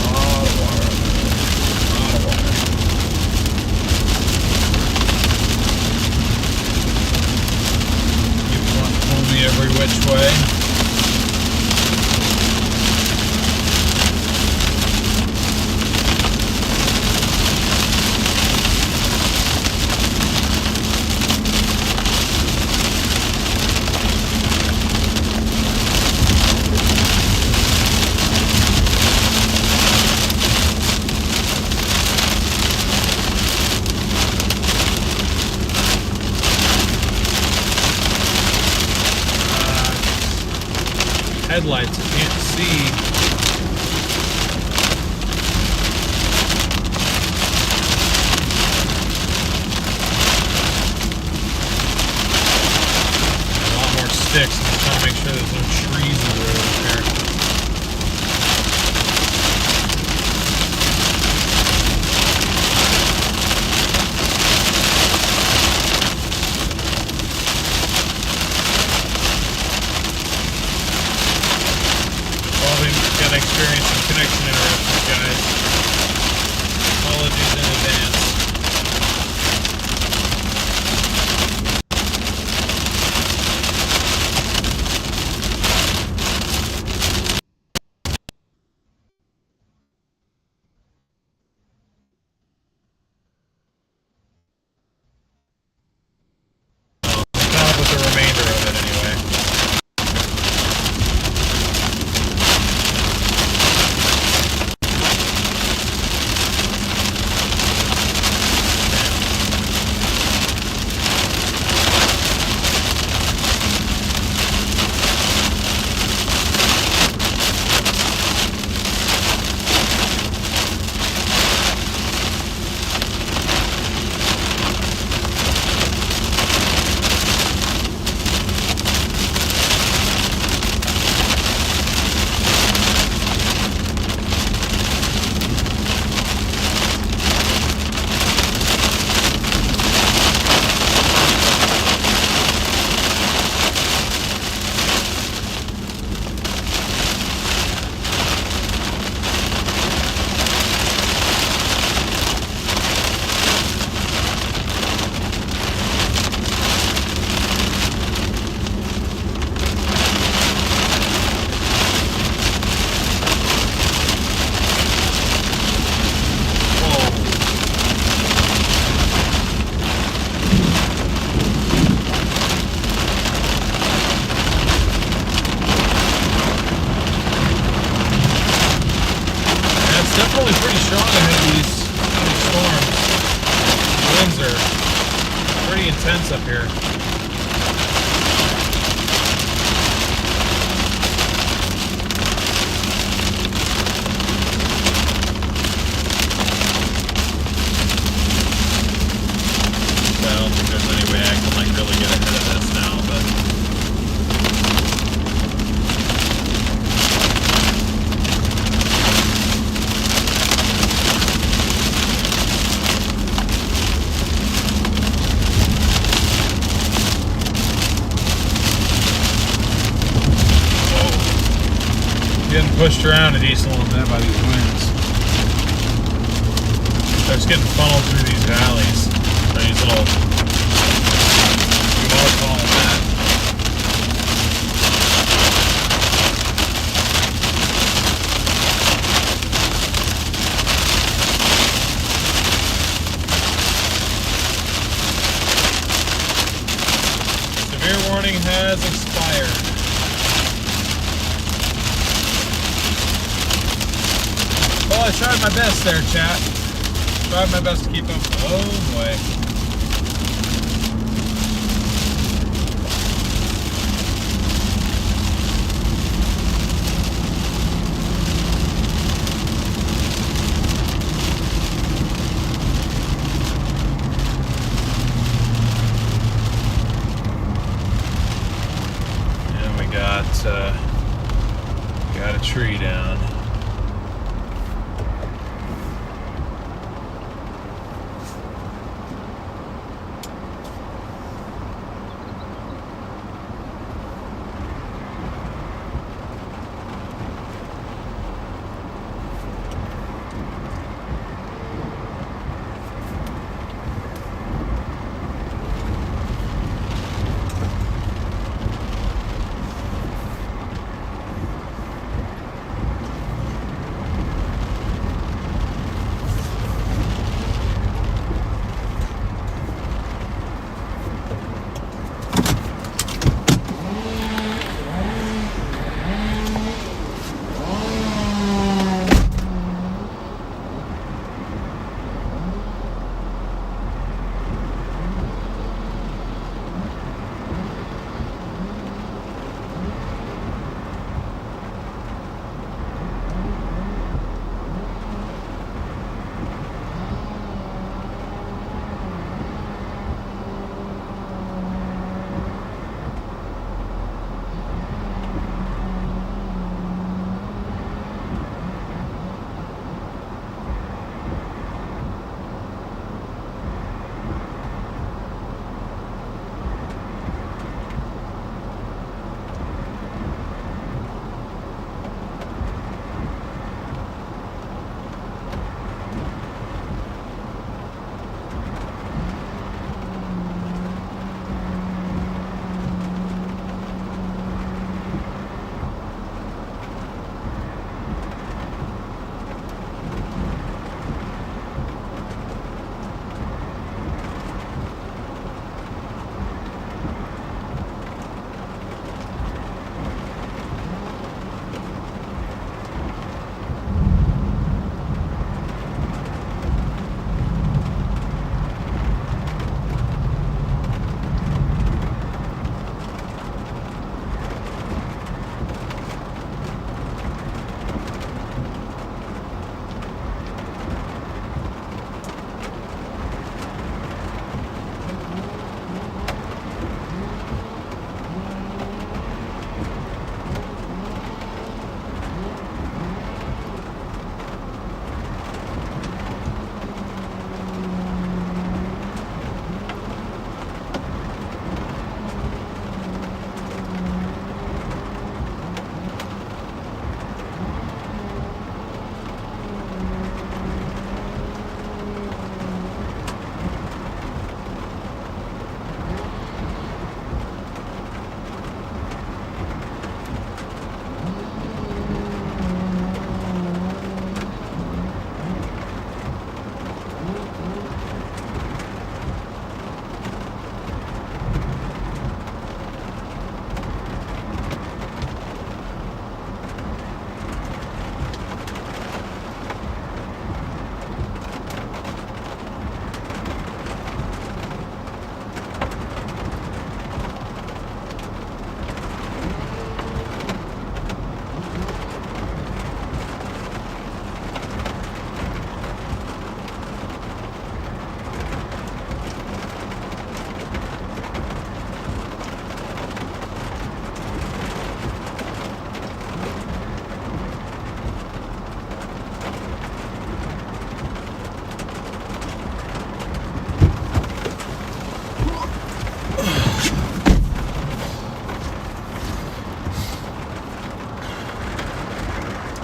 A lot of water. A lot of water. You want to pull me every which way. Headlights, I can't see. A lot more sticks. I'm just trying to make sure there's no trees in the road here. Experiencing connection interruptions, guys. Apologies in advance. I'll come up with the remainder of it anyway. strong ahead of these storms. The winds are pretty intense up here. I don't think there's any way I can like really get ahead of this now, but getting pushed around a decent little bit by these winds. So it's getting funneled through these valleys. Or these little, we want to call them that. Severe warning has expired. Well, I tried my best there, chat. Tried my best to keep up. Oh boy. And we got a tree down.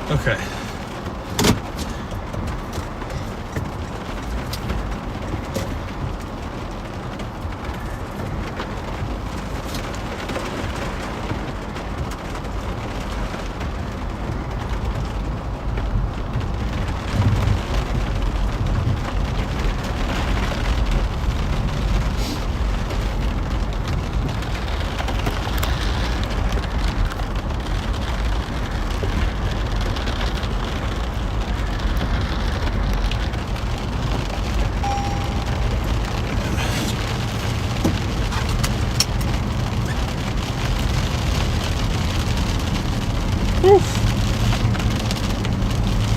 Okay.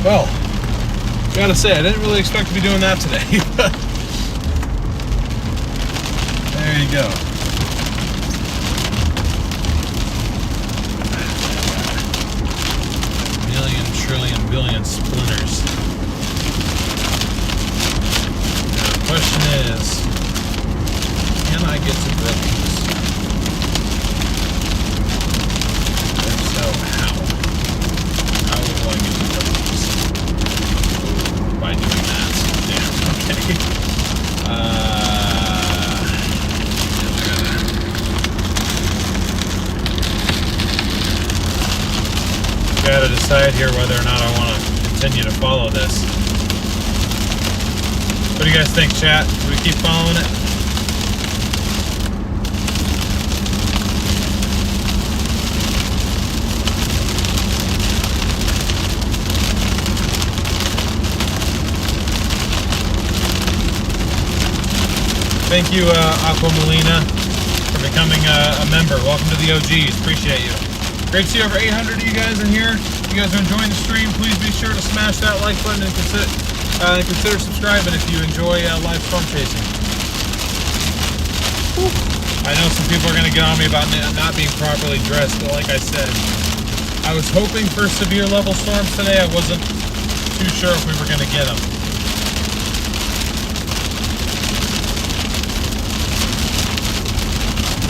Well, gotta say, I didn't really expect to be doing that today, but there you go. Million, trillion, billion splinters. Now, the question is, can I get to Brookings? If so, how? How will I get to Brookings? By doing that. Damn, okay. Gotta decide here whether or not I want to continue to follow this. What do you guys think, chat? Do we keep following it? Thank you, Aqua Molina, for becoming a member. Welcome to the OGs. Appreciate you. Great to see over 800 of you guys in here. If you guys are enjoying the stream, please be sure to smash that like button and consider subscribing if you enjoy live storm chasing. I know some people are going to get on me about not being properly dressed, but like I said, I was hoping for severe level storms today. I wasn't too sure if we were going to get them.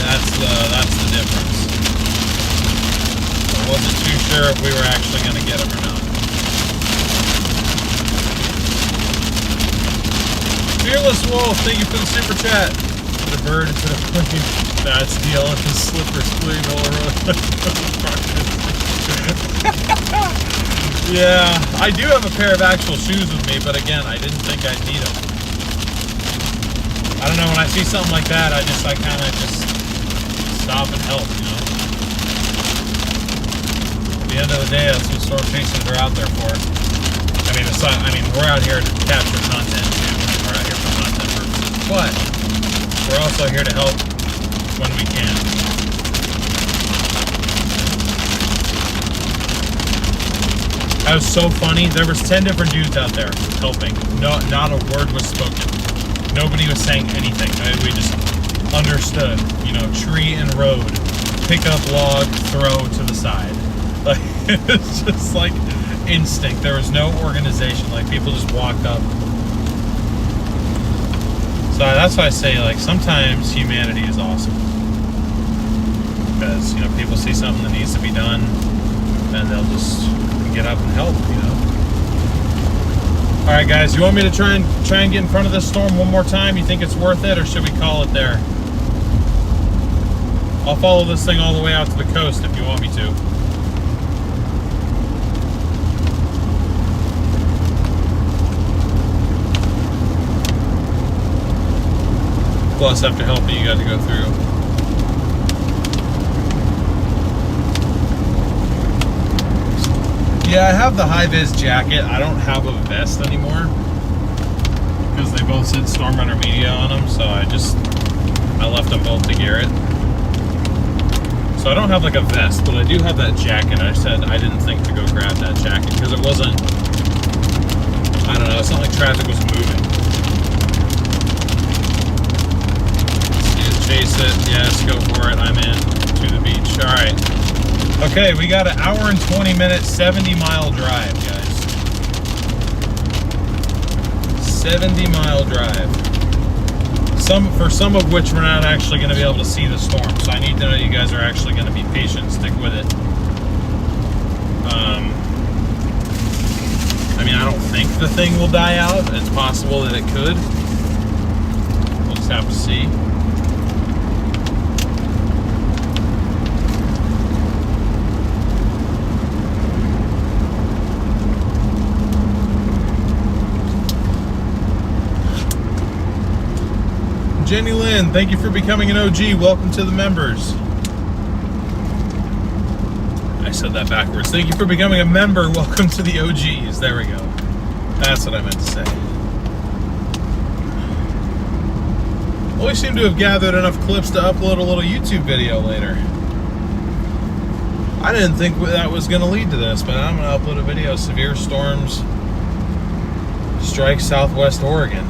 That's the difference. I wasn't too sure if we were actually going to get them or not. Fearless Wolf, thank you for the super chat. Put a bird into the plane. That's DL and his slippers clean all around. Yeah, I do have a pair of actual shoes with me, but again, I didn't think I'd need them. I don't know, when I see something like that, I kind of just stop and help, you know? At the end of the day, that's what storm chasers are out there for. I mean, we're out here to capture content too. We're out here for content purposes, but we're also here to help when we can. That was so funny. There was 10 different dudes out there helping. No, not a word was spoken. Nobody was saying anything. We just understood, you know, tree and road, pick up log, throw to the side. Like, it's just like instinct. There was no organization. Like, people just walked up. So that's why I say, like, sometimes humanity is awesome. Because, you know, people see something that needs to be done, and they'll just get up and help, you know. All right, guys, you want me to try and get in front of this storm one more time? You think it's worth it, or should we call it there? I'll follow this thing all the way out to the coast if you want me to. Plus, after helping you guys to go through. Yeah, I have the high-vis jacket. I don't have a vest anymore because they both said Storm Runner Media on them, so I left them both to Garrett. So I don't have like a vest, but I do have that jacket. I said I didn't think to go grab that jacket because it wasn't, I don't know, it's not like traffic was moving. Let's chase it. Yes, go for it. I'm in to the beach. All right. Okay, we got an hour and 20 minute, 70-mile drive, guys. 70-mile drive. For some of which we're not actually going to be able to see the storm, so I need to know you guys are actually going to be patient, stick with it. don't think the thing will die out. It's possible that it could. We'll just have to see. Jenny Lynn, thank you for becoming an OG. Welcome to the members. I said that backwards. Thank you for becoming a member. Welcome to the OGs. There we go. That's what I meant to say. Well, we seem to have gathered enough clips to upload a little YouTube video later. I didn't think that was going to lead to this, but I'm going to upload a video. Severe storms strike southwest Oregon.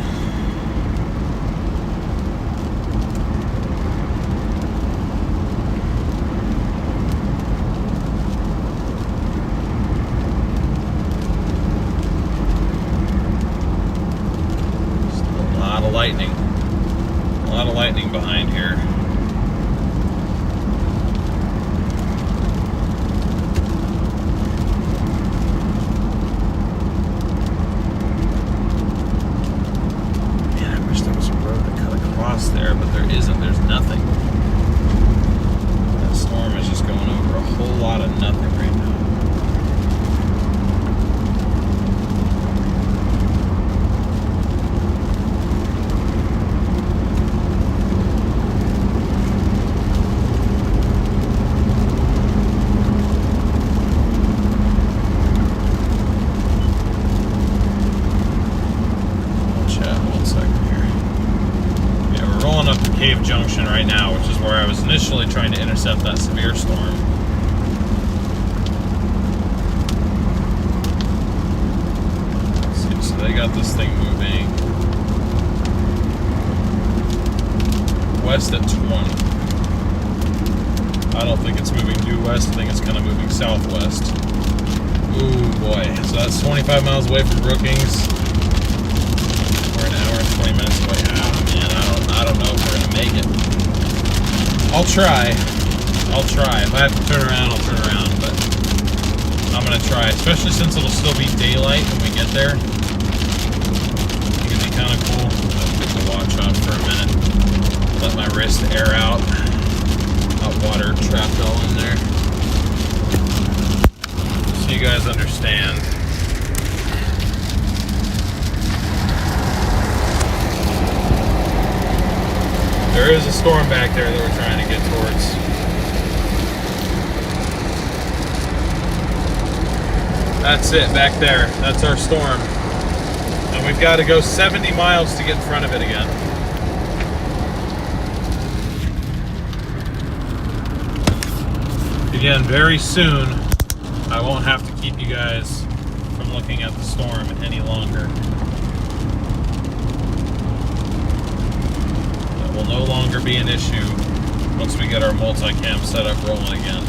Lightning. A lot of lightning behind here. Man, I wish there was a road that cut across there, but there isn't. There's nothing. That storm is just going over a whole lot of nothing right now. Cave Junction right now, which is where I was initially trying to intercept that severe storm. Let's see, so they got this thing moving west at 20. I don't think it's moving due west, I think it's kind of moving southwest. Ooh boy, so that's 25 miles away from Brookings. We're an hour and 20 minutes away. I don't know if we're gonna make it. I'll try. If I have to turn around, I'll turn around, but I'm gonna try, especially since it'll still be daylight when we get there. It could be kind of cool. I'll put the watch on for a minute. Let my wrist air out. Hot water trapped all in there. So you guys understand. There is a storm back there that we're trying to get towards. That's it, back there. That's our storm. And we've got to go 70 miles to get in front of it again. Again, very soon, I won't have to keep you guys from looking at the storm any longer. Will no longer be an issue once we get our multicam setup rolling again.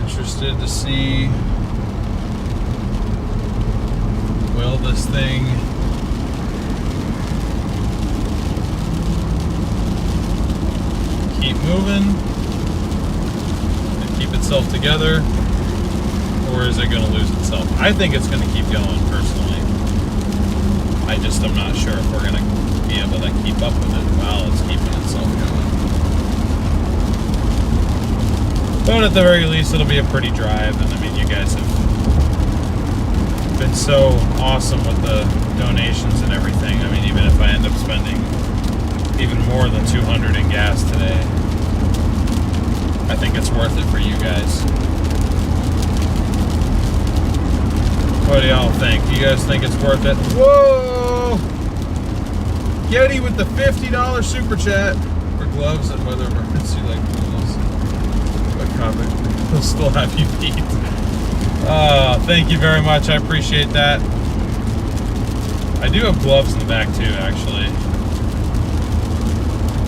Interested to see, will this thing keep moving and keep itself together, or is it going to lose itself? I think it's going to keep going, personally. I just am not sure if we're going to be able to keep up with it while it's keeping itself going. But at the very least, it'll be a pretty drive. And I mean, you guys have been so awesome with the donations and everything. I mean, even if I end up spending even more than $200 in gas today, I think it's worth it for you guys. What do y'all think? You guys think it's worth it? Whoa! Getty with the $50 super chat for gloves and weather emergency like tools. But comment, we'll still have you beat. Thank you very much. I appreciate that. I do have gloves in the back too, actually.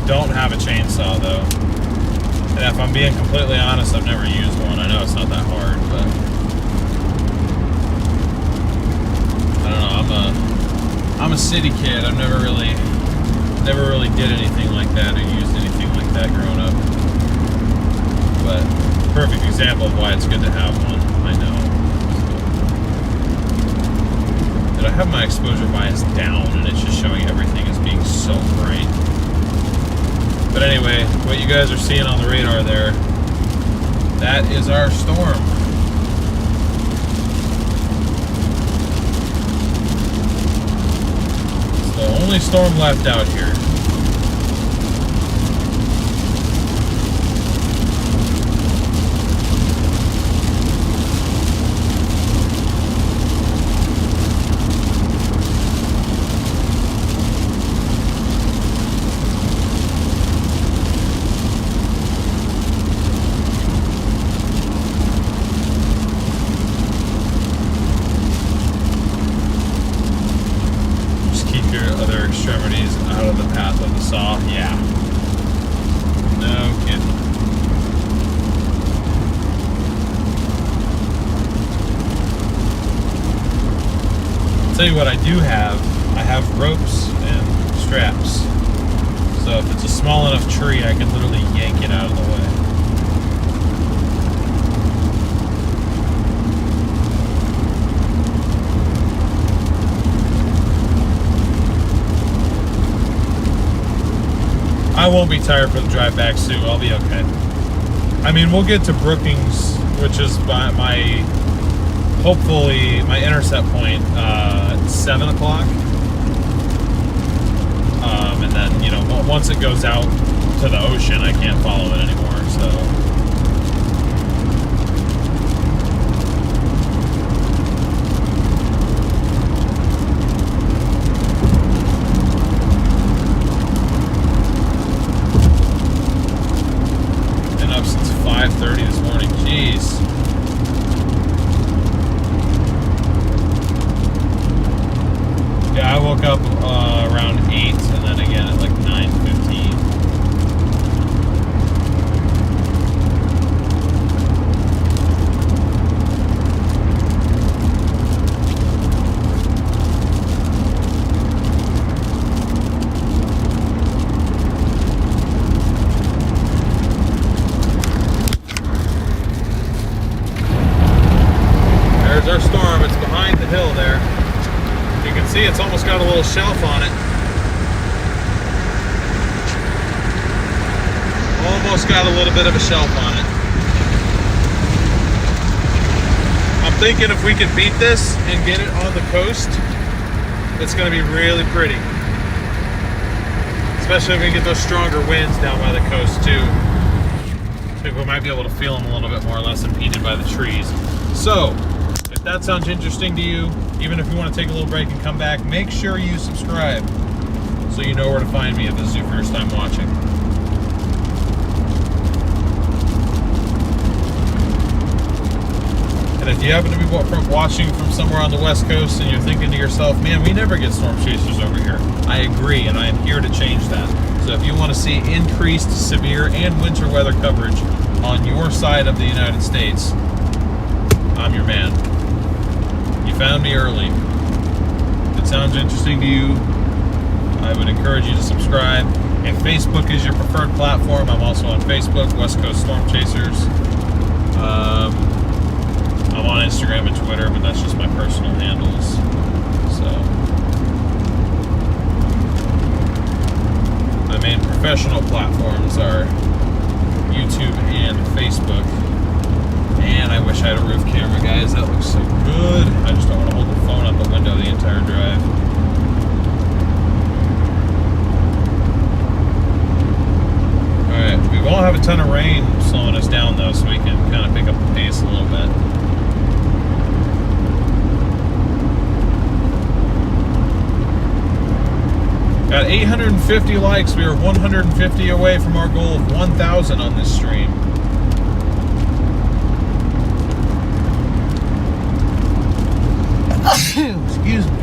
Don't have a chainsaw though. And if I'm being completely honest, I've never used one. I know it's not that hard, but I don't know. I'm a city kid. I've never really did anything like that or used anything like that growing up. But perfect example of why it's good to have one. I know. So. Did I have my exposure bias down and it's just showing everything as being so bright? But anyway, what you guys are seeing on the radar there, that is our storm. It's the only storm left out here. Extremities out of the path of the saw. Yeah. No kidding. I'll tell you what I do have. I have ropes and straps. So if it's a small enough tree, I can literally yank it out of the way. I won't be tired for the drive back, Sue. I'll be okay. I mean, we'll get to Brookings, which is hopefully my intercept point at 7 o'clock. And then, you know, once it goes out to the ocean, I can't follow it anymore, so. Been up since 5:30 this morning. Jeez. Yeah, I woke up around 8 and then again at like 9:15. There's our storm. It's behind the hill there. You can see it's almost got a little shelf on it. Almost got a little bit of a shelf on it. I'm thinking if we can beat this and get it on the coast, it's going to be really pretty. Especially if we get those stronger winds down by the coast too. I think we might be able to feel them a little bit more, less impeded by the trees. So, if that sounds interesting to you, even if you want to take a little break and come back, make sure you subscribe so you know where to find me if this is your first time watching. And if you happen to be watching from somewhere on the West Coast and you're thinking to yourself, man, we never get storm chasers over here, I agree, and I am here to change that. So if you want to see increased severe and winter weather coverage on your side of the United States, I'm your man. You found me early. If it sounds interesting to you, I would encourage you to subscribe. If Facebook is your preferred platform, I'm also on Facebook, West Coast Storm Chasers. I'm on Instagram. but that's just my personal handles. So my main professional platforms are YouTube and Facebook. And I wish I had a roof camera, guys. That looks so good. I just don't want to hold the phone out the window the entire drive. Alright, we won't have a ton of rain slowing us down though, so we can kind of pick up the pace a little bit. Got 850 likes. We are 150 away from our goal of 1,000 on this stream. Excuse me.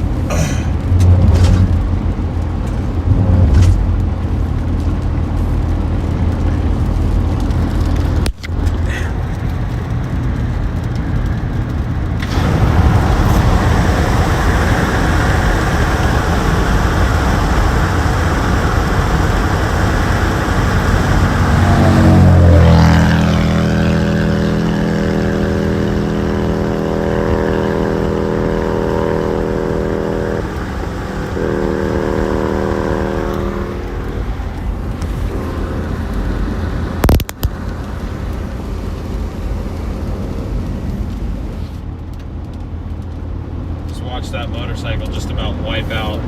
That motorcycle just about wipe out.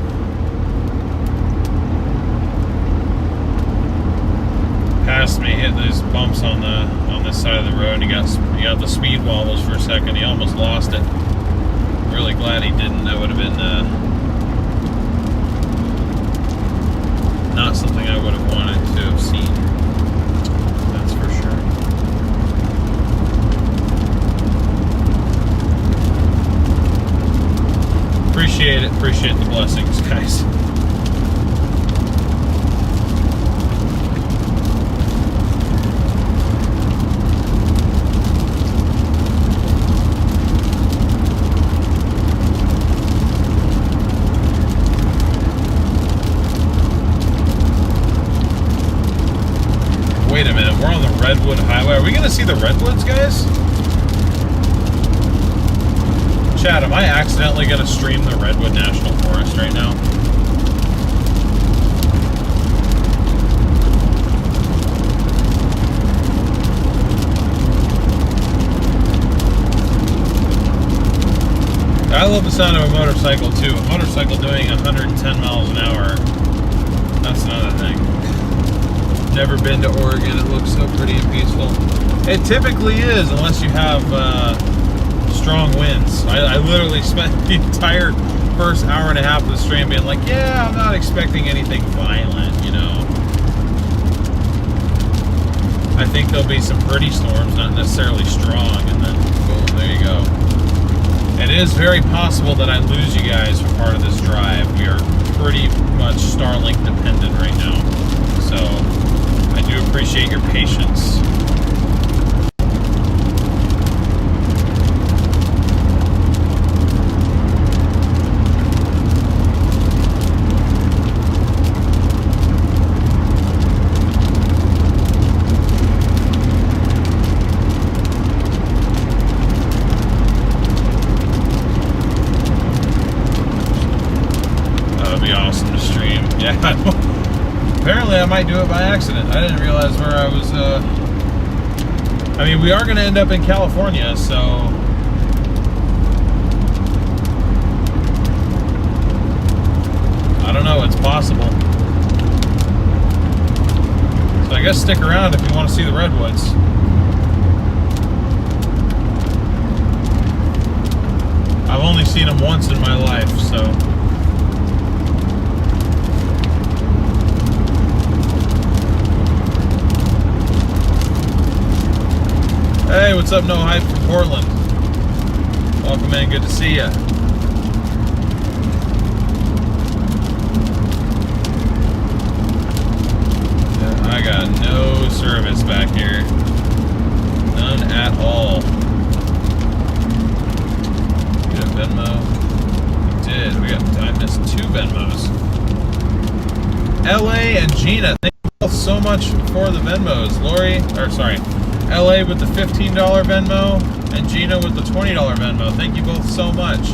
Past me, hit those bumps on this side of the road. He got the speed wobbles for a second. He almost lost it. Really glad he didn't. That would have been not something I would have wanted to have seen. That's for sure. Appreciate it. Appreciate the blessings, guys. Wait a minute. We're on the Redwood Highway. Are we going to see the redwoods, guys? Chad, am I accidentally going to stream the Redwood National Forest right now? I love the sound of a motorcycle too. A motorcycle doing 110 miles an hour. That's another thing. Never been to Oregon. It looks so pretty and peaceful. It typically is, unless you have strong winds. I literally spent the entire first hour and a half of the stream being like, yeah, I'm not expecting anything violent, you know. I think there'll be some pretty storms, not necessarily strong, and then boom, there you go. It is very possible that I lose you guys for part of this drive. We are pretty much Starlink dependent right now. So I do appreciate your patience. Apparently I might do it by accident. I didn't realize where I was, I mean, we are going to end up in California, so I don't know, it's possible. So I guess stick around if you want to see the redwoods. I've only seen them once in my life, so hey, what's up, No Hype from Portland? Welcome in, good to see ya. Yeah, I got no service back here. None at all. Get a Venmo? We did. I missed 2 Venmos. LA and Gina, thank you both so much for the Venmos. LA with the $15 Venmo, and Gina with the $20 Venmo. Thank you both so much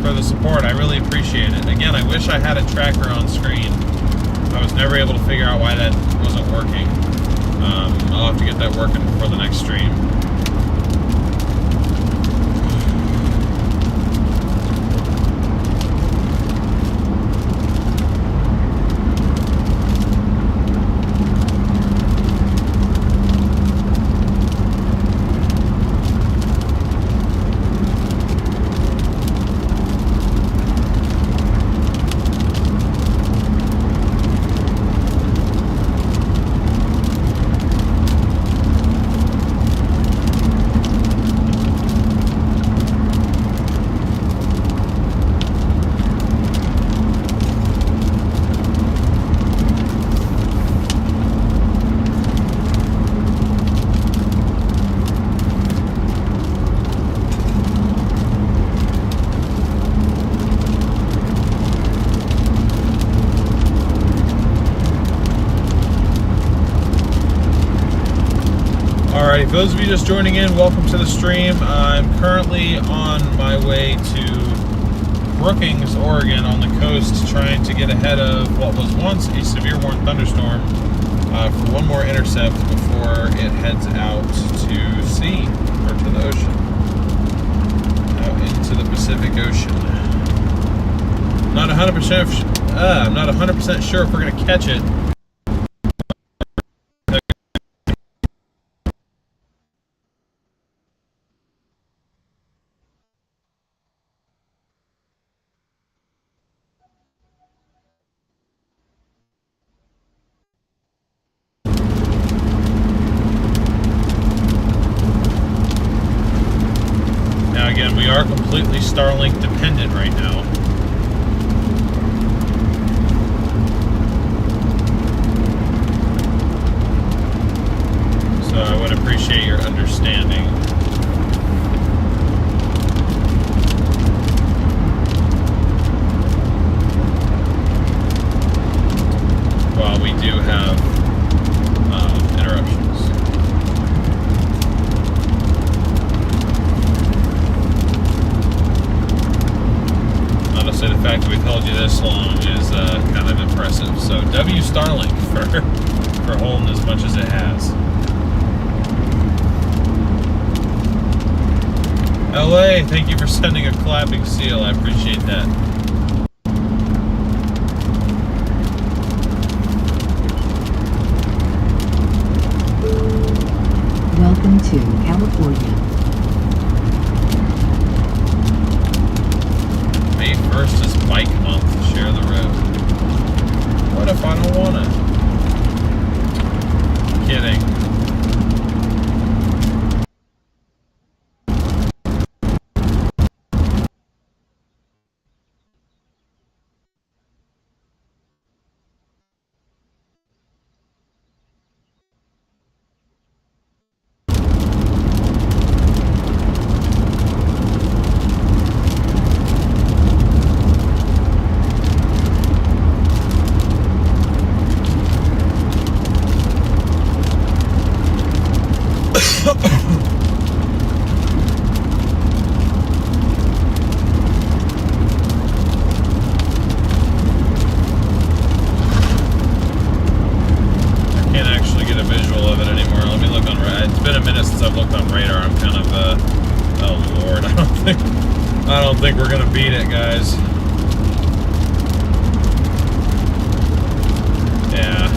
for the support. I really appreciate it. Again, I wish I had a tracker on screen. I was never able to figure out why that wasn't working. I'll have to get that working for the next stream. Alright, for those of you just joining in, welcome to the stream. I'm currently on my way to Brookings, Oregon, on the coast, trying to get ahead of what was once a severe warning thunderstorm for one more intercept before it heads out to sea, or to the ocean, out into the Pacific Ocean. I'm not 100% sure if we're going to catch it. Again, we are completely Starlink dependent right now. So I would appreciate your understanding. While we do have interruptions. The fact that we've held you this long is kind of impressive. So W Starlink for holding as much as it has. LA, thank you for sending a clapping seal. I appreciate that. Welcome to California. May 1st is bike month. Share the road. What if I don't want to? Kidding. I don't think we're gonna beat it, guys. Yeah.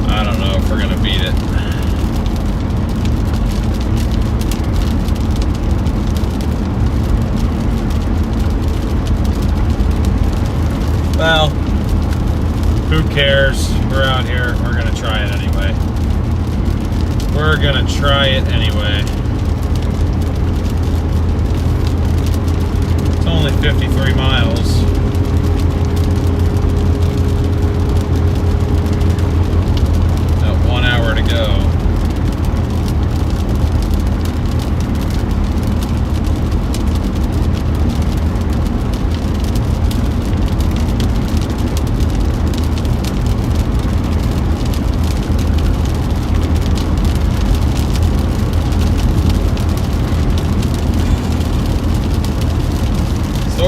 I don't know if we're gonna beat it. Well, who cares? We're out here. We're gonna try it anyway. We're gonna try it anyway. It's only 53 miles. Got 1 hour to go.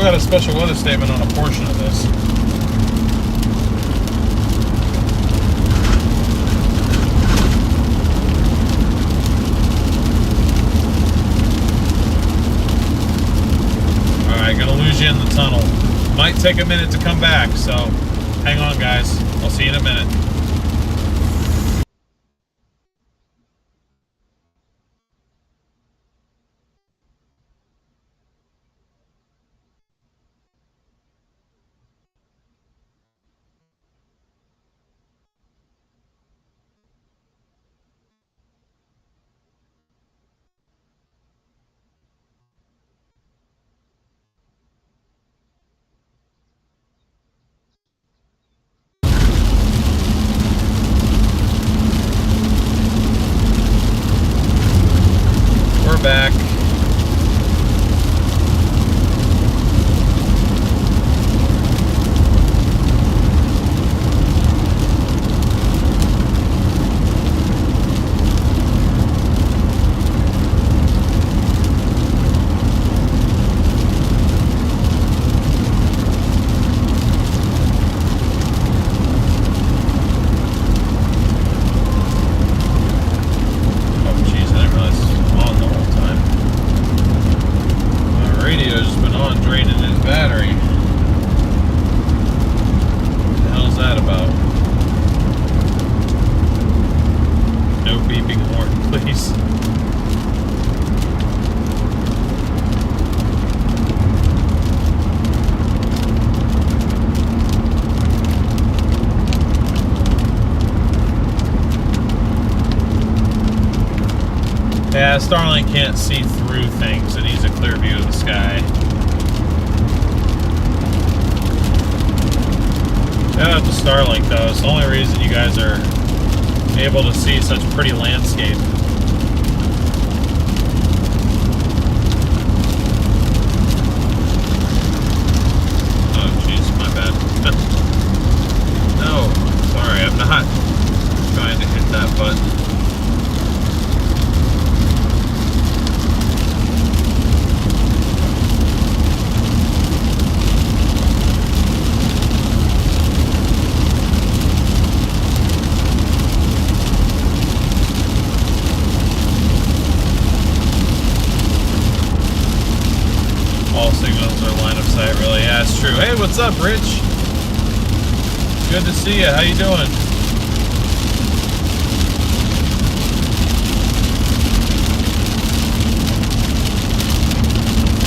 got a special weather statement on a portion of this. Alright, gonna lose you in the tunnel. Might take a minute to come back, so hang on, guys. I'll see you in a minute. We're back. Yeah, Starlink can't see through things. It needs a clear view of the sky. Shout out to Starlink, though. It's the only reason you guys are able to see such pretty landscape. Oh, jeez, my bad. No, sorry, I'm not trying to hit that button. All signals are line of sight, really. Yeah, it's true. Hey, what's up, Rich? Good to see you. How you doing?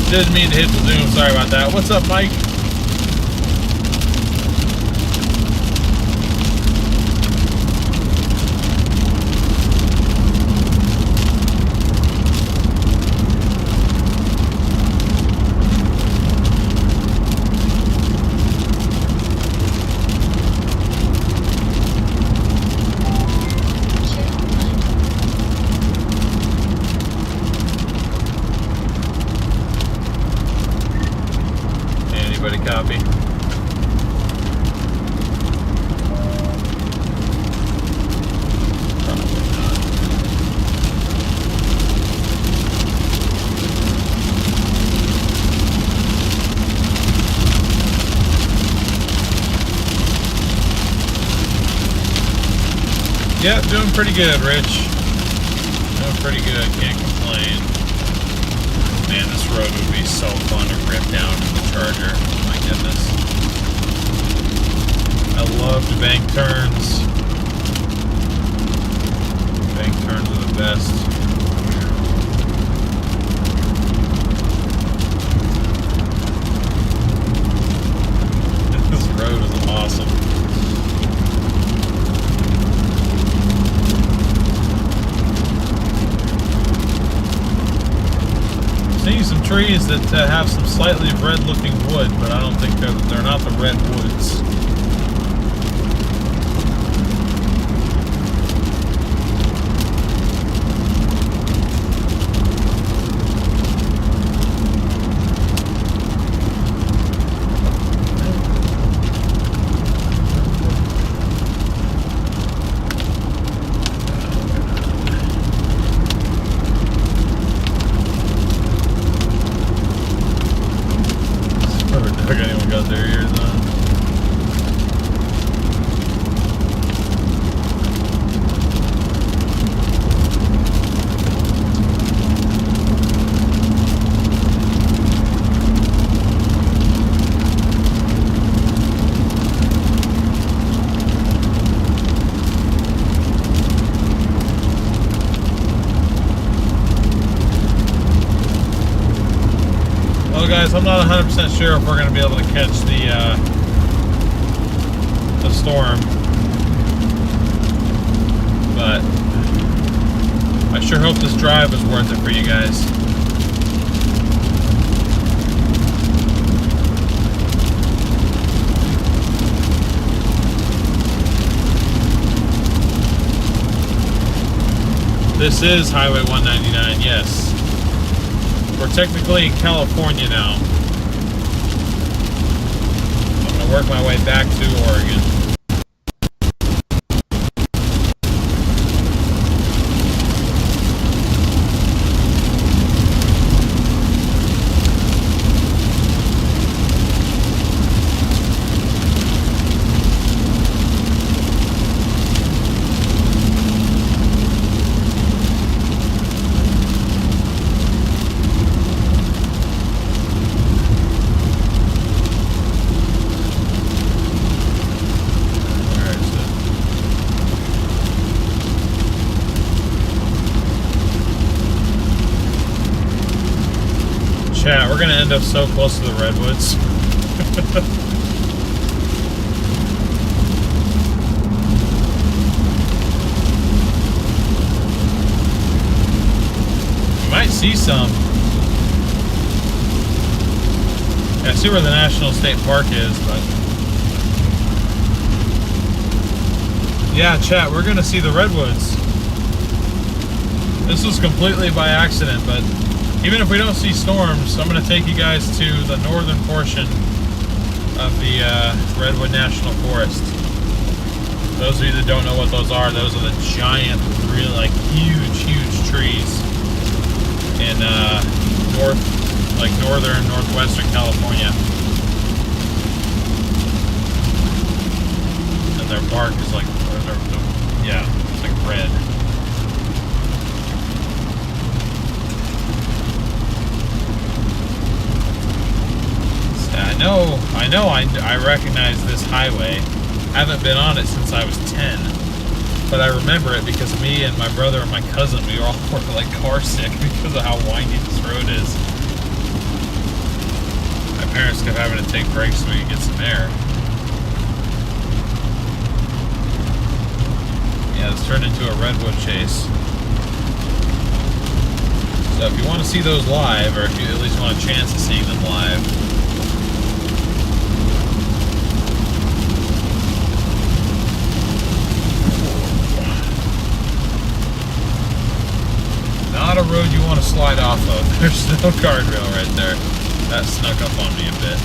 Didn't mean to hit the zoom. Sorry about that. What's up, Mike? Copy. Probably not. Yeah, doing pretty good, Rich. Doing pretty good. Can't complain. Man, this road would be so fun to rip down to the Charger. Goodness. I loved bank turns. Bank turns are the best. This road is awesome. Seeing some trees that have some slightly red-looking wood, but I don't think they're not the red woods. guys, I'm not 100% sure if we're going to be able to catch the storm, but I sure hope this drive was worth it for you guys. This is Highway 199, yes. We're technically in California now. I'm going to work my way back to Oregon. Chat, we're going to end up so close to the redwoods. We might see some. Yeah, I see where the National State Park is, but... yeah, chat, we're going to see the redwoods. This was completely by accident, but... even if we don't see storms, I'm going to take you guys to the northern portion of the Redwood National Forest. Those of you that don't know what those are the giant, really like huge trees in northern, northwestern California. And their bark is like, yeah, it's like red. I recognize this highway. I haven't been on it since I was 10, but I remember it because me and my brother and my cousin, we all were like car sick because of how windy this road is. My parents kept having to take breaks so we could get some air. Yeah, it's turned into a redwood chase. So if you want to see those live, or if you at least want a chance of seeing them live, not a road you want to slide off of. There's no guardrail right there. That snuck up on me a bit.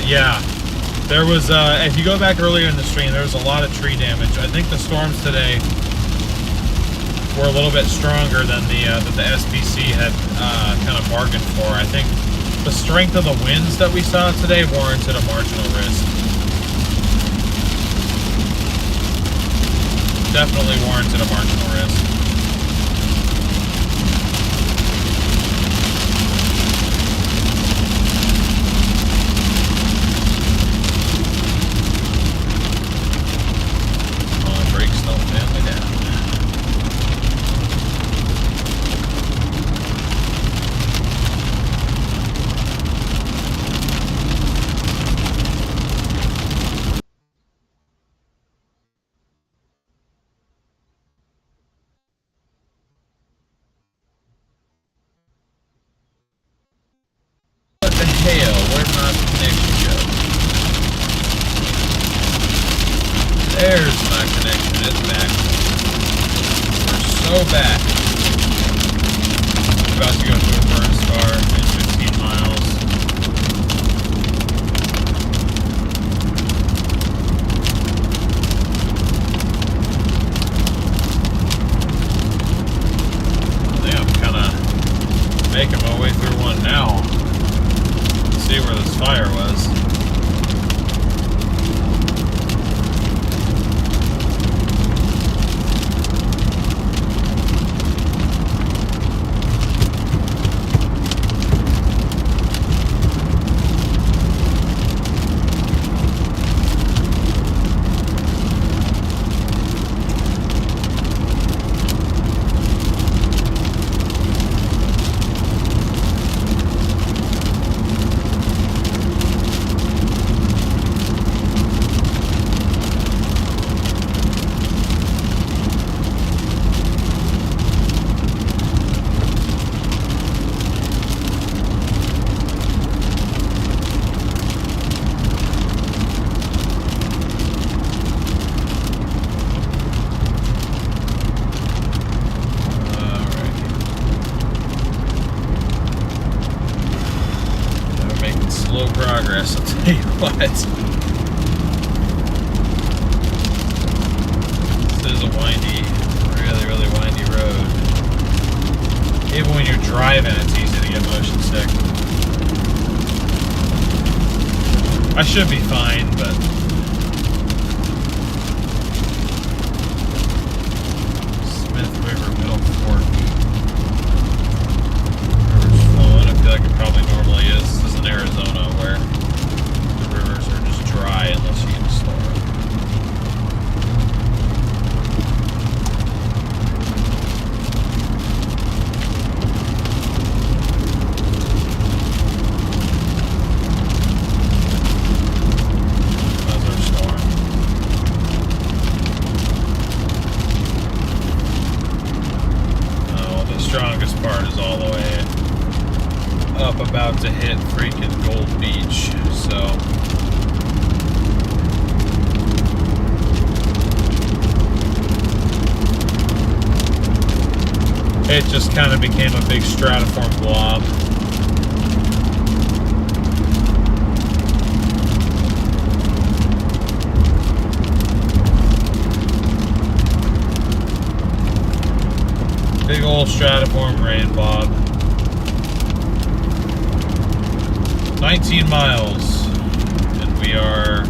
Yeah, there was, if you go back earlier in the stream, there was a lot of tree damage. I think the storms today were a little bit stronger than that the SPC had kind of bargained for. I think the strength of the winds that we saw today warranted a marginal risk. Definitely warranted a marginal risk. Where'd my connection go? There's my connection. It's back. We're so back. About to go to a burn star in 15 miles. I think I'm kind of making my way through one now. Let's see where this fire was. Slow progress, I'll tell you what. This is a windy, really windy road. Even when you're driving, it's easy to get motion sick. I should be fine, but Smith River Middle Fork. River's flowing. I feel like it probably normally is. This is in Arizona where the rivers are just dry unless you get a storm. That's our storm. Oh, the strongest part is all the way up, about to hit freaking Gold Beach, so it just kind of became a big stratiform blob. Big old stratiform rain blob. 19 miles, and we are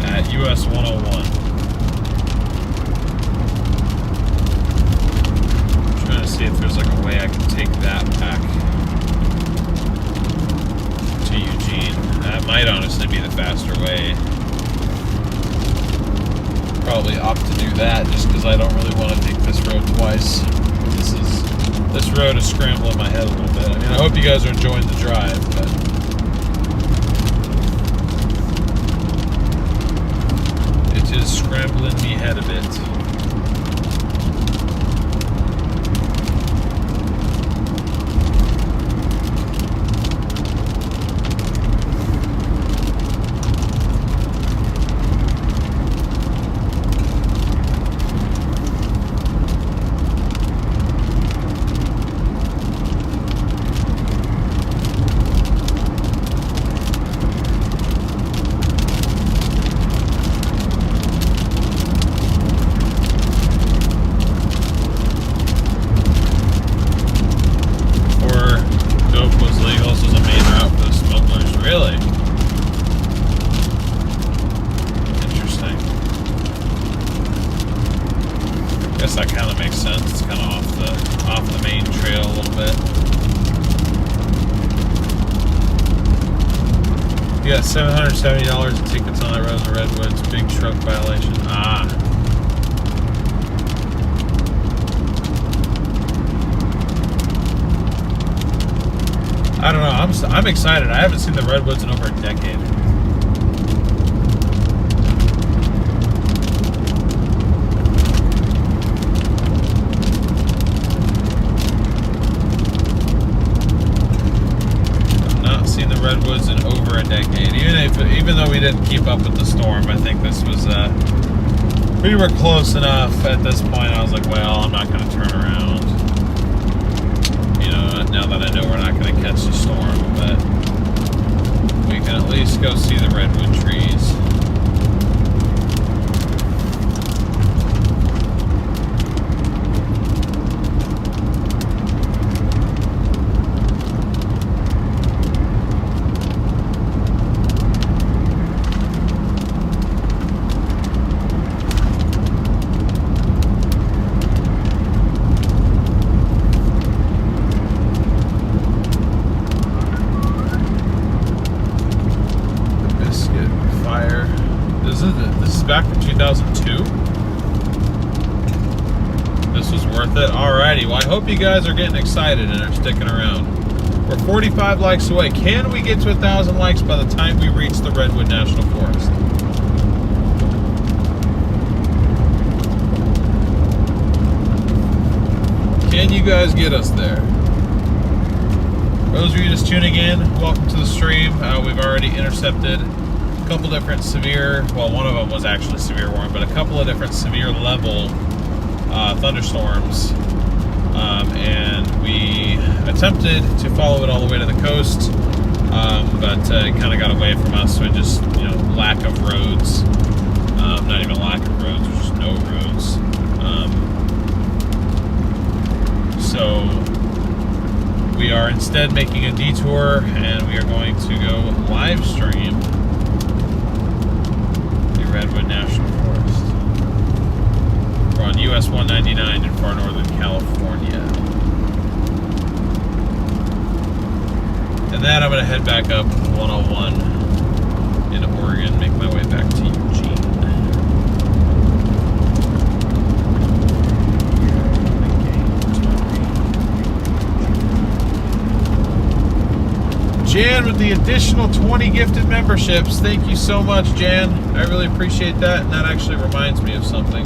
at US 101. I'm trying to see if there's like a way I can take that back to Eugene. That might honestly be the faster way. Probably opt to do that just because I don't really want to take this road twice. This road is scrambling my head a little bit. I mean, I hope you guys are enjoying the drive, but it is scrambling me head a bit. That kind of makes sense. It's kind of off the main trail a little bit. You got $770 in tickets on that road in the Redwoods. Big truck violation. I don't know. I'm excited. I haven't seen the Redwoods in over a decade. storm. I think this was, we were close enough at this point. I was like, well, I'm not going to turn around. You know, now that I know we're not going to catch the storm, but we can at least go see the redwood trees. This is back from 2002. This was worth it. Alrighty, well I hope you guys are getting excited and are sticking around. We're 45 likes away. Can we get to 1,000 likes by the time we reach the Redwood National Forest? Can you guys get us there? For those of you just tuning in, welcome to the stream. We've already intercepted a couple different severe, well, one of them was actually severe warning, but a couple of different severe level thunderstorms, and we attempted to follow it all the way to the coast, but it kind of got away from us. So just, you know, lack of roads, not even lack of roads, there's just no roads. So we are instead making a detour, and we are going to go live stream Redwood National Forest. We're on US 199 in far northern California. And then I'm going to head back up 101 in Oregon, make my way back to Eugene. Jan with the additional 20 gifted memberships. Thank you so much, Jan. I really appreciate that. And that actually reminds me of something.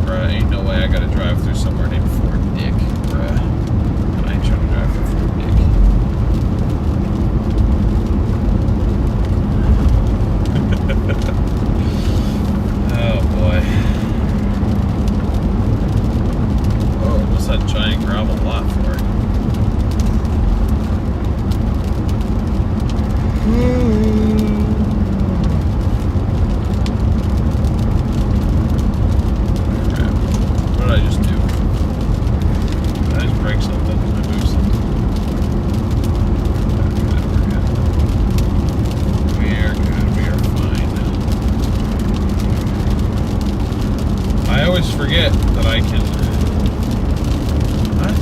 Bruh, ain't no way I gotta drive through somewhere named Fort Dick. Bruh. I ain't trying to drive through Fort Dick. Oh boy. Oh, what's that giant gravel lot for? What did I just do? Did I just break something? Did I move something? We're good. We are fine. I always forget that I can... What?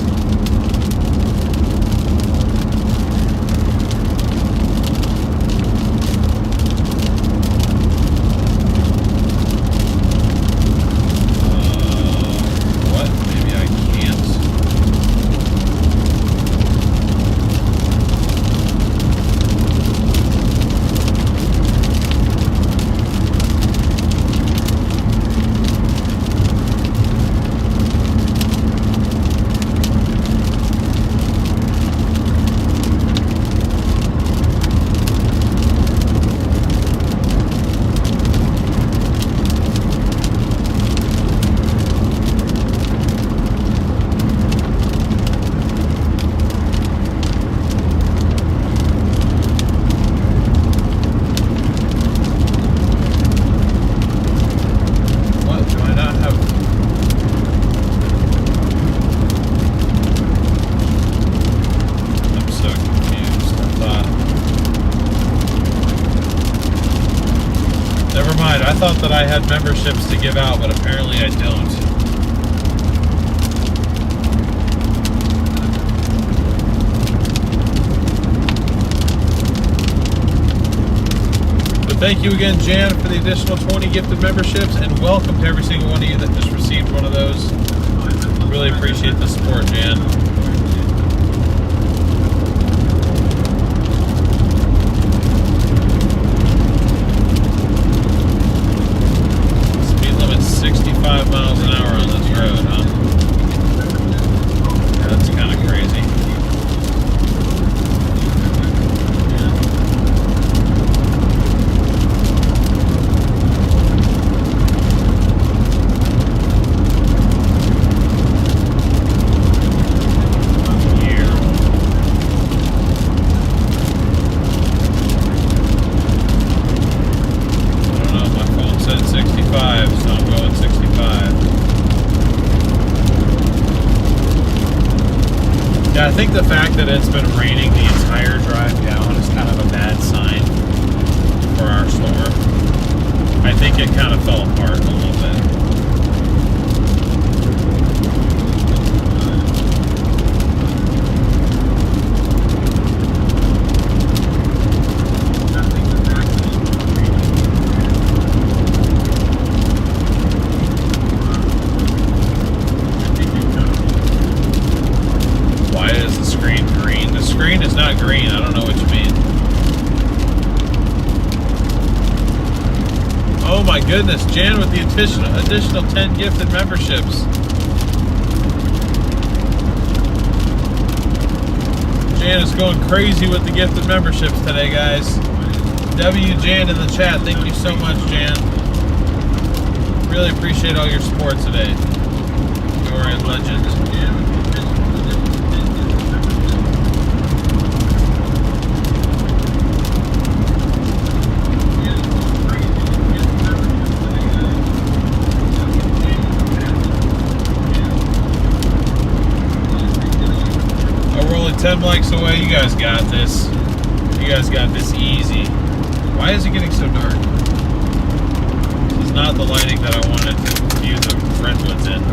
I thought that I had memberships to give out, but apparently I don't. But thank you again, Jan, for the additional 20 gifted memberships, and welcome to every single one of you that just received one of those. Really appreciate the support, Jan. Speed limit 65 miles an hour on this road, huh? Yeah, that's kind of crazy. Yeah, I think the fact that it's been raining the entire drive down is kind of a bad sign for our storm. I think it kind of fell apart a little bit. Why is the screen green? The screen is not green. I don't know what you mean. Oh my goodness, Jan with the additional 10 gifted memberships. Jan is going crazy with the gifted memberships today, guys. Jan in the chat, thank you so much, Jan. Really appreciate all your support today. You are a legend. We're only 10 likes away. You guys got this. You guys got this easy. Why is it getting so dark? This is not the lighting that I wanted to view the redwoods in.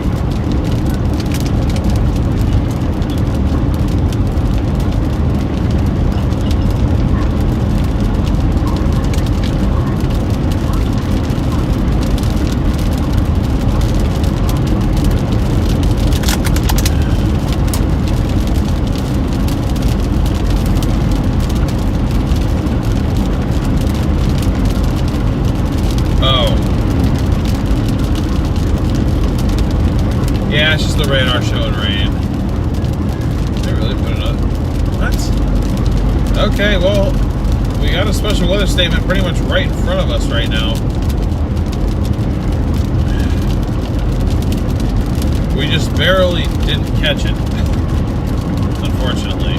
Yeah, it's just the radar showing rain. They really put it up. What? Okay, well, we got a special weather statement pretty much right in front of us right now. We just barely didn't catch it, unfortunately.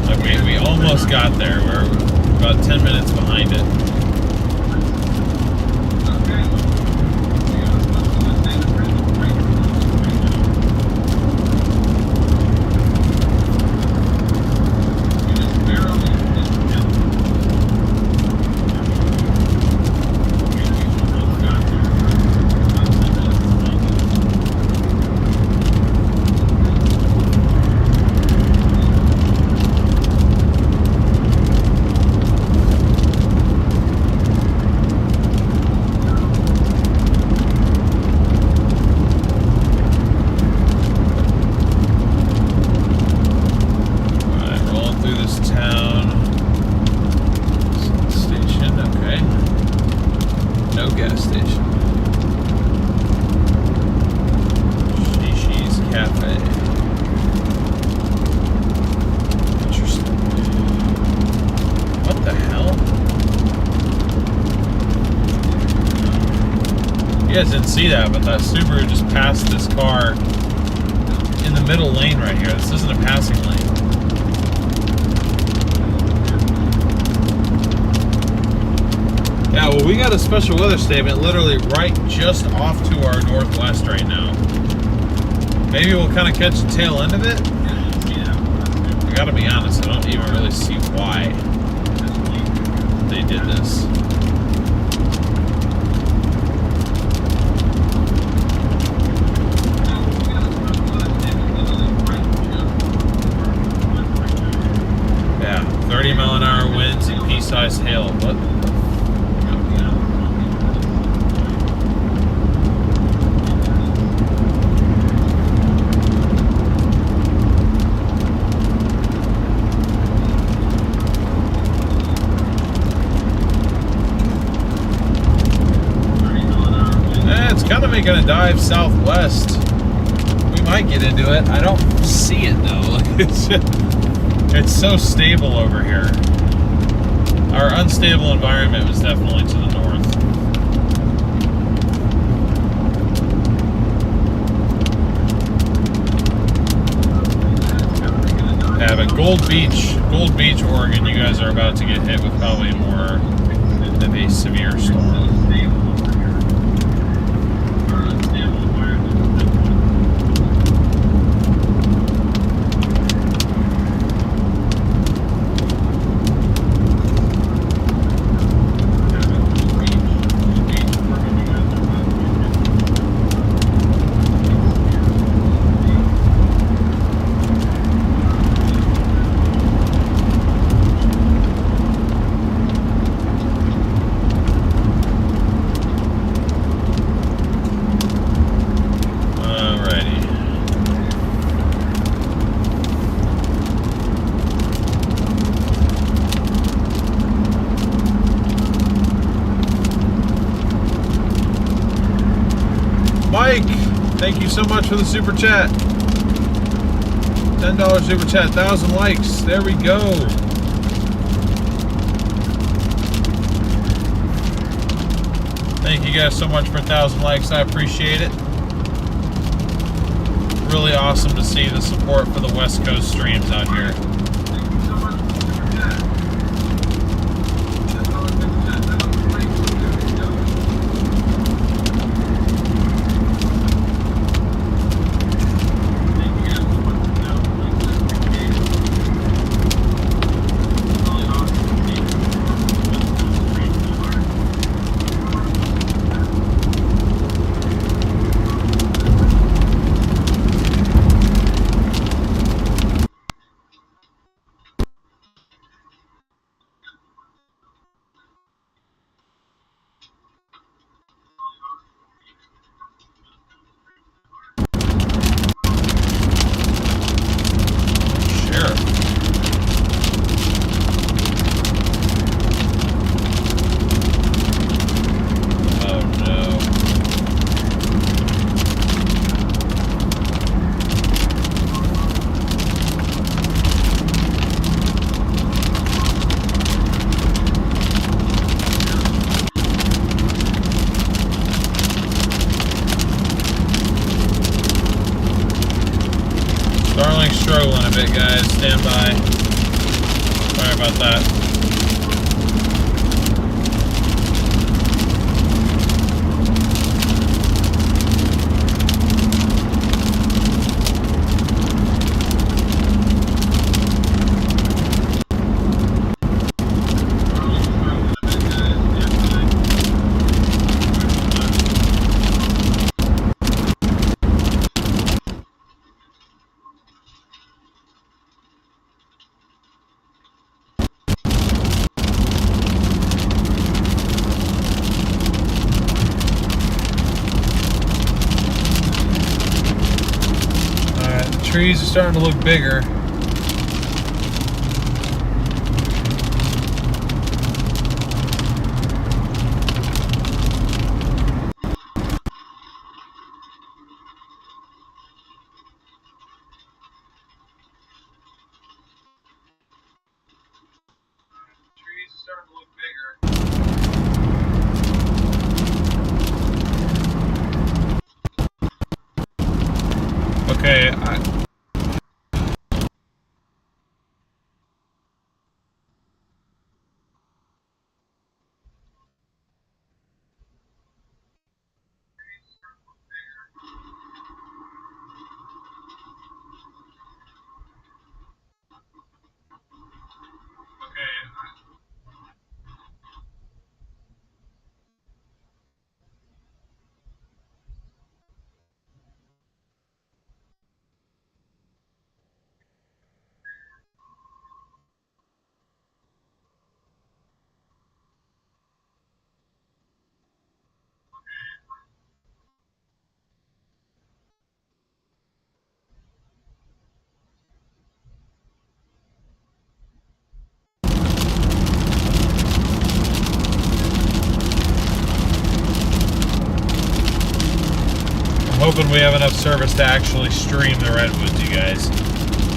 Like we almost got there. We're about 10 minutes behind it. You guys didn't see that, but that Subaru just passed this car in the middle lane right here. This isn't a passing lane. Yeah, well, we got a special weather statement literally right just off to our northwest right now. Maybe we'll kind of catch the tail end of it. I gotta be honest, I don't even really see why they did this. Yeah, 30-mile-an-hour winds and pea-sized hail. What? Kind of making a dive southwest. We might get into it. I don't see it though. It's so stable over here. Our unstable environment was definitely to the north. Yeah, but Gold Beach, Oregon, you guys are about to get hit with probably more of a severe storm. Mike, thank you so much for the super chat. $10 super chat, 1,000 likes. There we go. Thank you guys so much for 1,000 likes. I appreciate it. Really awesome to see the support for the West Coast streams out here. Struggling a bit, guys. Stand by. Sorry about that. Trees are starting to look bigger. Okay, hoping we have enough service to actually stream the redwoods, you guys.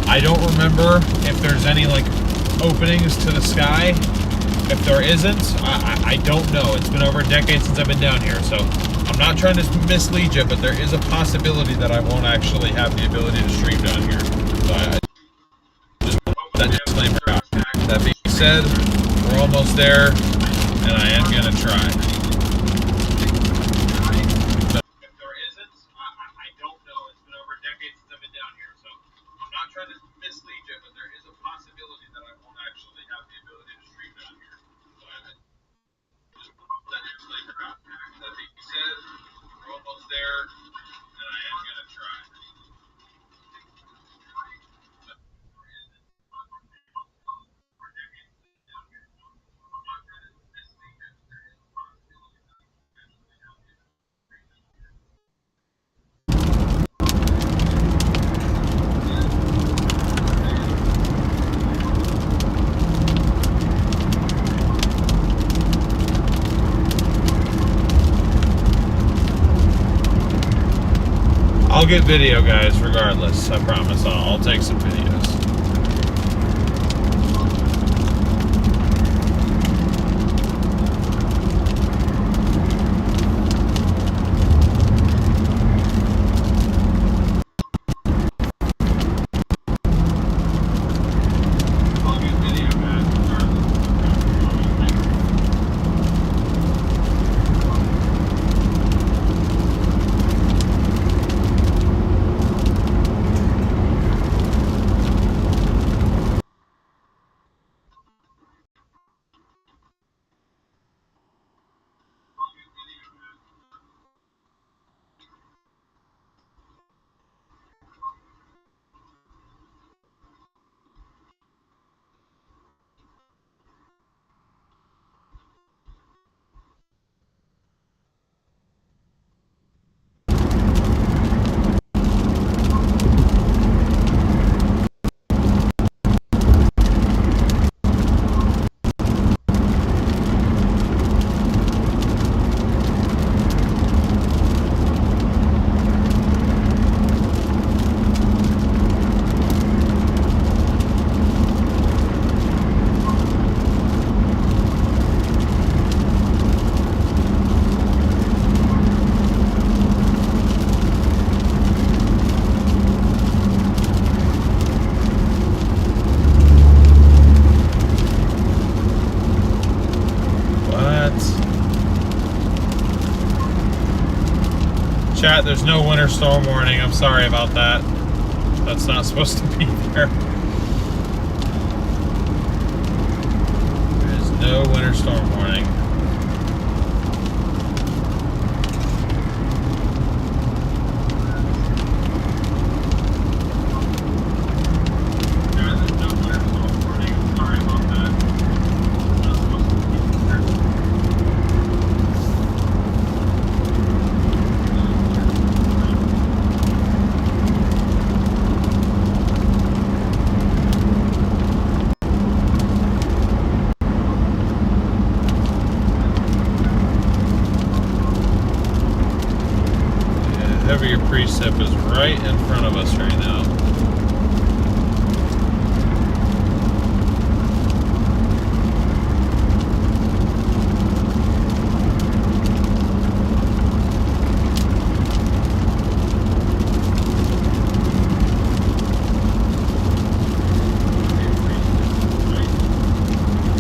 I don't remember if there's any like openings to the sky. If there isn't, I don't know. It's been over a decade since I've been down here, so I'm not trying to mislead you, but there is a possibility that I won't actually have the ability to stream down here. So I just want that disclaimer out. That being said, we're almost there, and I am gonna try. Trying to mislead you, but there is a possibility that I won't actually have the ability to stream down here. So I just want that disclaimer out. That being said, we're almost there, and I am gonna try. I'll get video, guys, regardless. I promise. I'll take some videos. Chat, there's no winter storm warning. I'm sorry about that. That's not supposed to be there. There is no winter storm warning. Heavier precip is right in front of us right now.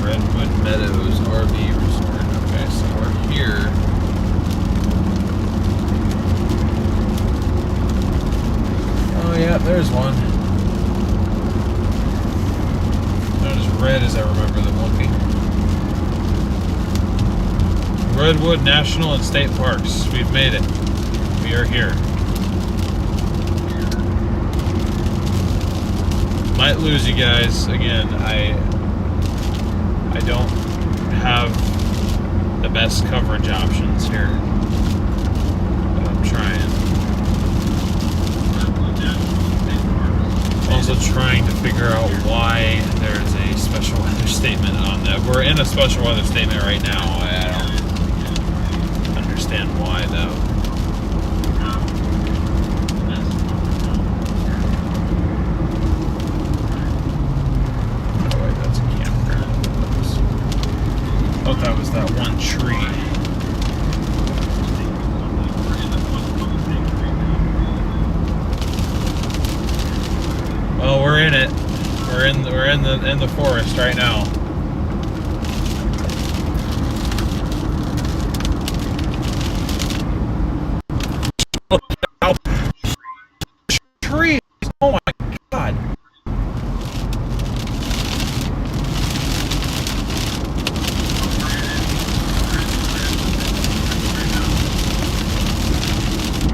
Redwood Meadows RV Resort. Okay, so we're here. Oh yeah, there's one. Not as red as I remember them looking. Redwood National and State Parks. We've made it. We are here. Might lose you guys again. I don't have the best coverage options here, but I'm trying. Also trying to figure out why there's a special weather statement on that. We're in a special weather statement right now. I don't understand why though. Oh wait, that's a campground. I thought that was that one tree. Well, we're in it. We're in the forest right now. Trees! Oh my God!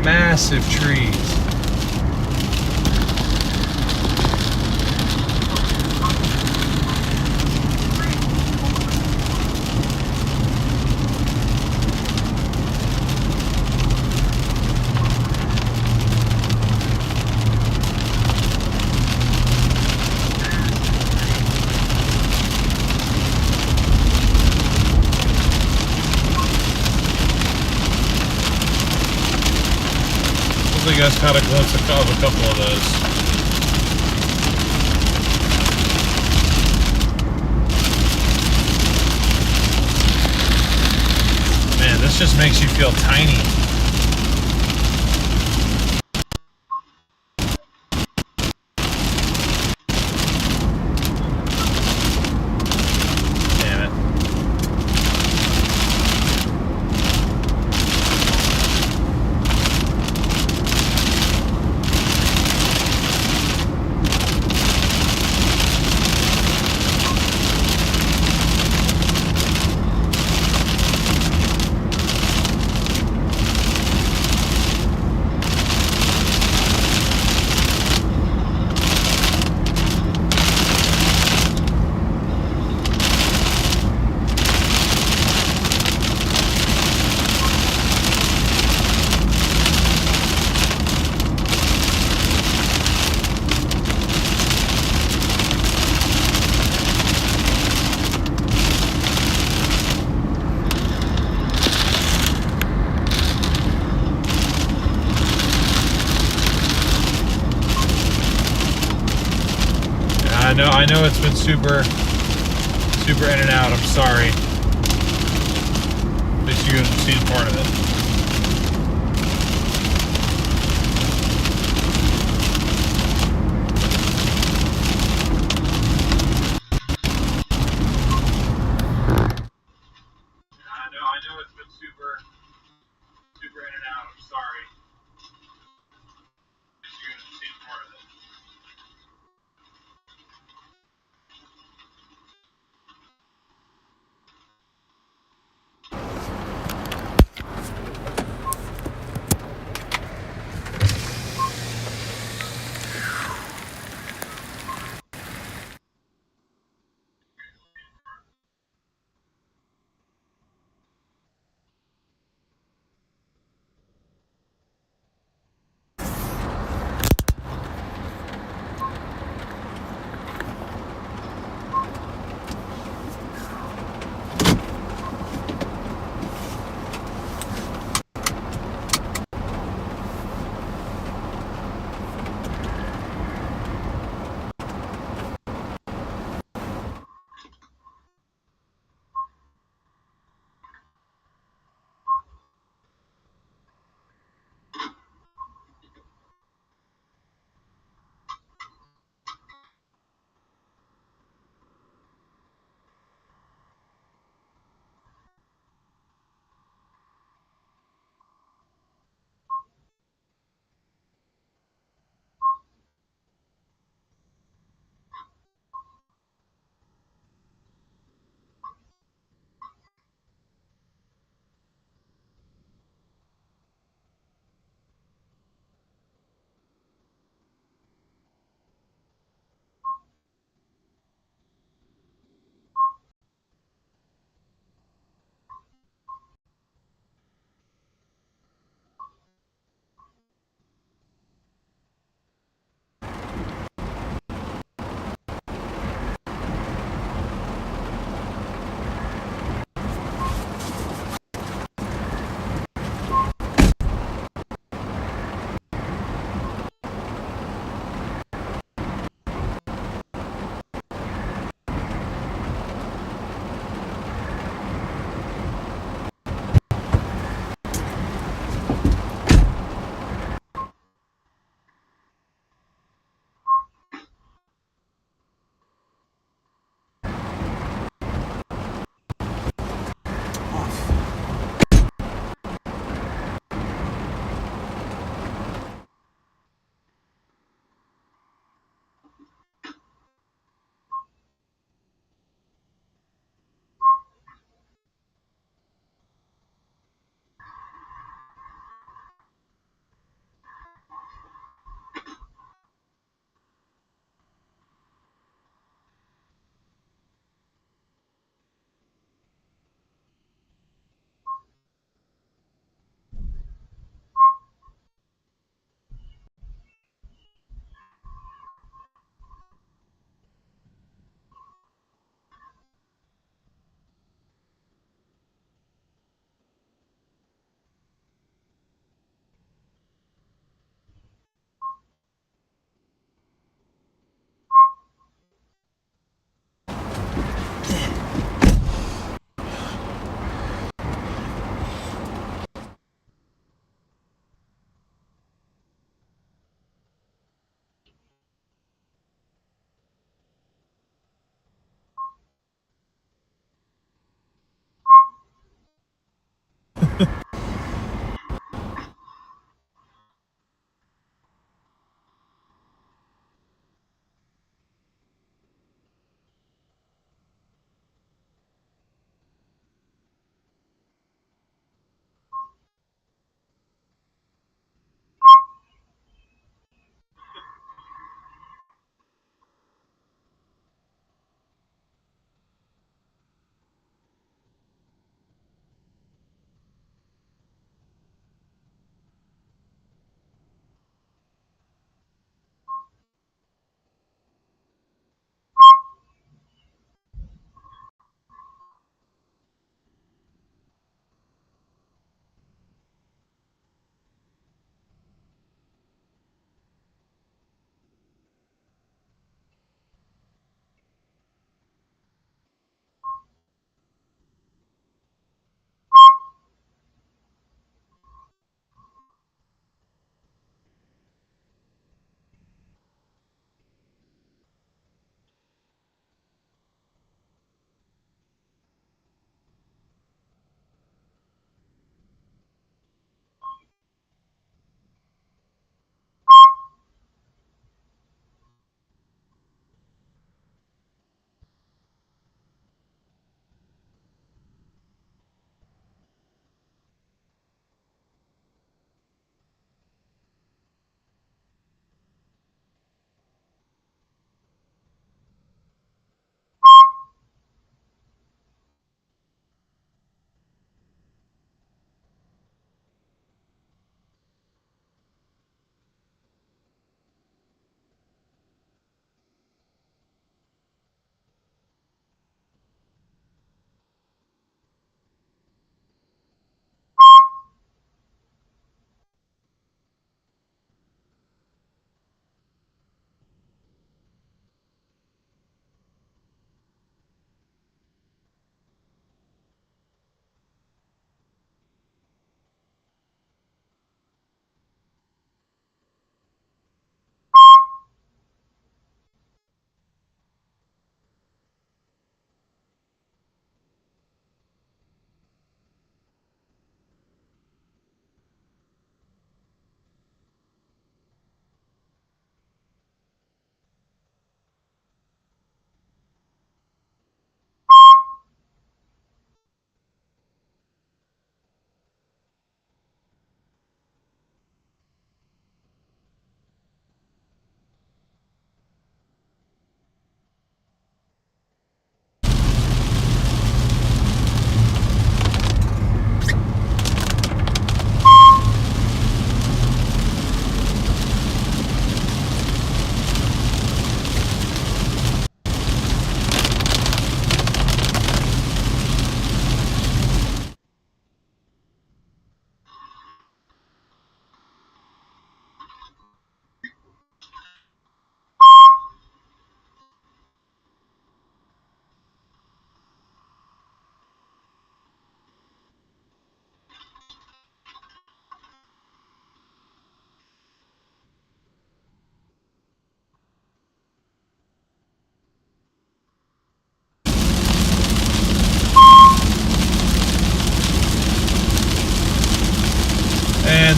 Massive trees. Hopefully you guys caught a glimpse of a couple of those. Man, this just makes you feel tiny. Damn it. I know it's been super in and out. I'm sorry. At least you guys have seen part of it. I know it's been super in and out. I'm sorry. At least you guys have seen part of it.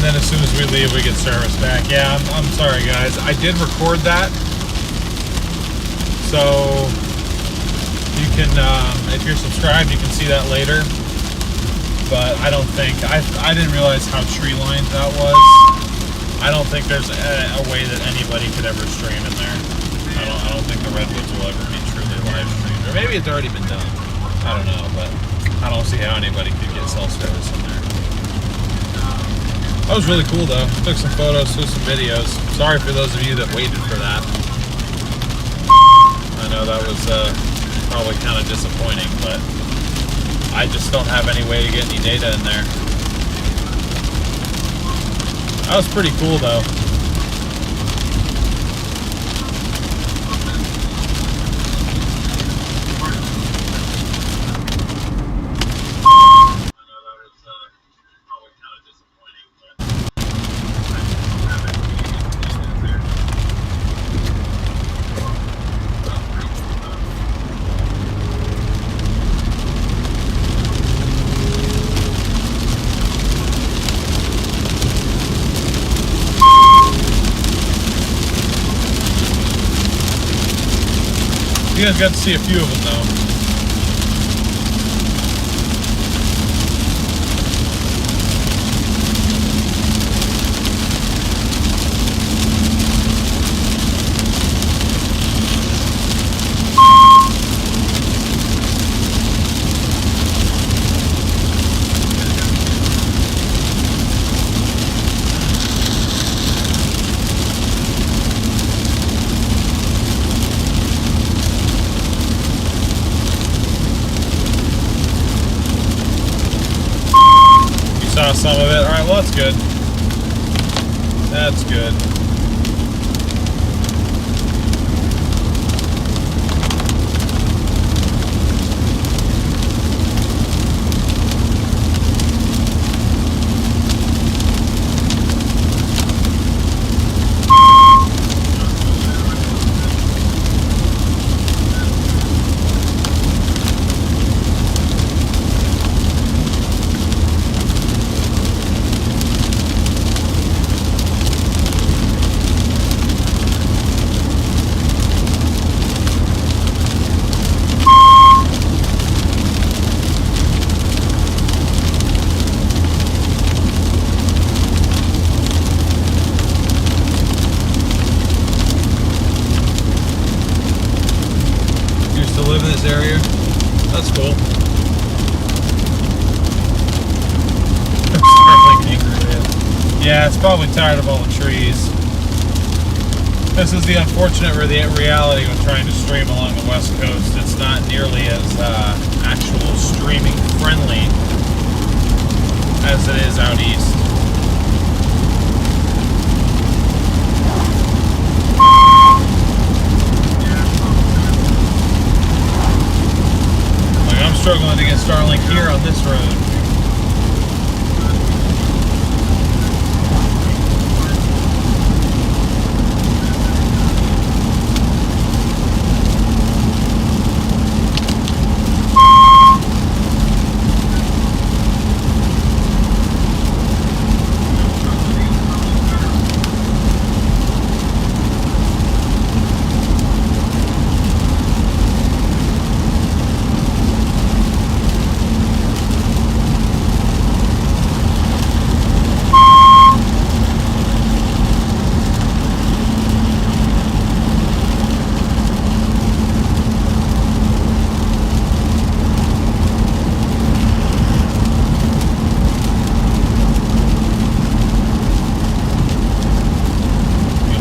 And then as soon as we leave, we get service back. Yeah, I'm sorry, guys. I did record that. So you can, if you're subscribed, you can see that later. But I don't think, I didn't realize how tree lined that was. I don't think there's a way that anybody could ever stream in there. I don't think the Redwoods will ever be truly live streamed. Or maybe it's already been done. I don't know, but I don't see how anybody could get cell service in there. That was really cool though. Took some photos, took some videos. Sorry for those of you that waited for that. I know that was probably kind of disappointing, but I just don't have any way to get any data in there. That was pretty cool though. You guys got to see a few of them though. Saw some of it. Alright, well that's good. That's good. Live in this area. That's cool. Yeah, it's probably tired of all the trees. This is the unfortunate reality when trying to stream along the West Coast. It's not nearly as actual streaming friendly as it is out east. Struggling to get Starlink here on this road.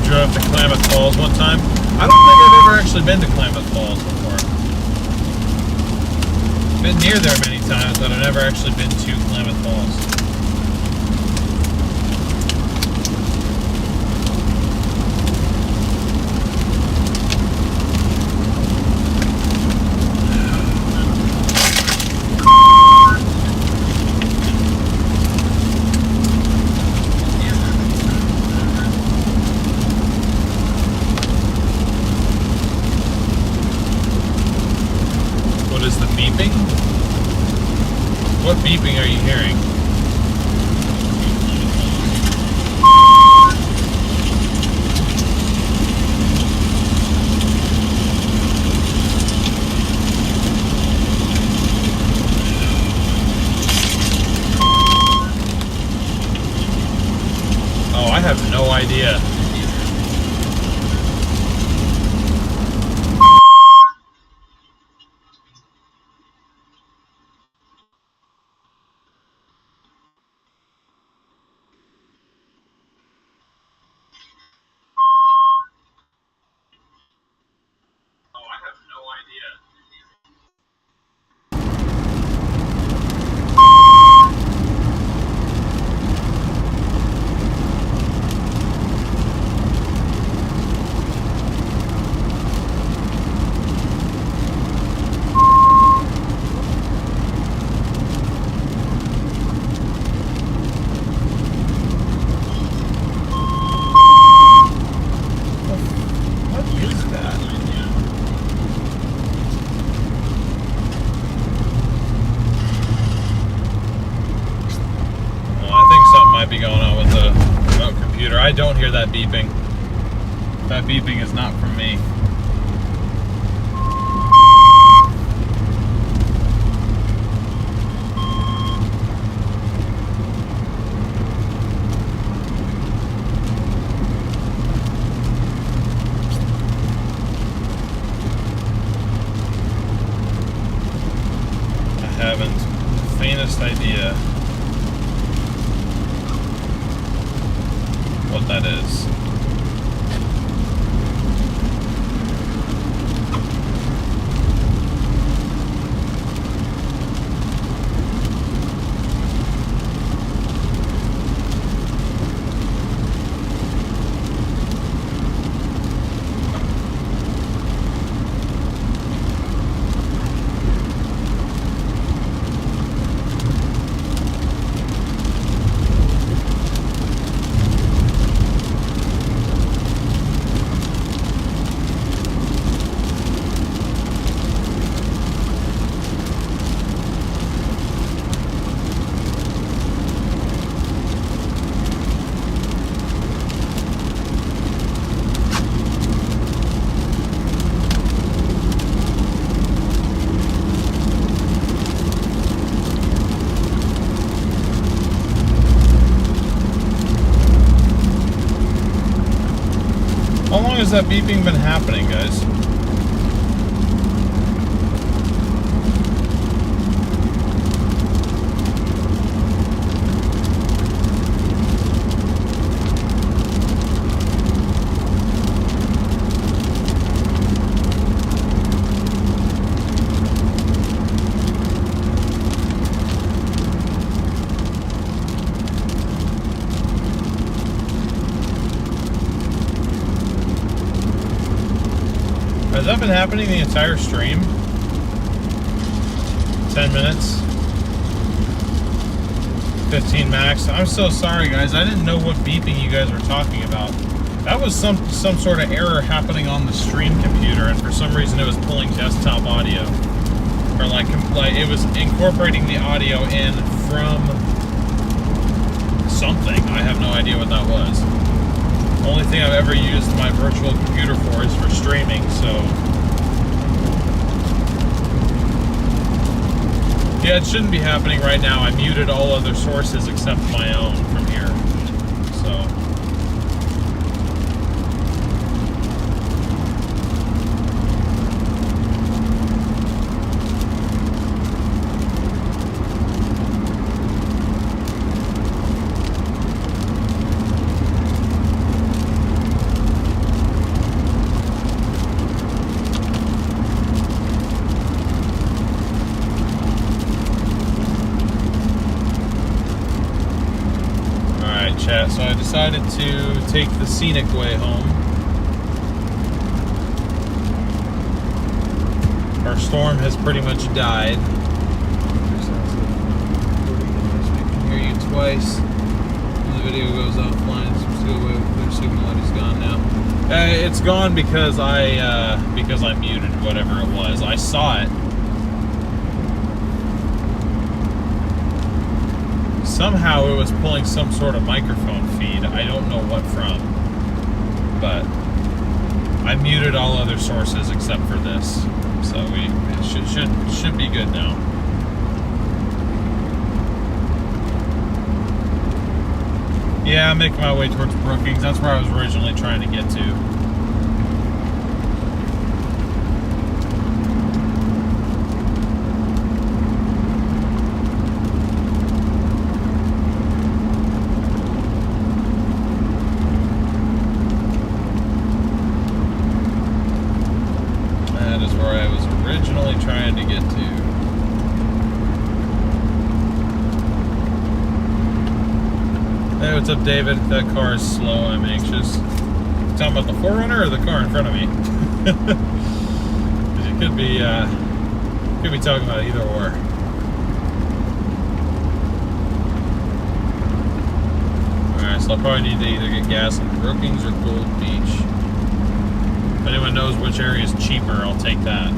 Drove to Klamath Falls one time. I don't think I've ever actually been to Klamath Falls before. Been near there many times, but I've never actually been to Klamath Falls. What beeping are you hearing? have no idea. Oh, I have no idea. What is that? Well, I think something might be going on with the remote computer. I don't hear that beeping. That beeping is not from me. Haven't the faintest idea what that is. How long has that beeping been happening, guys? Has that been happening the entire stream? 10 minutes? 15 max? I'm so sorry, guys. I didn't know what beeping you guys were talking about. That was some sort of error happening on the stream computer, and for some reason it was pulling desktop audio. Or like it was incorporating the audio in from something. I have no idea what that was. The only thing I've ever used my virtual computer for is for streaming, so... Yeah, it shouldn't be happening right now. I muted all other sources except my own from here, so... So I decided to take the scenic way home. Our storm has pretty much died. I can hear you twice. When the video goes offline, it's still away with clear signal, and it's gone now. It's gone because I muted whatever it was. I saw it. Somehow it was pulling some sort of microphone feed. I don't know what from, but I muted all other sources except for this, so it should be good now. Yeah, I'm making my way towards Brookings. That's where I was originally trying to get to. That is where I was originally trying to get to. Hey, what's up, David? That car is slow. I'm anxious. You talking about the 4Runner or the car in front of me? Because you could be talking about either or. Alright, so I'll probably need to either get gas in Brookings or Gold Beach. If anyone knows which area is cheaper, I'll take that.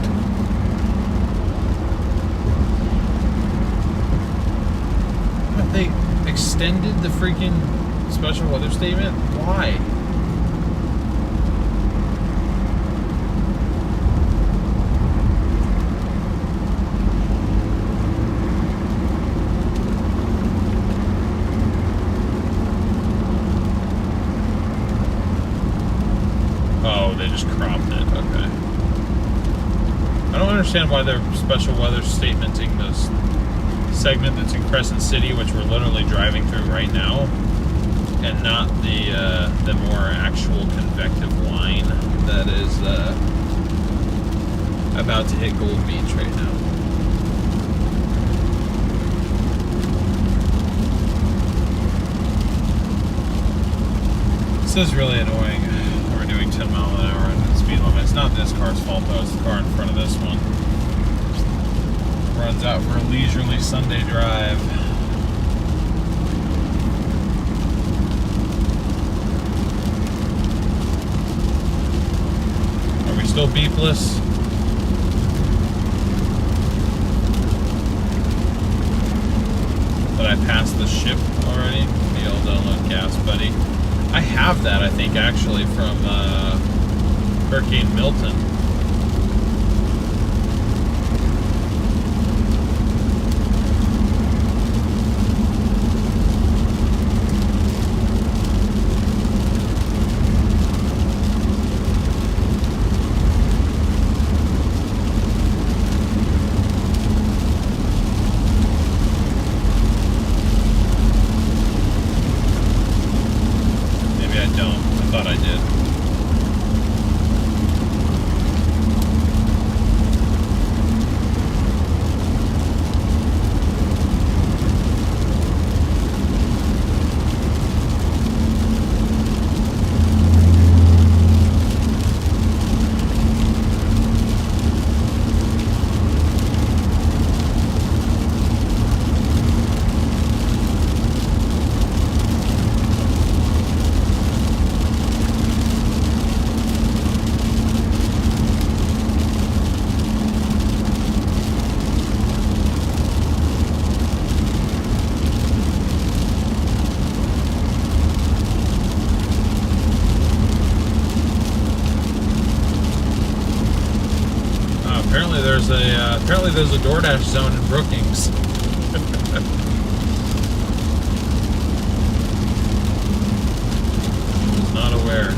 But they extended the freaking special weather statement? Why? Oh, they just cropped it. Okay. I don't understand why they're special weather statementing this segment that's in Crescent City, which we're literally driving through right now, and not the more actual convective line that is about to hit Gold Beach right now. This is really annoying. We're doing 10 mile an hour in the speed limit. It's not this car's fault though, it's the car in front of this one. Runs out for a leisurely Sunday drive. Are we still beepless? Did I pass the ship already? Be able to unload gas, buddy. I have that, I think, actually, from Hurricane Milton. Apparently there's a DoorDash zone in Brookings. Was not aware.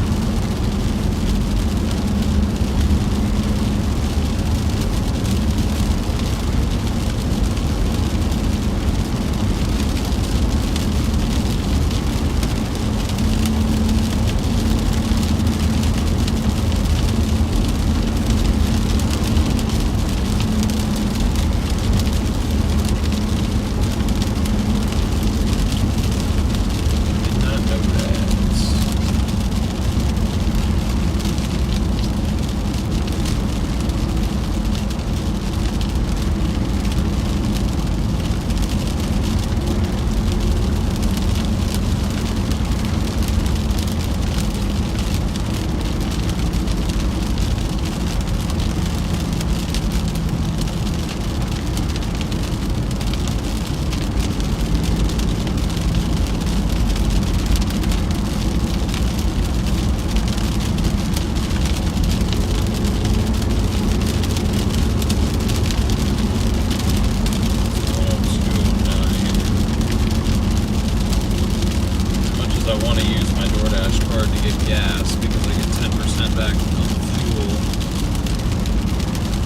use my DoorDash card to get gas because I get 10% back on the fuel.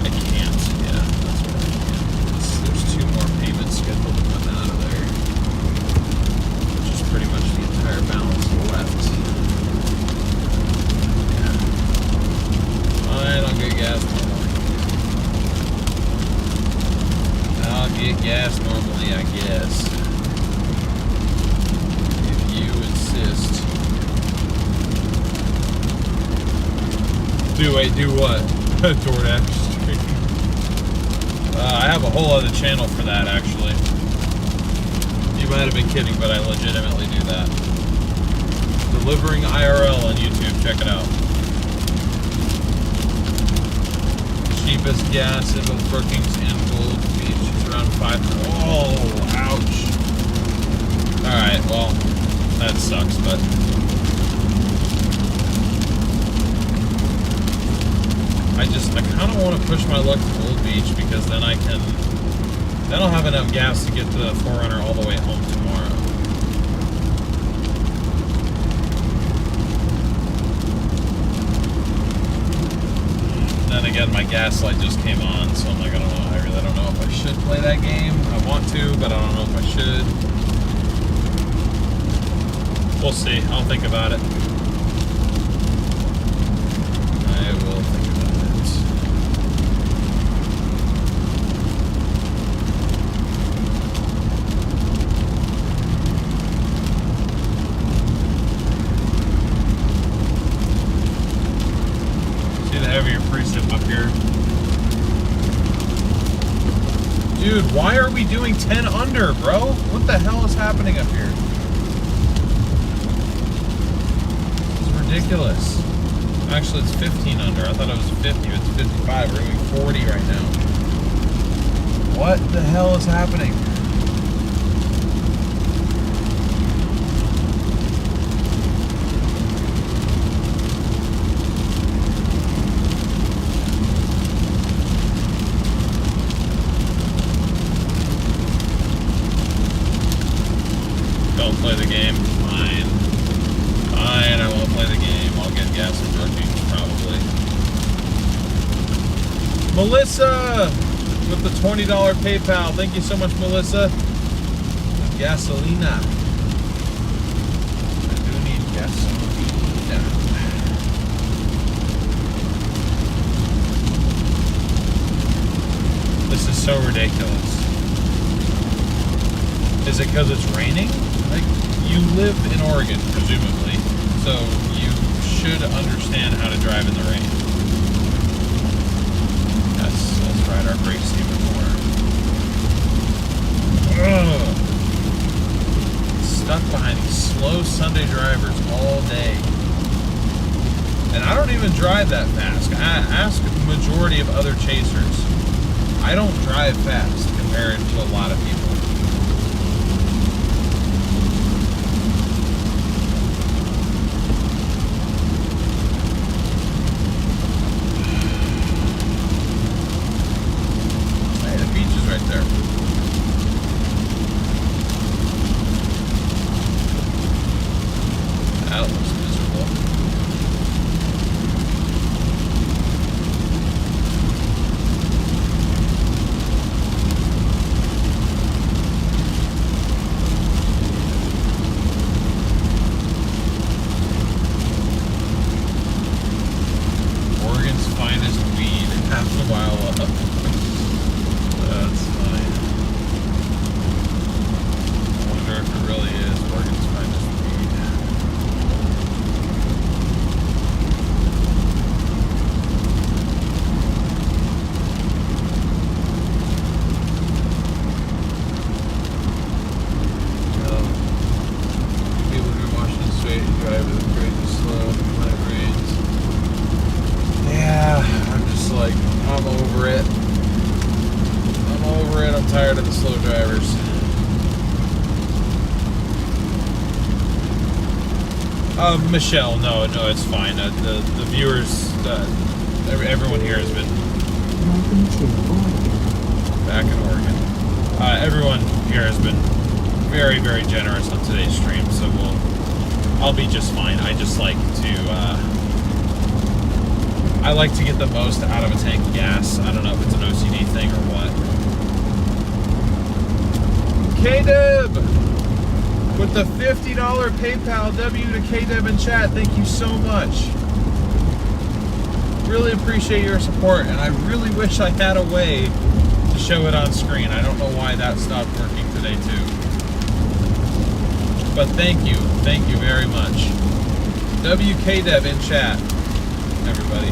I can't. Yeah, that's what I can't. There's 2 more payments scheduled to come out of there, which is pretty much the entire balance left. Yeah. Fine, I'll get gas normally. I'll get gas normally, I guess. You insist. Do what? DoorDash stream. I have a whole other channel for that, actually. You might have been kidding, but I legitimately do that. Delivering IRL on YouTube. Check it out. Cheapest gas in both Brookings and Gold Beach is around 5. Oh, ouch. Alright, well, that sucks, but I kind of want to push my luck to Gold Beach because then I'll have enough gas to get the 4Runner all the way home tomorrow. Then again, my gas light just came on, so I'm like, I don't know. I really don't know if I should play that game. I want to, but I don't know if I should. We'll see. I'll think about it. I will think about it. See the heavier precip up here. Dude, why are we doing 10 under, bro? What the hell is happening up here? Ridiculous. Actually, it's 15 under. I thought it was 50. It's 55. We're doing 40 right now. What the hell is happening? Don't play the game. Fine. Fine, I won't play the game. I'll get gas and Brookings, probably. Melissa! With the $20 PayPal. Thank you so much, Melissa. Gasolina. I do need gasolina. This is so ridiculous. Is it because it's raining? Like, you live in Oregon, presumably, so you should understand how to drive in the rain. Let's ride our brakes even more. Ugh. Stuck behind these slow Sunday drivers all day. And I don't even drive that fast. Ask the majority of other chasers. I don't drive fast compared to a lot of people. Right there. That looks miserable. Oregon's finest weed, half a mile up. That's fine. I wonder if it really is Oregon's finest weed. Well, people in Washington State drive it crazy slow when it rains. Yeah, I'm just like, I'm over it. Over it. I'm tired of the slow drivers. Michelle, no, it's fine. The viewers, everyone here has been Welcome to Oregon. back in Oregon. Everyone here has been very, very generous on today's stream, so I'll be just fine. I just like to, I like to get the most out of a tank of gas. I don't know if it's an OCD thing or what. K-Deb with the $50 PayPal W to K-Deb in chat. Thank you so much. Really appreciate your support, and I really wish I had a way to show it on screen. I don't know why that stopped working today too. But thank you very much. WKDev in chat, everybody.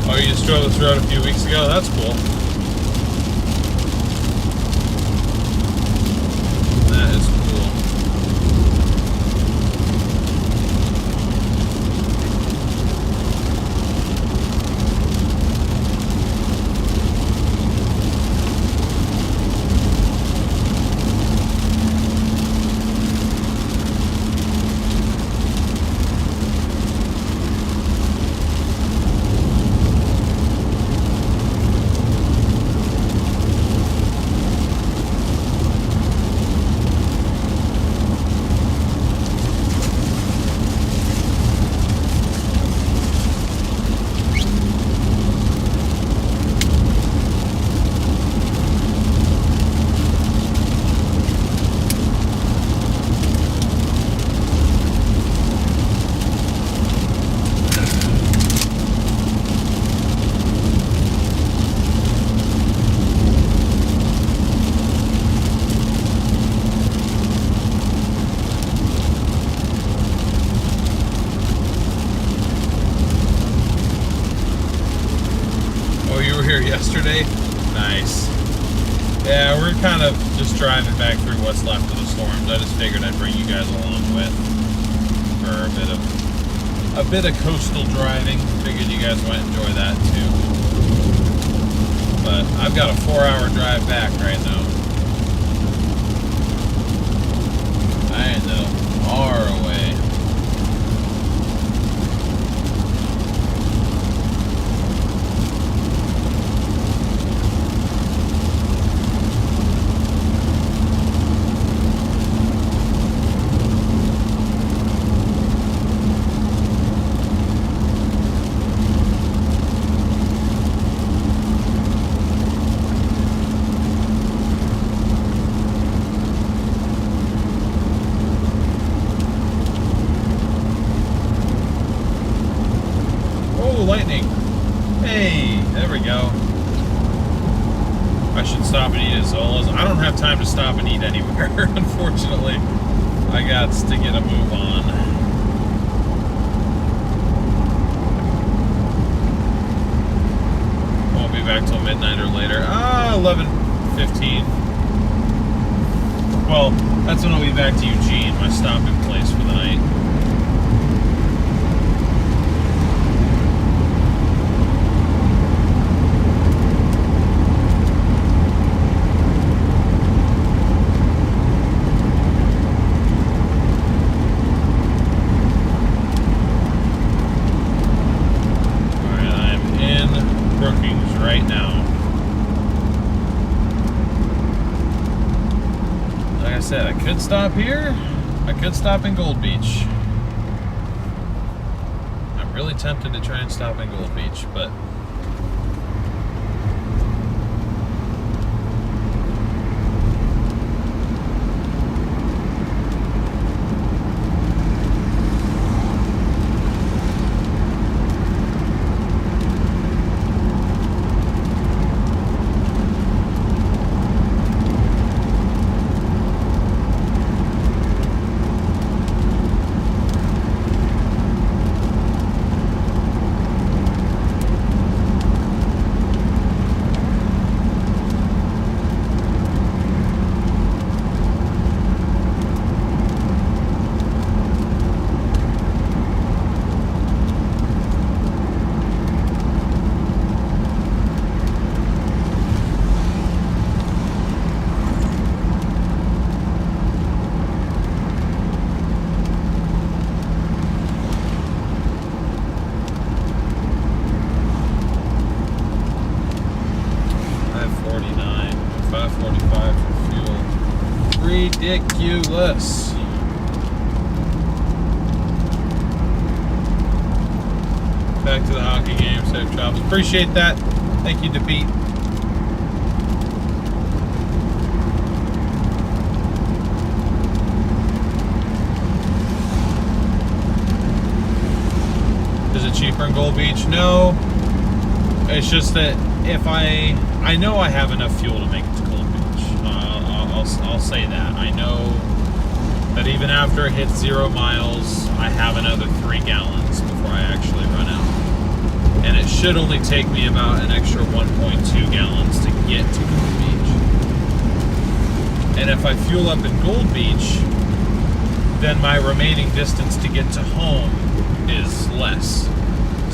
Oh, you just drove this road a few weeks ago? That's cool. That is cool. Yesterday? Nice. Yeah, we're kind of just driving back through what's left of the storms. I just figured I'd bring you guys along with for a bit of coastal driving. Figured you guys might enjoy that too. But I've got a 4-hour drive back right now. I know, far away. Lightning. Hey, there we go. I should stop and eat at Zola's. I don't have time to stop and eat anywhere, unfortunately. I got to get a move on. Won't be back till midnight or later. 11:15. Well, that's when I'll be back to Eugene, my stopping place for the night. Right now. Like I said, I could stop here. I could stop in Gold Beach. I'm really tempted to try and stop in Gold Beach, but Ridiculous. Back to the hockey game. Safe travels. Appreciate that. Thank you, DePete. Is it cheaper in Gold Beach? No. It's just that if I know I have enough fuel to make it to Gold Beach. I'll say that. I know that even after it hits 0 miles, I have another 3 gallons before I actually run out. And it should only take me about an extra 1.2 gallons to get to Gold Beach. And if I fuel up in Gold Beach, then my remaining distance to get to home is less.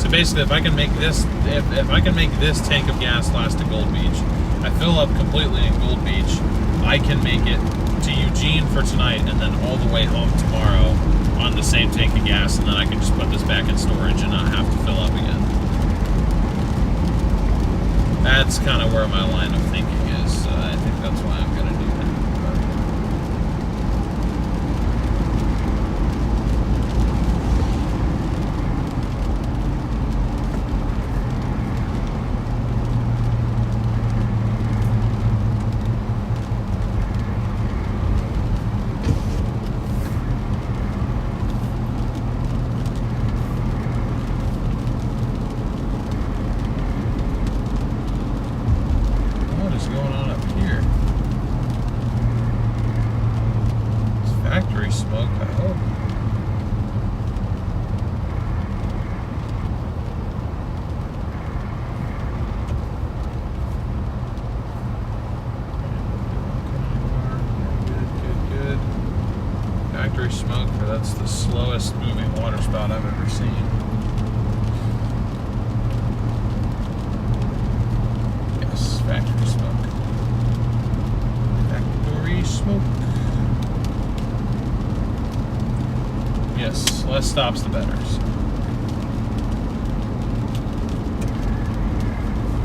So basically, if I can make this, if I can make this tank of gas last to Gold Beach, I fill up completely in Gold Beach, I can make it to Eugene for tonight and then all the way home tomorrow on the same tank of gas, and then I can just put this back in storage and not have to fill up again. That's kind of where my line of thinking is. I think that's why I'm going to do that. Smoke, or that's the slowest moving water spout I've ever seen. Yes, factory smoke. Factory smoke. Yes, less stops the better. So.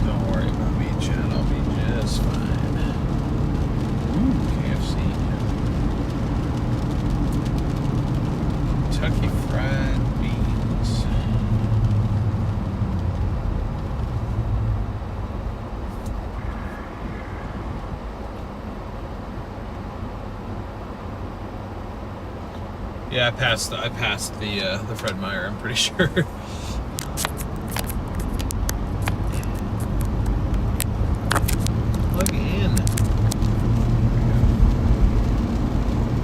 Don't worry about me, Chad. I'll be just fine. Ooh, KFC. Kentucky Fried Beans. Yeah, I passed the Fred Meyer, I'm pretty sure. Plug in.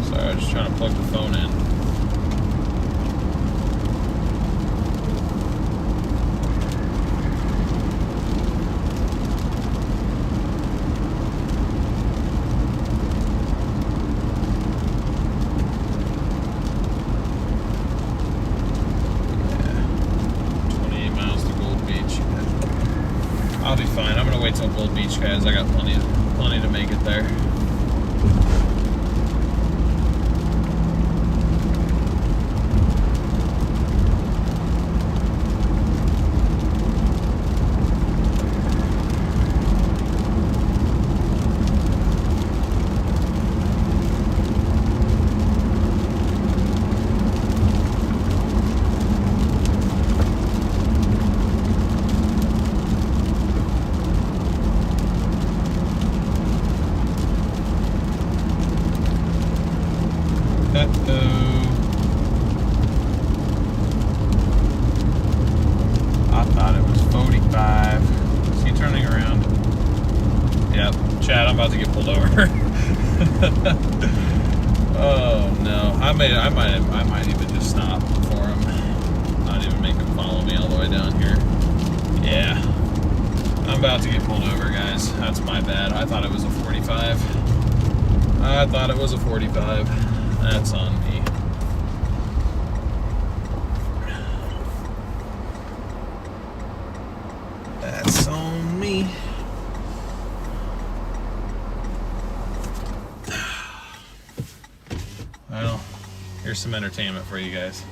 Sorry, I was just trying to plug the phone in. I'll be fine. I'm gonna wait till Gold Beach, guys. I got plenty to make it there. I thought it was 45. Is he turning around? Yep. Chad, I'm about to get pulled over. Oh no. I might even just stop for him. Not even make him follow me all the way down here. Yeah. I'm about to get pulled over, guys. That's my bad. I thought it was a 45. I thought it was a 45. That's on me. That's on me. Well, here's some entertainment for you guys.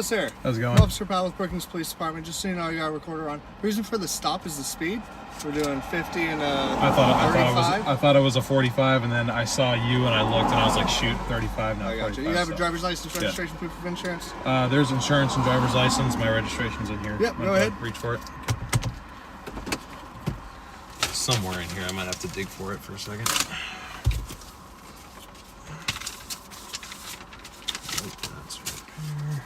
Hello, sir. How's it going? Officer Powell with Brookings Police Department. Just so you know, I got a recorder on. Reason for the stop is the speed. We're doing 50 and I thought it was a 45, and then I saw you and I looked and I was like, shoot, 35. Now I got you. You have a driver's license, registration, proof of insurance? There's insurance and driver's license. My registration's in here. Yep, go ahead. Reach for it. Somewhere in here. I might have to dig for it for a second. Oh, that's right here.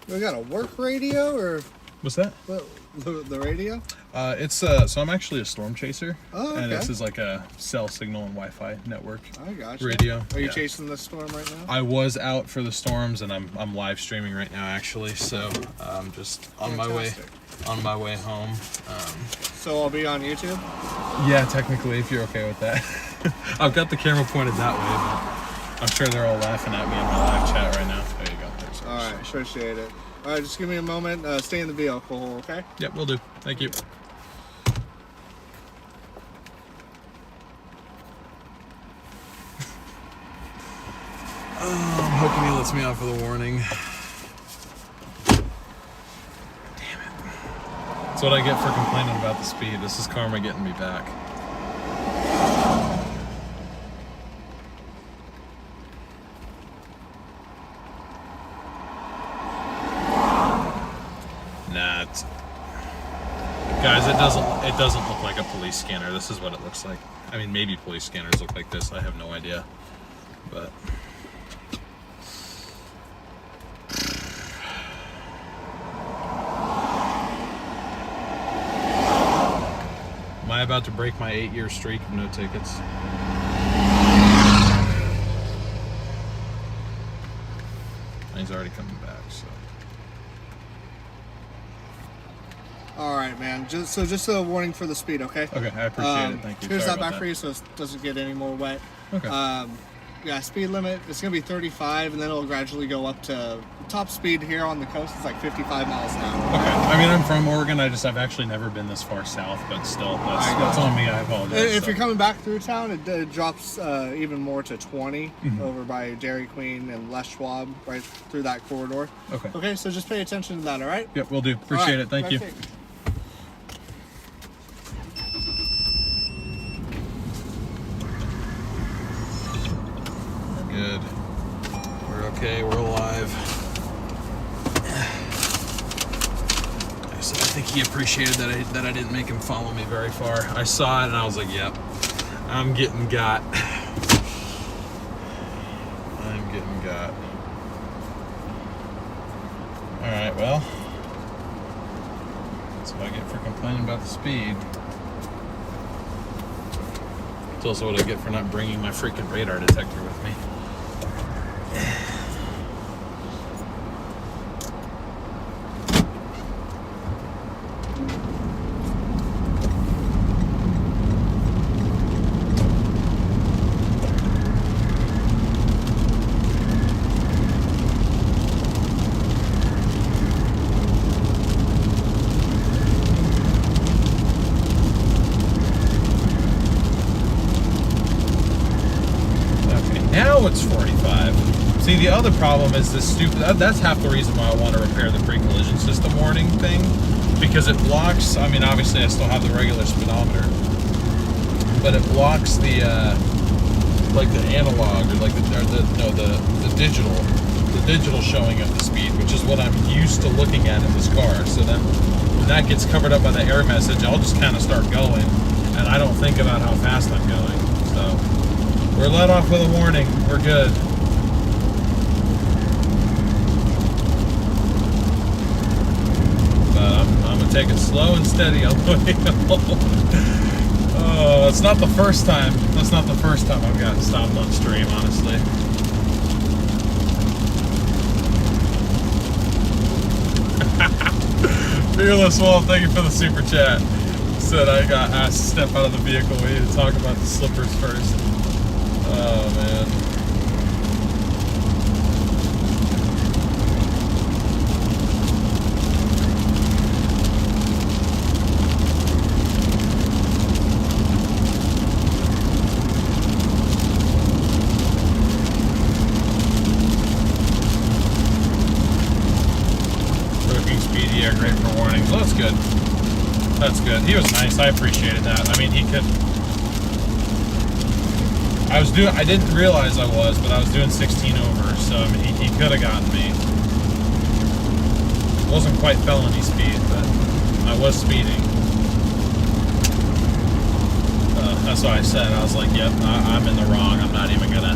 We got a work radio or What's that? what, the radio? It's so I'm actually a storm chaser. Oh, okay. And this is like a cell signal and Wi-Fi network. I got you. Radio. Are you chasing the storm right now? I was out for the storms, and I'm live streaming right now actually. So I'm just on my way home. So I'll be on YouTube? Yeah, technically, if you're okay with that. I've got the camera pointed that way, but I'm sure they're all laughing at me in my live chat right now. There you go. There's All right, appreciate it. All right, just give me a moment. Stay in the vehicle, okay? Yep, will do. Thank you. I'm hoping he lets me off with a warning. Damn it. That's what I get for complaining about the speed. This is karma getting me back. Nah, guys, it doesn't look like a police scanner. This is what it looks like. I mean, maybe police scanners look like this. I have no idea. But am I about to break my 8-year streak of no tickets? He's already coming back, so. All right, man. Just a warning for the speed, okay? Okay, I appreciate it. Thank you. Here's Sorry that back about for you so it doesn't get any more wet. Okay. Yeah, speed limit, it's going to be 35, and then it'll gradually go up to top speed here on the coast. It's like 55 miles an hour. Okay. I mean, I'm from Oregon. I've actually never been this far south, but still, that's on me. I apologize. If you're coming back through town, it drops even more to 20 over by Dairy Queen and Les Schwab, right through that corridor. Okay. Okay, so just pay attention to that, all right? Yep, will do. Appreciate it. Thank you. Good. We're okay. We're alive. I think he appreciated that I didn't make him follow me very far. I saw it and I was like, "Yep, I'm getting got. I'm getting got." All right. Well, that's what I get for complaining about the speed. It's also what I get for not bringing my freaking radar detector with me. Now it's 45. See, the other problem is this stupid. That's half the reason why I want to repair the pre-collision system warning thing, because it blocks. I mean, obviously, I still have the regular speedometer, but it blocks the like the analog or like the digital showing of the speed, which is what I'm used to looking at in this car. So then, when that gets covered up by the error message, I'll just kind of start going, and I don't think about how fast I'm going. So. We're let off with a warning. We're good. But I'm gonna take it slow and steady on the way home. Oh, it's not the first time. That's not the first time I've gotten stopped on stream, honestly. Fearless Wolf, thank you for the super chat. Said I got asked to step out of the vehicle. We need to talk about the slippers first. Oh, man. That's good. He was nice. I appreciated that. I mean, he could. I didn't realize I was, but I was doing 16 over, so I mean, he could have gotten me. It wasn't quite felony speed, but I was speeding. That's what I said. I was like, yep, I'm in the wrong. I'm not even gonna.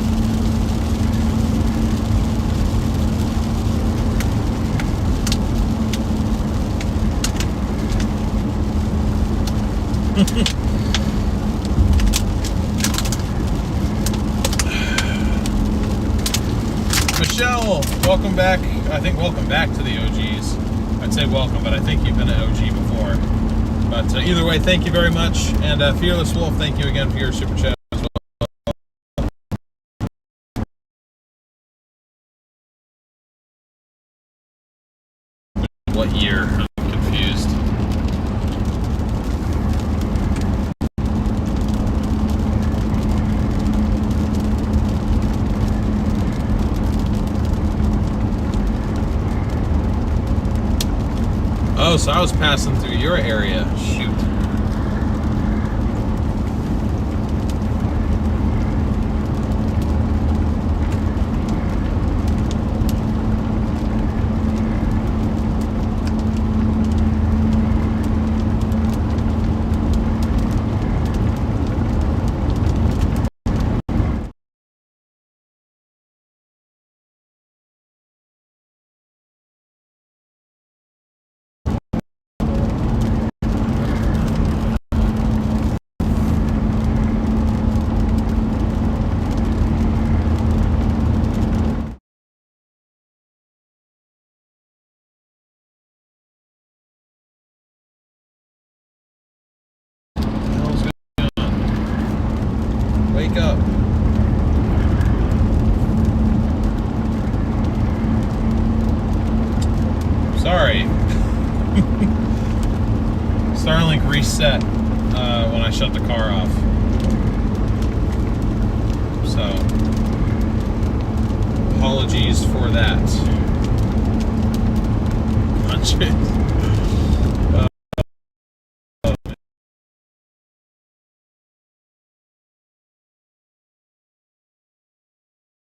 Michelle, welcome back. I think welcome back to the OGs. I'd say welcome, but I think you've been an OG before. But either way, thank you very much. And Fearless Wolf, thank you again for your super chat as well. What year? I'm confused. Oh, so I was passing through your area. Shoot. Wake up. Sorry. Starlink reset when I shut the car off. So, apologies for that. Punch it.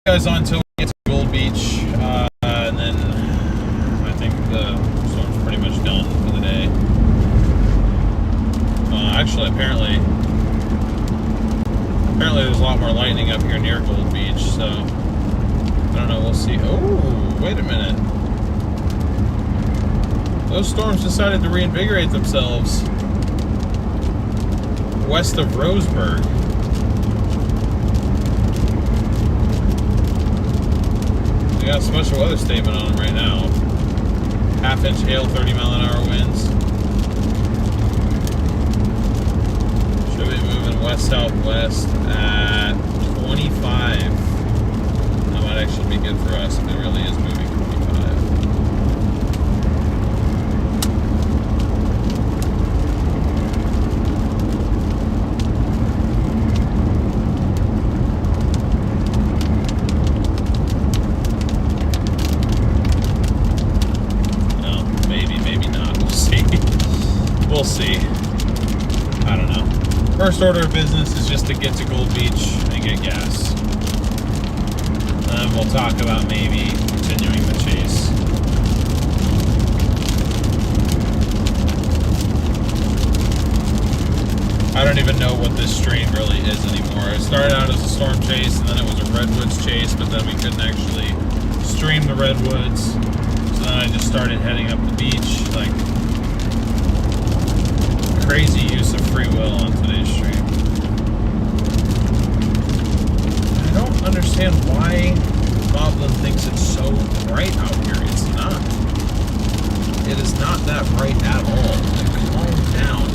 Guys on until we get to Gold Beach, and then I think the storm's pretty much done for the day. Actually, apparently there's a lot more lightning up here near Gold Beach, so I don't know. We'll see. Oh, wait a minute. Those storms decided to reinvigorate themselves west of Roseburg. They got a special weather statement on them right now. Half-inch hail, 30-mile-an-hour winds. Should be moving west-southwest at 25. That might actually be good for us if it really is moving 25. We'll see. I don't know. First order of business is just to get to Gold Beach and get gas. Then we'll talk about maybe continuing the chase. I don't even know what this stream really is anymore. It started out as a storm chase, and then it was a redwoods chase, but then we couldn't actually stream the redwoods. So then I just started heading up the beach, like crazy use of free will on today's stream. I don't understand why Moblin thinks it's so bright out here. It's not. It is not that bright at all. Like, calm down.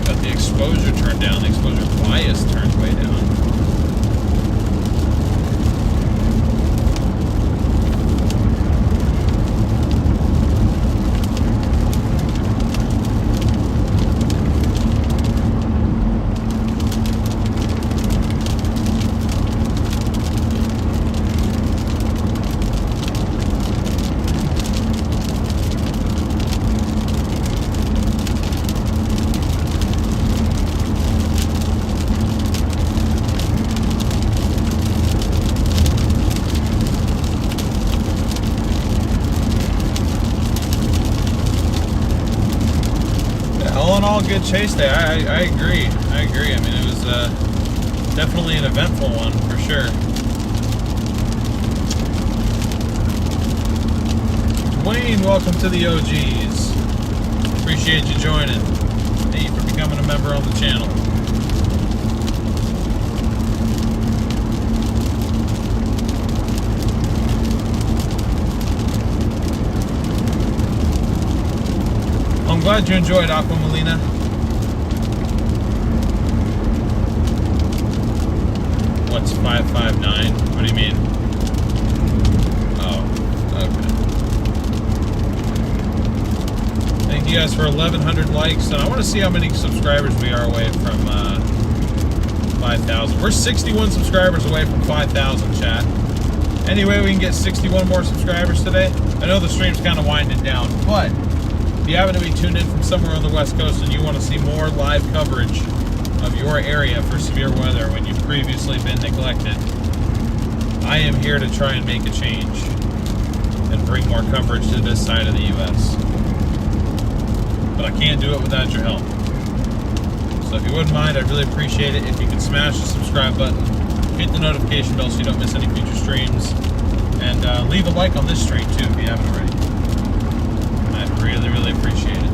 Got the exposure turned down. The exposure bias turned way down. in all, good chase day. I agree. I agree. I mean, it was definitely an eventful one for sure. Wayne, welcome to the OGs. Appreciate you joining. Thank you for becoming a member on the channel. I'm glad you enjoyed Aqua Molina. What's 559? What do you mean? Oh, okay. Thank you guys for 1,100 likes, and I want to see how many subscribers we are away from 5,000. We're 61 subscribers away from 5,000, chat. Anyway, we can get 61 more subscribers today. I know the stream's kind of winding down, but if you happen to be tuned in from somewhere on the West Coast and you want to see more live coverage of your area for severe weather when you've previously been neglected, I am here to try and make a change and bring more coverage to this side of the U.S. But I can't do it without your help. So if you wouldn't mind, I'd really appreciate it if you could smash the subscribe button, hit the notification bell so you don't miss any future streams, and leave a like on this stream too if you haven't already. I'd really, really appreciate it.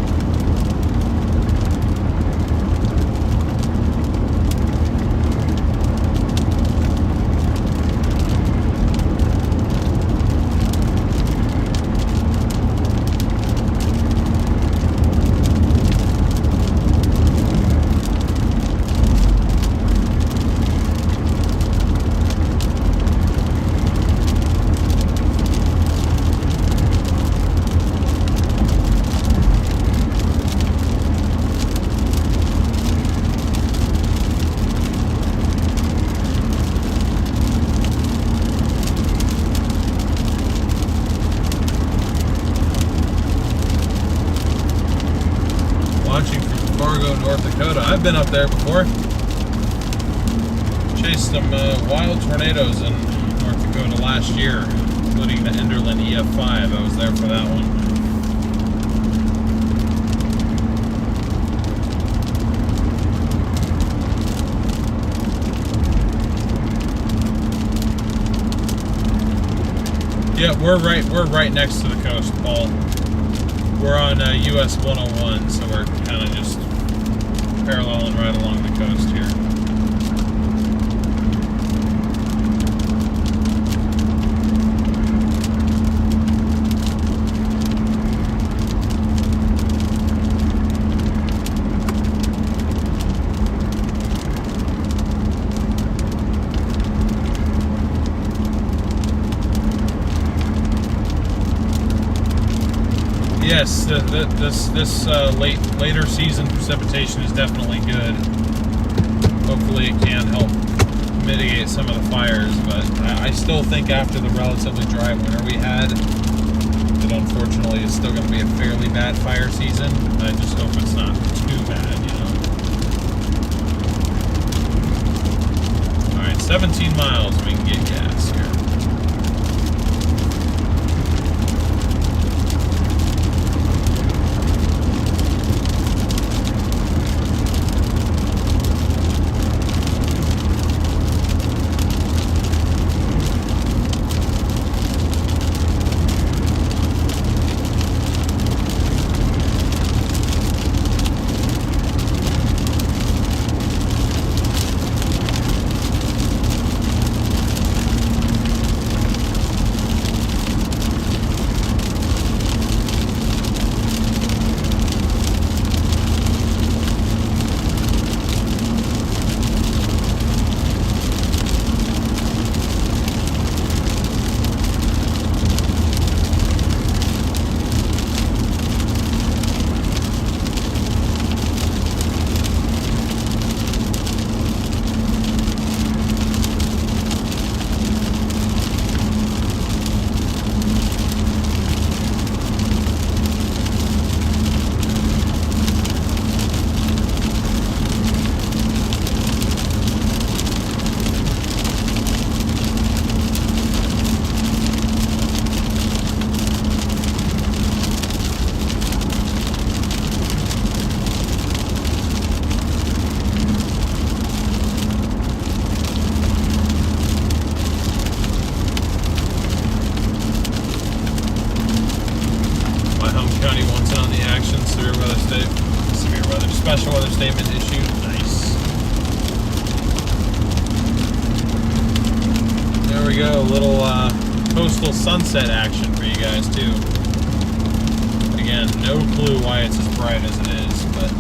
I've been up there before. Chased some wild tornadoes in North Dakota last year, including the Enderlin EF5. I was there for that one. Yeah, we're right next to the coast, Paul. We're on US 101, so we're kind of just paralleling right along the coast here. Yes, this later season precipitation is definitely good. Hopefully it can help mitigate some of the fires, but I still think after the relatively dry winter we had, that unfortunately is still going to be a fairly bad fire season. I just hope it's not too bad, you know. Alright, 17 miles we can get gas here. My home county wants in on the action. Special weather statement issued. Nice. There we go. A little coastal sunset action for you guys too. Again, no clue why it's as bright as it is, but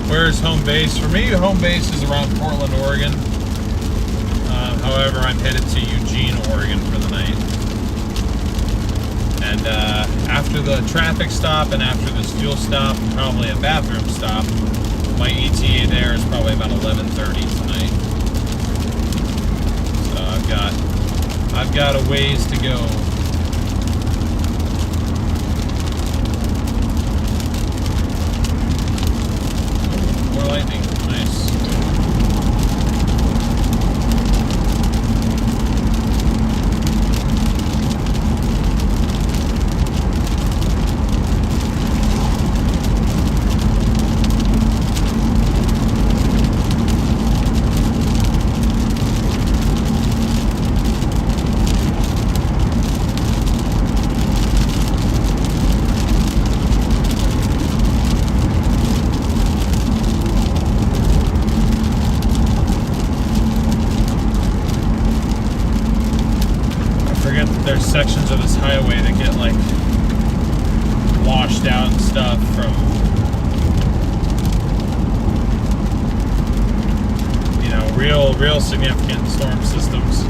where's home base? For me, home base is around Portland, Oregon. However, I'm headed to Eugene, Oregon for the night. And after the traffic stop and after this fuel stop, and probably a bathroom stop, my ETA there is probably about 11:30 tonight. So I've got a ways to go. Lightning, nice. There's sections of this highway that get like washed out and stuff from, you know, real significant storm systems.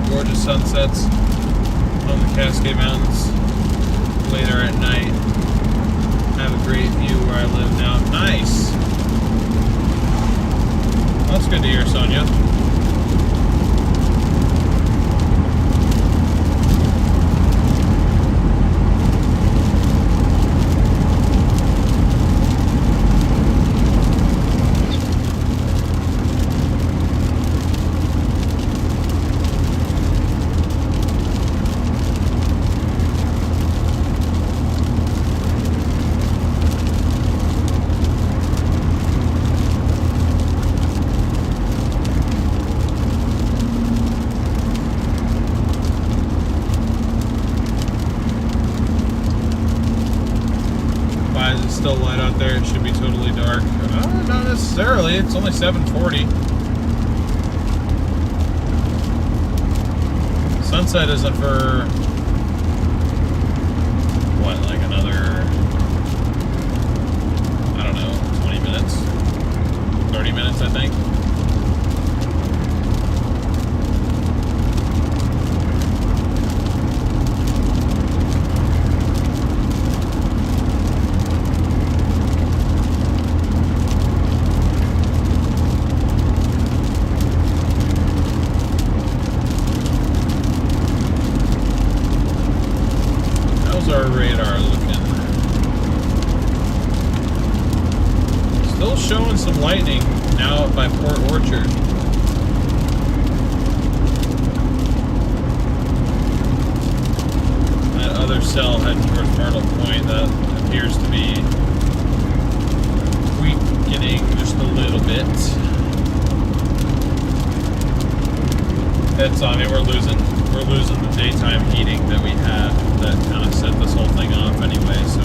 Gorgeous sunsets on the Cascade Mountains later at night. Have a great view where I live now. Nice. Well, that's good to hear, Sonia. Still light out there. It should be totally dark. Not necessarily. It's only 7:40. Sunset isn't for what, like another, I don't know, 20 minutes, 30 minutes, I think. Our radar looking. Still showing some lightning now up by Port Orchard. That other cell heading towards Myrtle Point, that appears to be weakening just a little bit. It's on it. We're losing the daytime heating that we had that kind of set this whole thing off anyway, so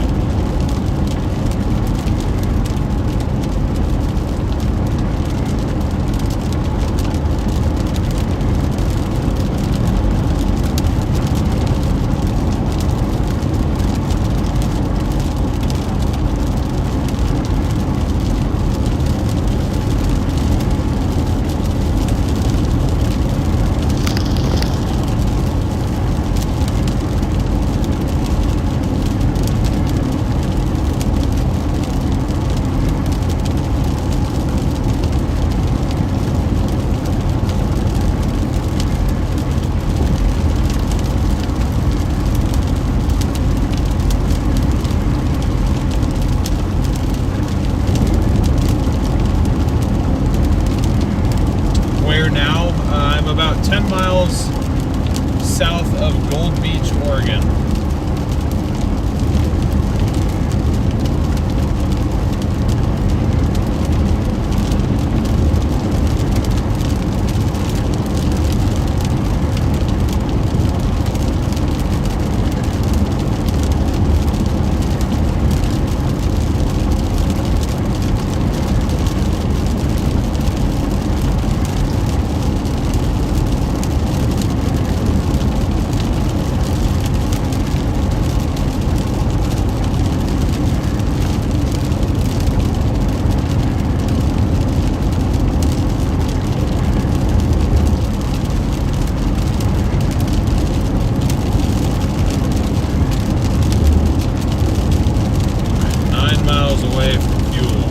miles away from fuel.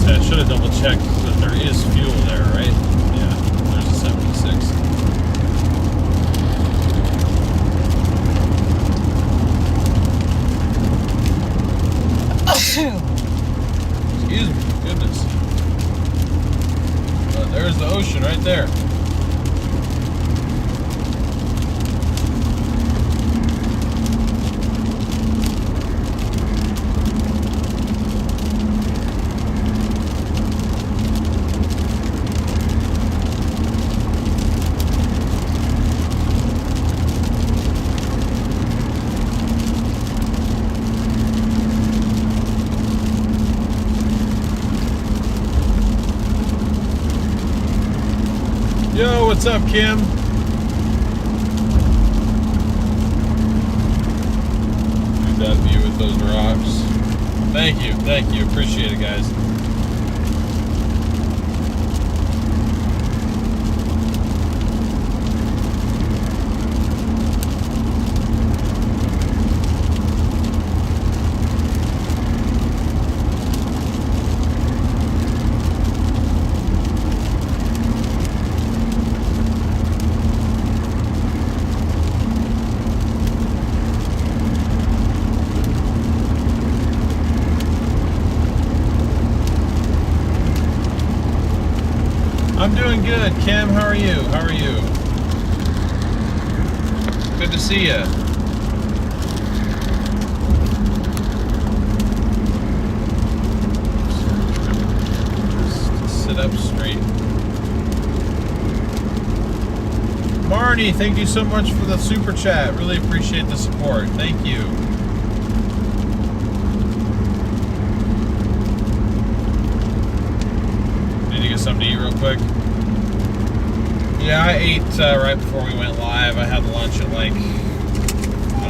I should have double checked that there is fuel there, right? Yeah, there's a 76. Excuse me, goodness. There's the ocean right there. Yo, what's up, Kim? Do that view with those rocks. Thank you, appreciate it, guys. I'm doing good. Kim, how are you? How are you? Good to see you. Just sit up straight. Marnie, thank you so much for the super chat. Really appreciate the support. Thank you. Something to eat real quick. Yeah, I ate right before we went live. I had lunch at like, I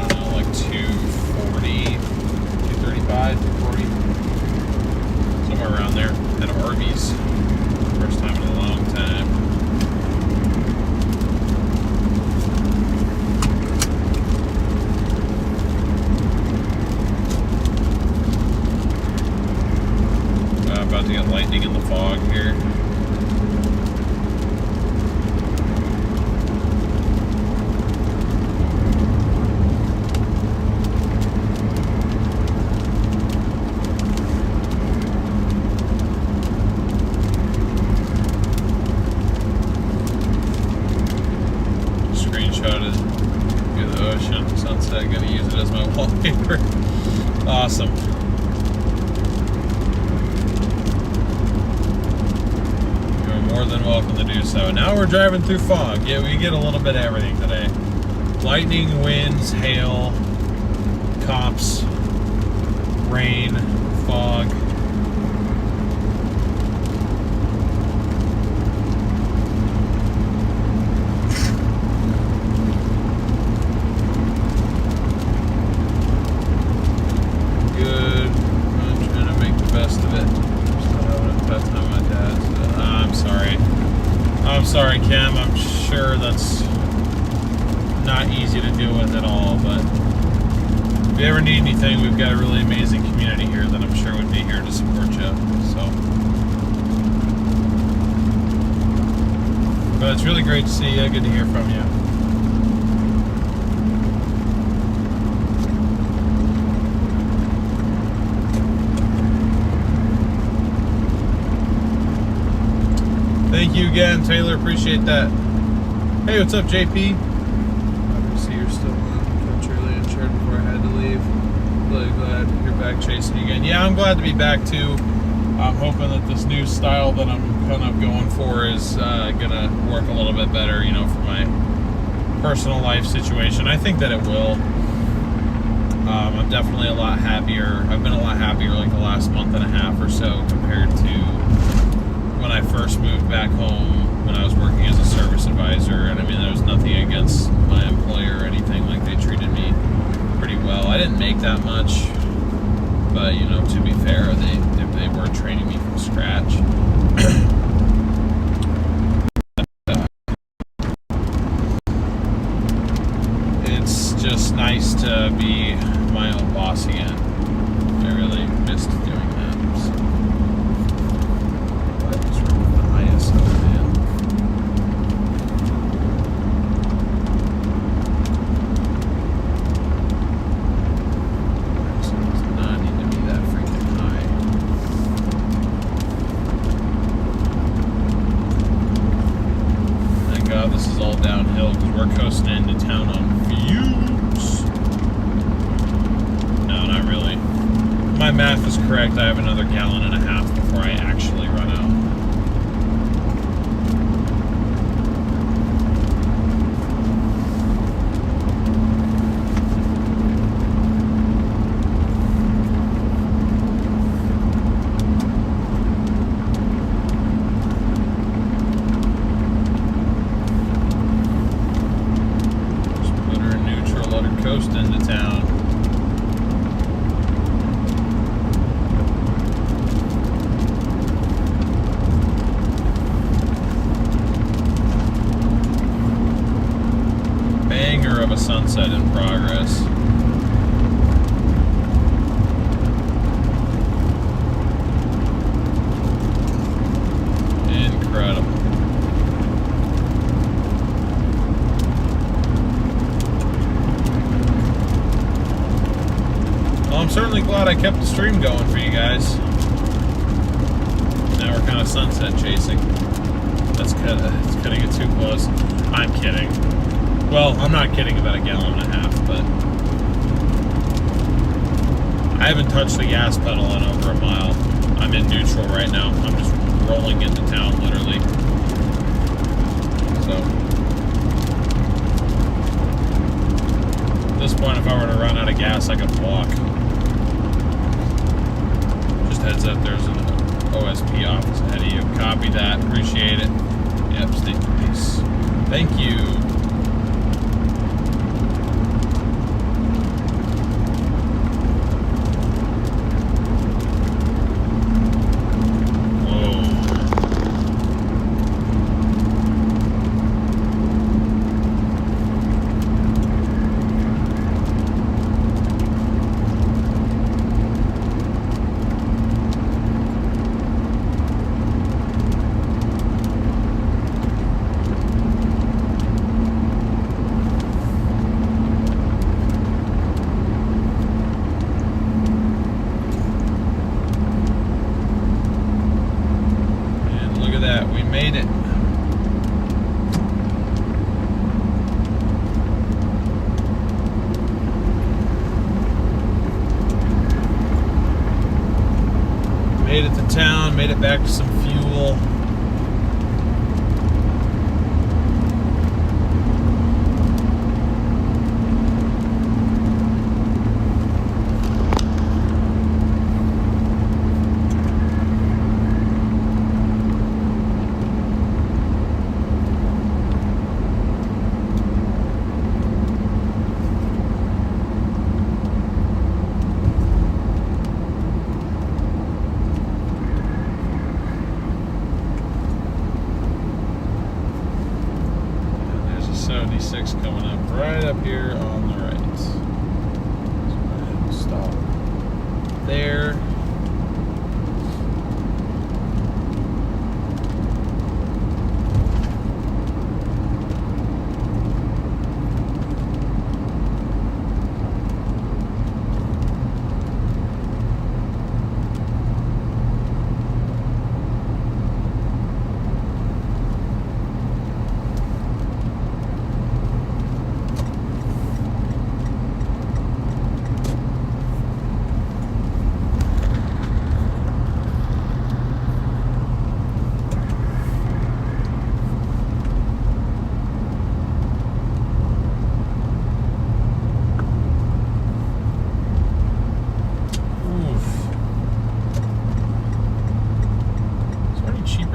don't know, like 2:40, 2:35, 2:40, somewhere around there at Arby's. First time in a long time. About to get lightning in the fog here. Screenshotted view of the ocean, sunset. Gonna use it as my wallpaper. Awesome. More than welcome to do so. Now we're driving through fog. Yeah, we get a little bit of everything today. Lightning, winds, hail, cops, rain, fog. Good. I'm trying to make the best of it. I'm sorry, Kim. I'm sure that's not easy to deal with at all, but if you ever need anything, we've got a really amazing community here that I'm sure would be here to support you. So, but it's really great to see you. Good to hear from you. Thank you again, Taylor. Appreciate that. Hey, what's up, JP? Obviously, you're still on. Felt really unsure before I had to leave. Really glad you're back chasing again. Yeah, I'm glad to be back too. I'm hoping that this new style that I'm kind of going for is gonna work a little bit better, you know, for my personal life situation. I think that it will. I'm definitely a lot happier. I've been a lot happier like the last month and a half or so compared to when I first moved back home when I was working as a service advisor. And I mean, there was nothing against my employer or anything. Like, they treated me pretty well. I didn't make that much, but you know, to be fair, they were training me from scratch. It's just nice to be my own boss again. I really missed doing that. So. What is wrong with the ISO, man? ISO does not need to be that freaking high. Thank God this is all downhill because we're coasting into town on fumes. No, not really. My math is correct. I have another gallon and a half before I actually run out. Just put her in neutral, let her coast into town. Banger of a sunset in progress. Incredible. Well, I'm certainly glad I kept the stream going for you guys. Now we're kind of sunset chasing. It's cutting it too close. I'm kidding. Well, I'm not kidding about a gallon and a half, but I haven't touched the gas pedal in over a mile. I'm in neutral right now. I'm just rolling into town, literally. So, at this point, if I were to run out of gas, I could walk. Just heads up, there's an OSP office ahead of you. Copy that. Appreciate it. Yep, stay peace. Thank you. Made it. Made it to town, made it back to some fuel. Coming up right up here on the right. So we'll stop there.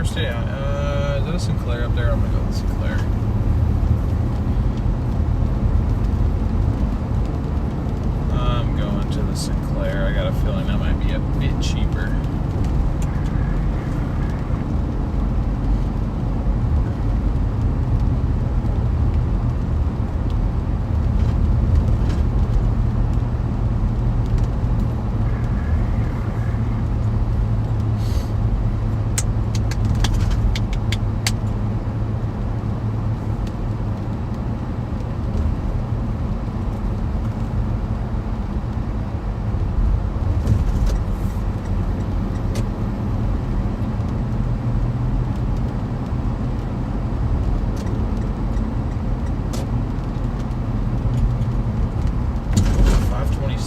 Is that a Sinclair up there? I'm gonna go with Sinclair. I'm going to the Sinclair. I got a feeling that might be a bit cheaper.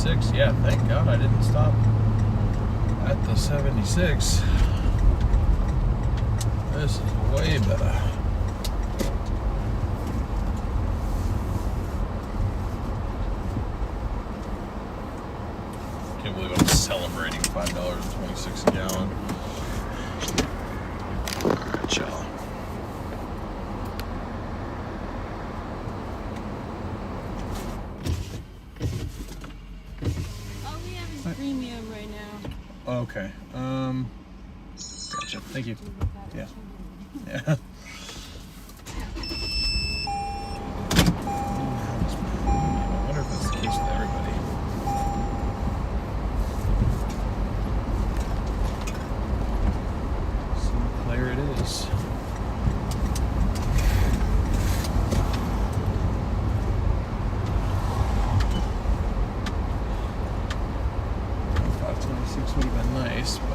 76. Yeah, thank God I didn't stop at the 76. This is way better. Can't believe I'm celebrating $5.26 a gallon. Alright, y'all. All we have is premium right now. Okay. Gotcha. Thank you. Yeah. Yeah. I wonder if that's the case with everybody. Sinclair it is. $5.26 would have been nice, but.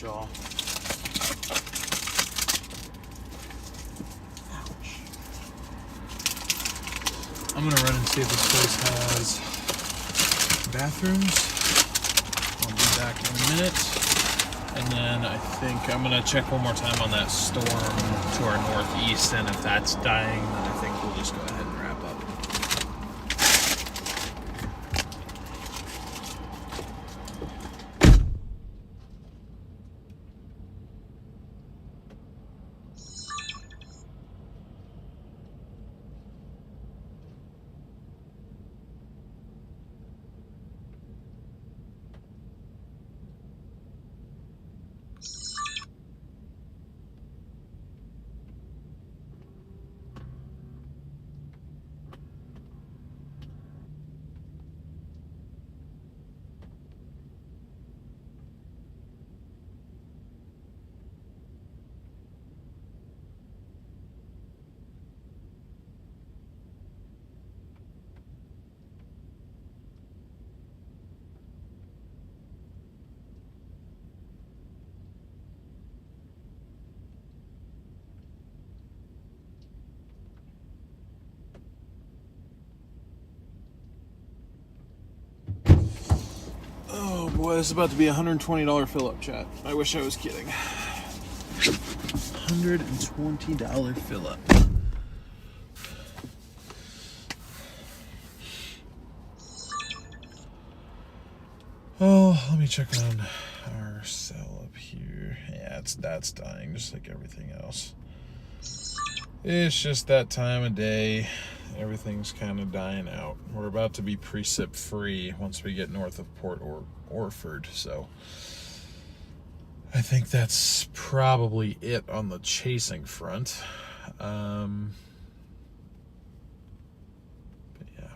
Y'all. I'm gonna run and see if this place has bathrooms. I'll be back in a minute. And then I think I'm gonna check one more time on that storm to our northeast, and if that's dying, then I think we'll just go ahead and wrap up. Oh boy, this is about to be a $120 fill-up, chat. I wish I was kidding. $120 fill-up. Oh, let me check on our cell up here. Yeah, that's dying, just like everything else. It's just that time of day. Everything's kind of dying out. We're about to be precip free once we get north of Port Orford, so I think that's probably it on the chasing front. But yeah.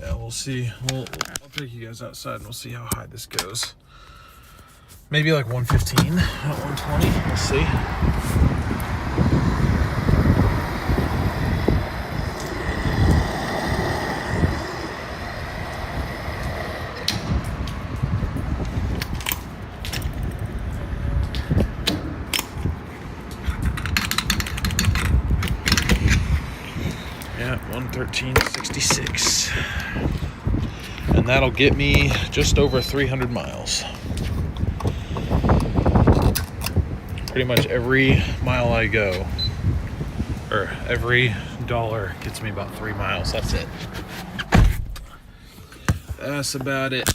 Yeah, we'll see. I'll take you guys outside and we'll see how high this goes. Maybe like 115, not 120. We'll see. Yeah, 113.66. And that'll get me just over 300 miles. Pretty much every mile I go, or every dollar gets me about 3 miles. That's it. That's about it.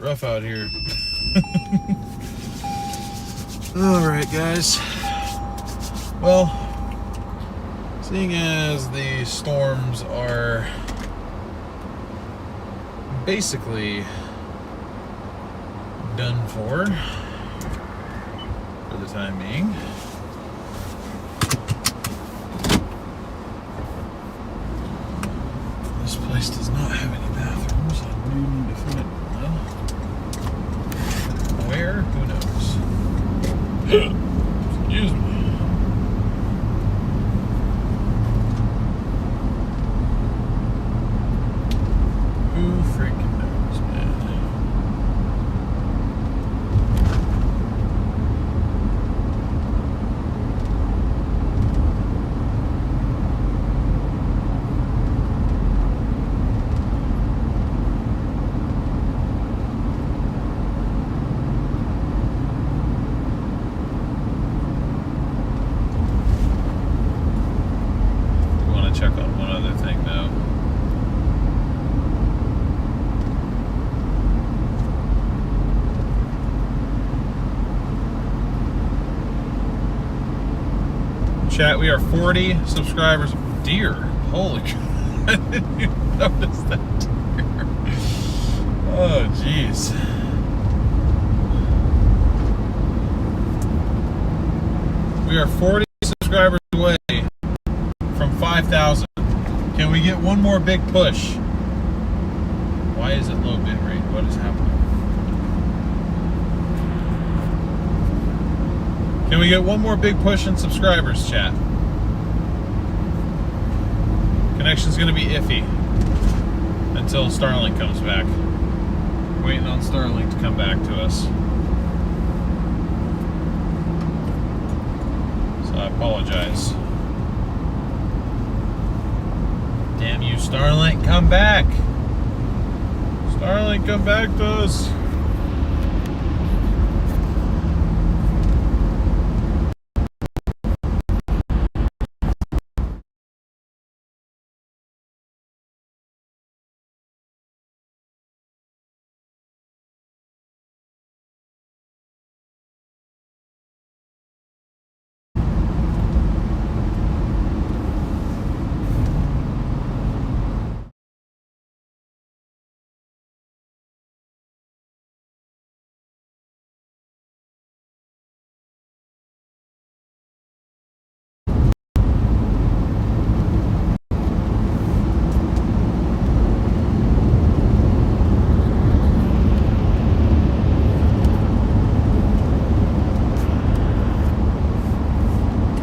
rough out here. All right, guys. Well, seeing as the storms are basically done for the time being, this place does not have any bathrooms. I do need to find one. Where? Who knows? Excuse me. Who freaking knows, man? We want to check on one other thing, though. Chat, we are 40 subscribers. Deer. Holy cow. I didn't even notice that deer. Oh, jeez. We are 40 subscribers away from 5,000. Can we get one more big push? Why is it low bit rate? What is happening? Can we get one more big push in subscribers, chat? Connection's gonna be iffy until Starlink comes back. Waiting on Starlink to come back to us. So I apologize. Damn you, Starlink, come back! Starlink, come back to us!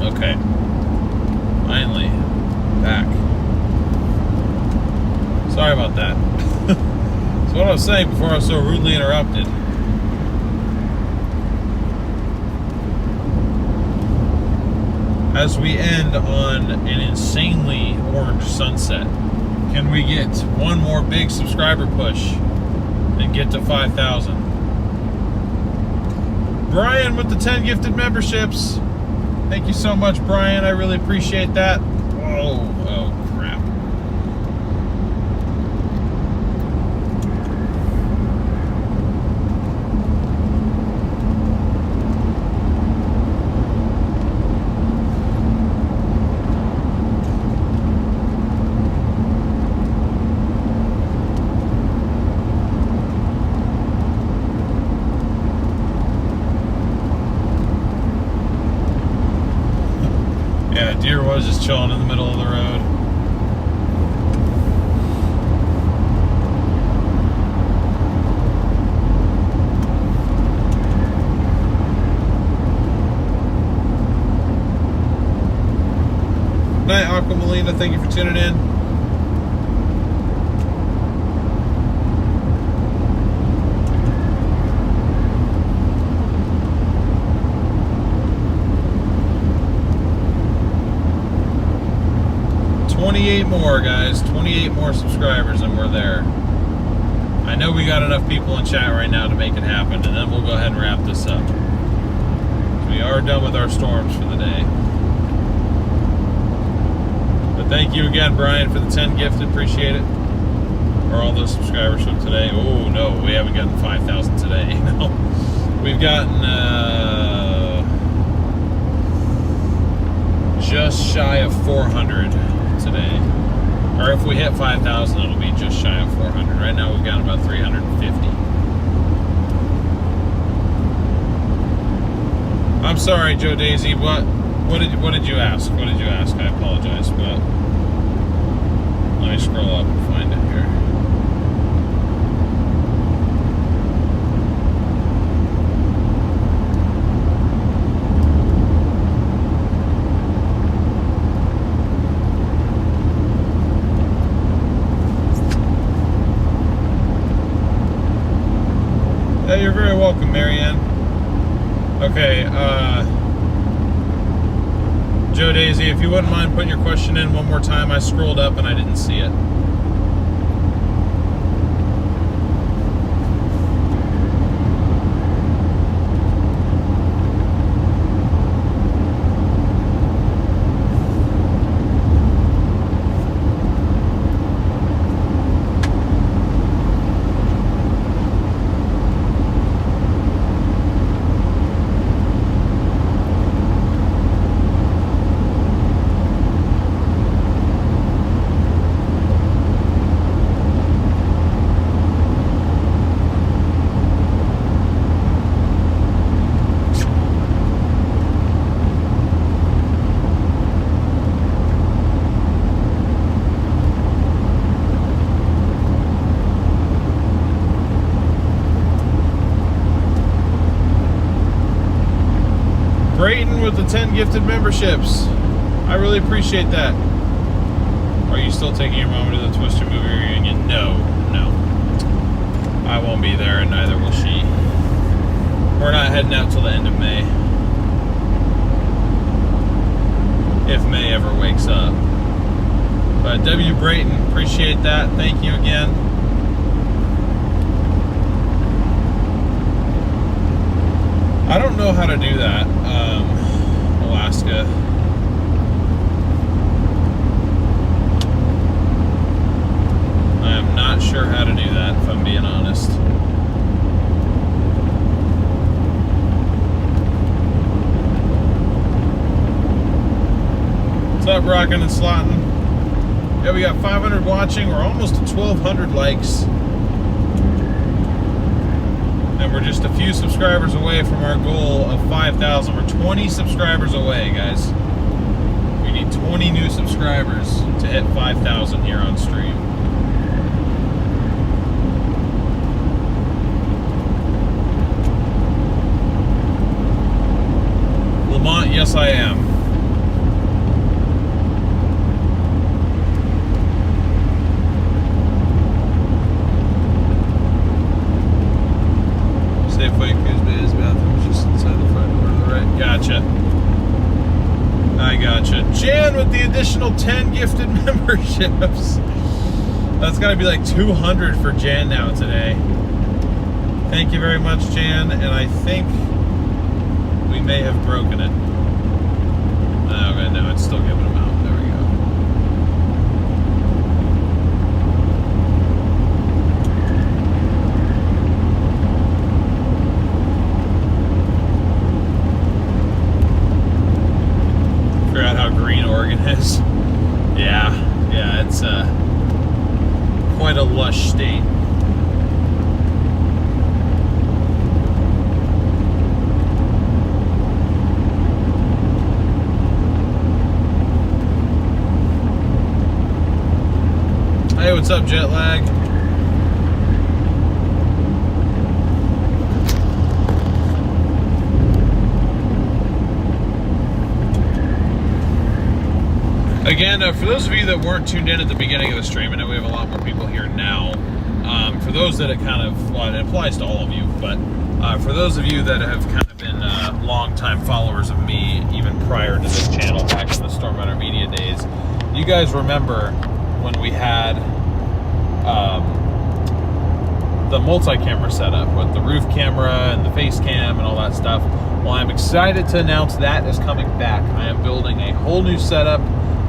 Okay. Finally. Back. Sorry about that. So what I was saying before I was so rudely interrupted. As we end on an insanely orange sunset, can we get one more big subscriber push and get to 5,000? Brian with the 10 gifted memberships. Thank you so much, Brian. I really appreciate that. Whoa, oh crap. Yeah, deer was just chilling in the middle of the road. Good night, Aquamalina. Thank you for tuning in. More guys, 28 more subscribers and we're there. I know we got enough people in chat right now to make it happen, and then we'll go ahead and wrap this up. We are done with our storms for the day. But thank you again, Brian, for the 10 gifted. Appreciate it. Are all those subscribers from today? Oh, no, we haven't gotten 5,000 today. No. We've gotten just shy of 400 today. Or if we hit 5,000, it'll be just shy of 400. Right now, we've got about 350. I'm sorry, Joe Daisy. What did you ask? What did you ask? I apologize, but let me scroll up and find it here. Hey, you're very welcome, Marianne. Okay, Joe Daisy, if you wouldn't mind putting your question in one more time. I scrolled up and I didn't see it. Brayton with the 10 gifted memberships. I really appreciate that. Are you still taking your mom to the Twister movie reunion? No. I won't be there, and neither will she. We're not heading out till the end of May. If May ever wakes up. But W. Brayton, appreciate that. Thank you again. I don't know how to do that, Alaska. I am not sure how to do that, if I'm being honest. What's up, Rockin' and Slottin'? Yeah, we got 500 watching. We're almost at 1,200 likes. And we're just a few subscribers away from our goal of 5,000. We're 20 subscribers away, guys. We need 20 new subscribers to hit 5,000 here on stream. Lamont, yes I am. Safeway Cruise Bay's bathroom is just inside the front door to the right. Gotcha. I gotcha. Jan with the additional 10 gifted memberships. That's got to be like 200 for Jan now today. Thank you very much, Jan. And I think we may have broken it. Okay, no, it's still giving them out. There we go. Figure out how green Oregon is. Yeah, it's quite a lush state. Hey, what's up, jet lag? Again, for those of you that weren't tuned in at the beginning of the stream, I know we have a lot more people here now. For those that it kind of, well, it applies to all of you, but for those of you that have kind of been long-time followers of me, even prior to this channel, back in the Storm Runner Media days, you guys remember when we had the multi-camera setup with the roof camera and the face cam and all that stuff. Well, I'm excited to announce that is coming back. I am building a whole new setup.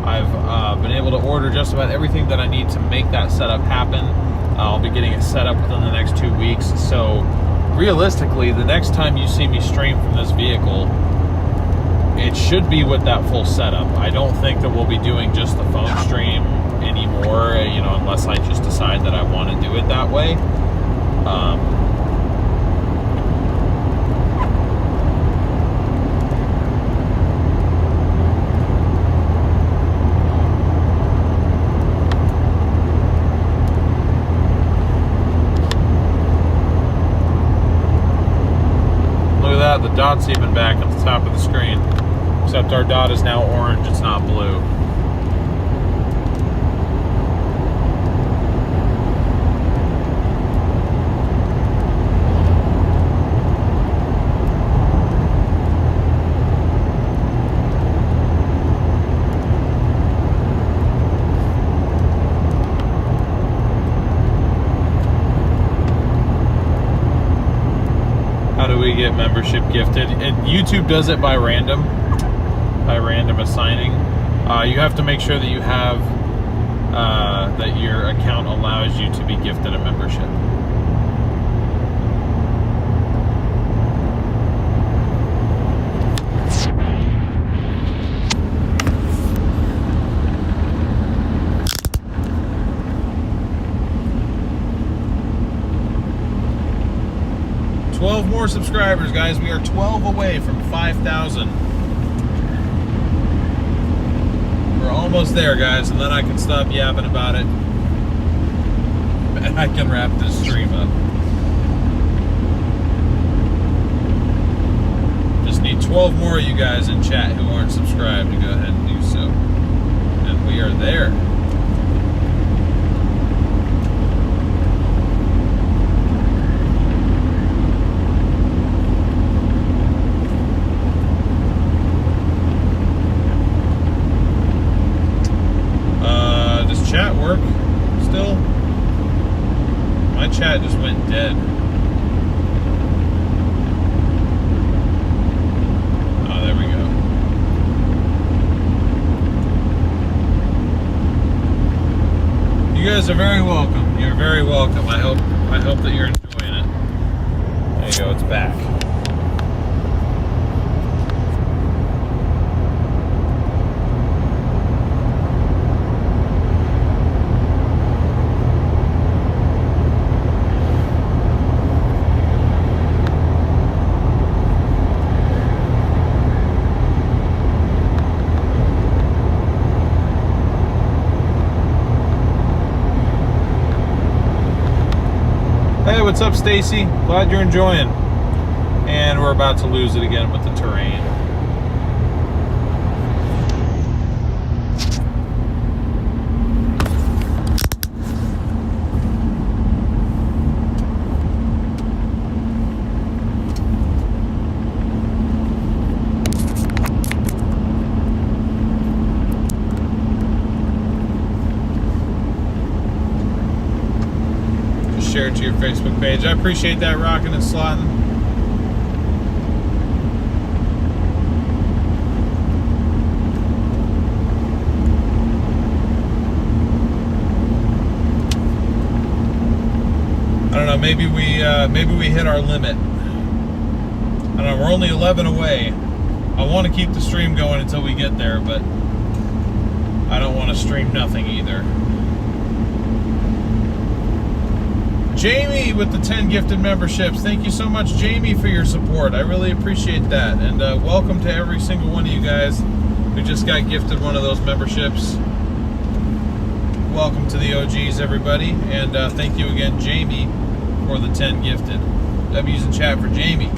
I've been able to order just about everything that I need to make that setup happen. I'll be getting it set up within the next 2 weeks. So realistically, the next time you see me stream from this vehicle, it should be with that full setup. I don't think that we'll be doing just the phone stream anymore, you know, unless I just decide that I want to do it that way. The dot's even back at the top of the screen, except our dot is now orange, it's not blue. How do we get membership gifted? YouTube does it by random assigning. You have to make sure that you have that your account allows you to be gifted a membership. More subscribers, guys. We are 12 away from 5,000. We're almost there, guys, and then I can stop yapping about it and I can wrap this stream up. Just need 12 more of you guys in chat who aren't subscribed to go ahead and do so, and we are there. Chat work still? My chat just went dead. Oh, there we go. You guys are very welcome. You're very welcome. I hope that you're enjoying it. There you go, it's back. Hey, what's up, Stacy? Glad you're enjoying. And we're about to lose it again with the terrain. Share it to your Facebook page. I appreciate that, rocking and slotting. I don't know, maybe we hit our limit. I don't know, we're only 11 away. I want to keep the stream going until we get there, but I don't want to stream nothing either. Jamie with the 10 gifted memberships. Thank you so much, Jamie, for your support. I really appreciate that. And welcome to every single one of you guys who just got gifted one of those memberships. Welcome to the OGs, everybody. And thank you again, Jamie, for the 10 gifted. W's in chat for Jamie.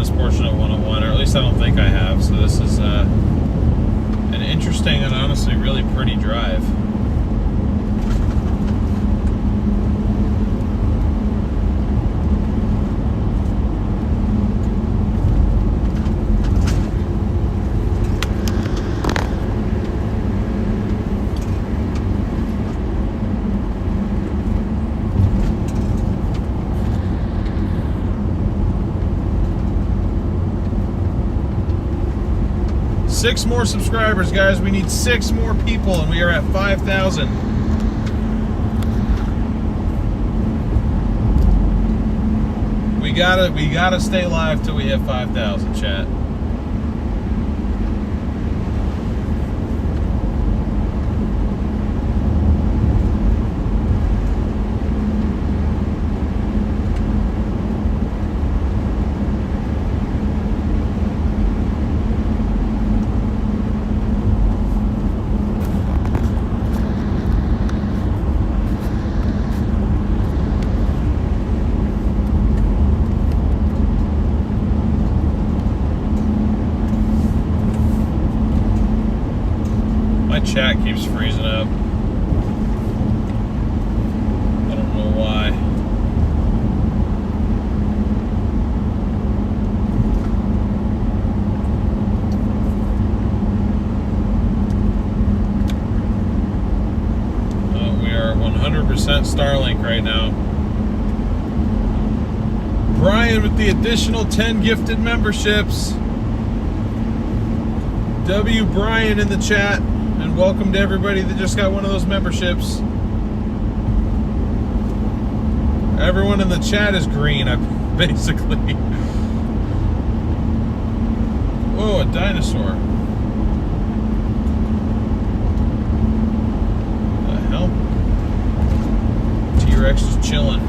this portion of 101, or at least I don't think I have. So this is an interesting and honestly really pretty drive. Six more subscribers, guys. We need 6 more people, and we are at 5,000. We gotta stay live till we hit 5,000, chat. Chat keeps freezing up. I don't know why. We are 100% Starlink right now. Brian with the additional 10 gifted memberships. W. Brian in the chat. And welcome to everybody that just got one of those memberships. Everyone in the chat is green, basically. Whoa, a dinosaur. What the hell? T-Rex is chilling.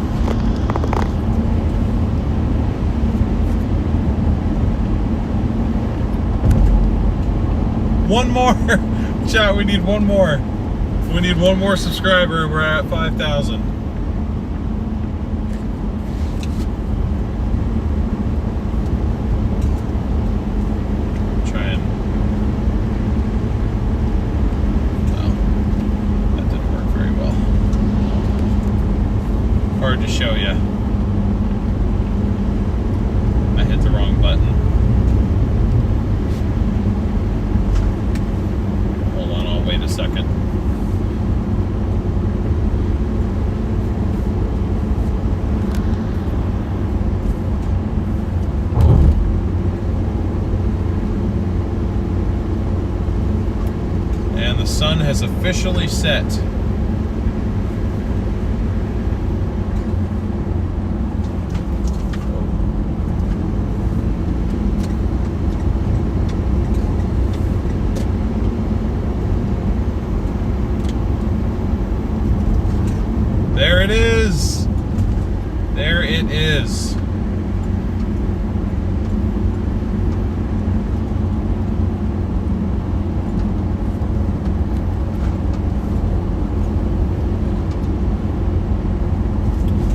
One more. Chat, we need one more. We need one more subscriber. We're at 5,000. Try and... Well, that didn't work very well. Hard to show you. I hit the wrong button. Wait a second. And the sun has officially set. There it is. There it is.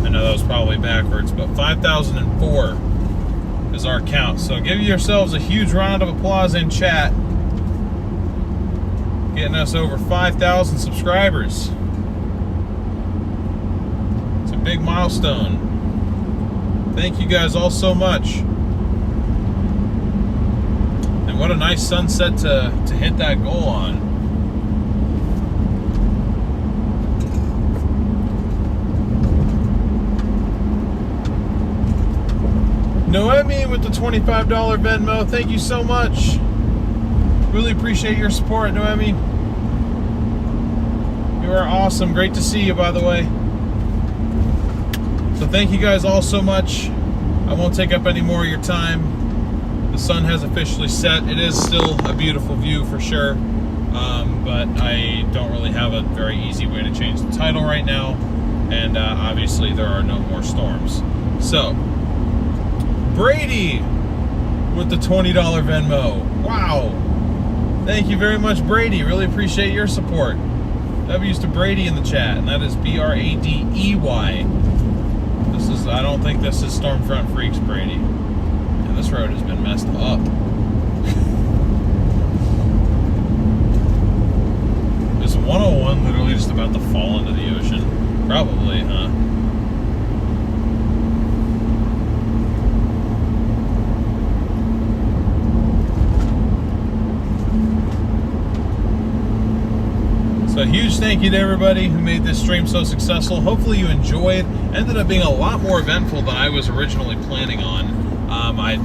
I know that was probably backwards, but 5,004 is our count. So give yourselves a huge round of applause in chat. Getting us over 5,000 subscribers. Big milestone. Thank you guys all so much. And what a nice sunset to hit that goal on. Noemi with the $25 Venmo. Thank you so much. Really appreciate your support, Noemi. You are awesome. Great to see you, by the way. So thank you guys all so much. I won't take up any more of your time. The sun has officially set. It is still a beautiful view for sure, but I don't really have a very easy way to change the title right now, and obviously there are no more storms. So, Brady with the $20 Venmo. Wow. Thank you very much, Brady. Really appreciate your support. W's to Brady in the chat, and that is B-R-A-D-E-Y. I don't think this is Stormfront Freaks, Brady. And this road has been messed up. Is 101 literally just about to fall into the ocean? Probably, huh? So a huge thank you to everybody who made this stream so successful. Hopefully you enjoyed. Ended up being a lot more eventful than I was originally planning on.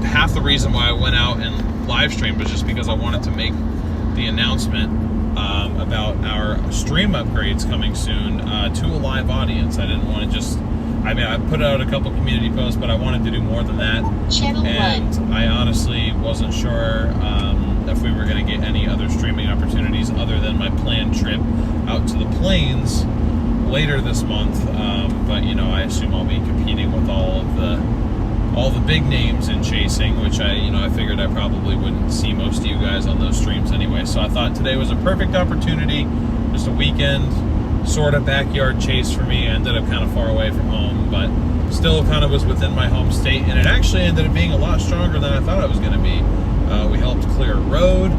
Half the reason why I went out and live streamed was just because I wanted to make the announcement about our stream upgrades coming soon to a live audience. I didn't want to just, I mean, I put out a couple community posts, but I wanted to do more than that. Channel and 1. I honestly wasn't sure if we were going to get any other streaming opportunities other than my planned trip out to the plains later this month. But you know, I assume I'll be competing with all the big names in chasing, which I figured I probably wouldn't see most of you guys on those streams anyway. So I thought today was a perfect opportunity, just a weekend sort of backyard chase for me. I ended up kind of far away from home, but still kind of was within my home state, and it actually ended up being a lot stronger than I thought it was going to be. We helped clear a road,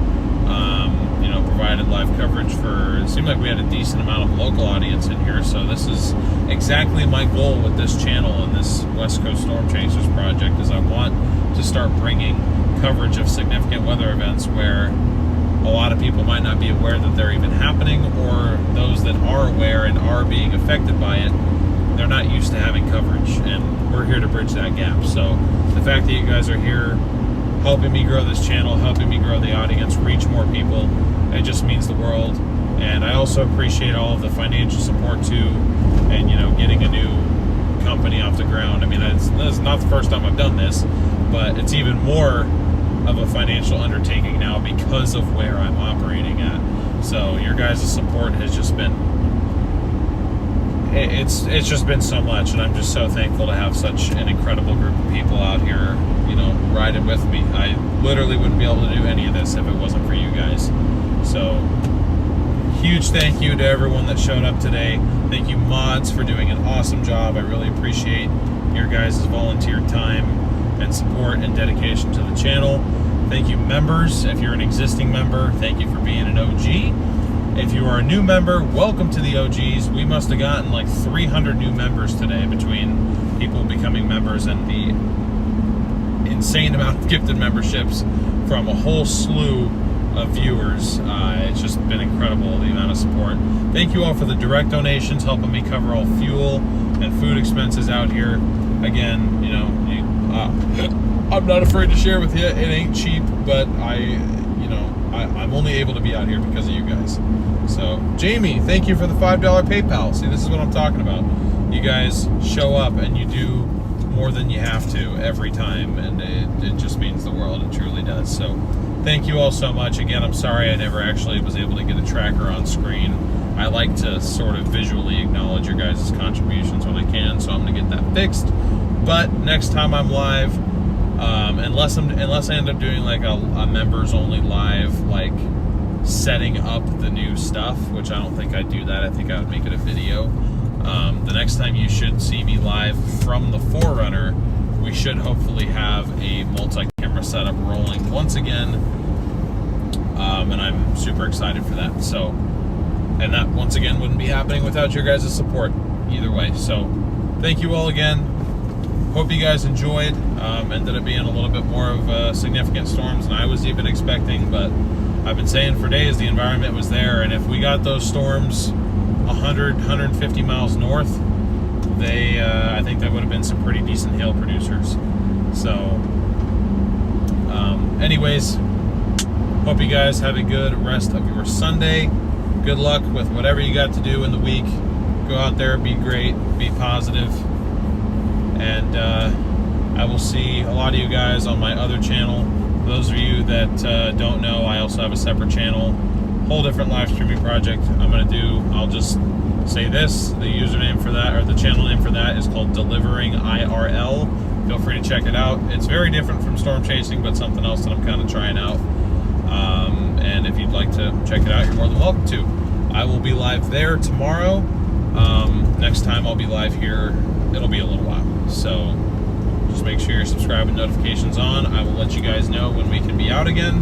provided live coverage for, it seemed like we had a decent amount of local audience in here, so this is exactly my goal with this channel and this West Coast Storm Chasers project, is I want to start bringing coverage of significant weather events where a lot of people might not be aware that they're even happening, or those that are aware and are being affected by it, they're not used to having coverage, and we're here to bridge that gap. So the fact that you guys are here helping me grow this channel, helping me grow the audience, reach more people, it just means the world. And I also appreciate all of the financial support too, and getting a new company off the ground. I mean, this is not the first time I've done this, but it's even more of a financial undertaking now because of where I'm operating at. So your guys' support has just been, it's just been so much, and I'm just so thankful to have such an incredible group of people out here, riding with me. I literally wouldn't be able to do any of this if it wasn't for you guys. So huge thank you to everyone that showed up today. Thank you, mods, for doing an awesome job. I really appreciate your guys' volunteer time and support and dedication to the channel. Thank you, members. If you're an existing member, thank you for being an OG. If you are a new member, welcome to the OGs. We must have gotten like 300 new members today between people becoming members and the insane amount of gifted memberships from a whole slew of viewers. It's just been incredible, the amount of support. Thank you all for the direct donations, helping me cover all fuel and food expenses out here. Again, I'm not afraid to share with you, it ain't cheap, but I'm only able to be out here because of you guys. So Jamie, thank you for the $5 PayPal. See, this is what I'm talking about. You guys show up and you do more than you have to every time, and it just means the world. It truly does. So thank you all so much. Again, I'm sorry I never actually was able to get a tracker on screen. I like to sort of visually acknowledge your guys' contributions when I can, so I'm gonna get that fixed. But next time I'm live, unless I end up doing like a members only live, like setting up the new stuff, which I don't think I'd do that. I think I would make it a video. The next time you should see me live from the Forerunner, we should hopefully have a multi-camera setup rolling once again, and I'm super excited for that. So, and that once again wouldn't be happening without your guys' support either way. So thank you all again. Hope you guys enjoyed. Ended up being a little bit more of significant storms than I was even expecting, but I've been saying for days the environment was there, and if we got those storms 100, 150 miles north, I think that would have been some pretty decent hail producers. So anyways, hope you guys have a good rest of your Sunday. Good luck with whatever you got to do in the week. Go out there, be great, be positive, and I will see a lot of you guys on my other channel. For those of you that don't know, I also have a separate channel, whole different live streaming project I'll just say this, the username for that, or the channel name for that, is called Delivering IRL. Feel free to check it out. It's very different from storm chasing, but something else that I'm kind of trying out. And if you'd like to check it out, you're more than welcome to. I will be live there tomorrow. Next time I'll be live here, it'll be a little while. So Just make sure you're subscribing, notifications on. I will let you guys know when we can be out again.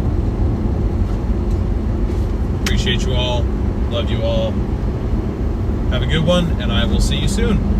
Appreciate you all. Love you all. Have a good one, and I will see you soon.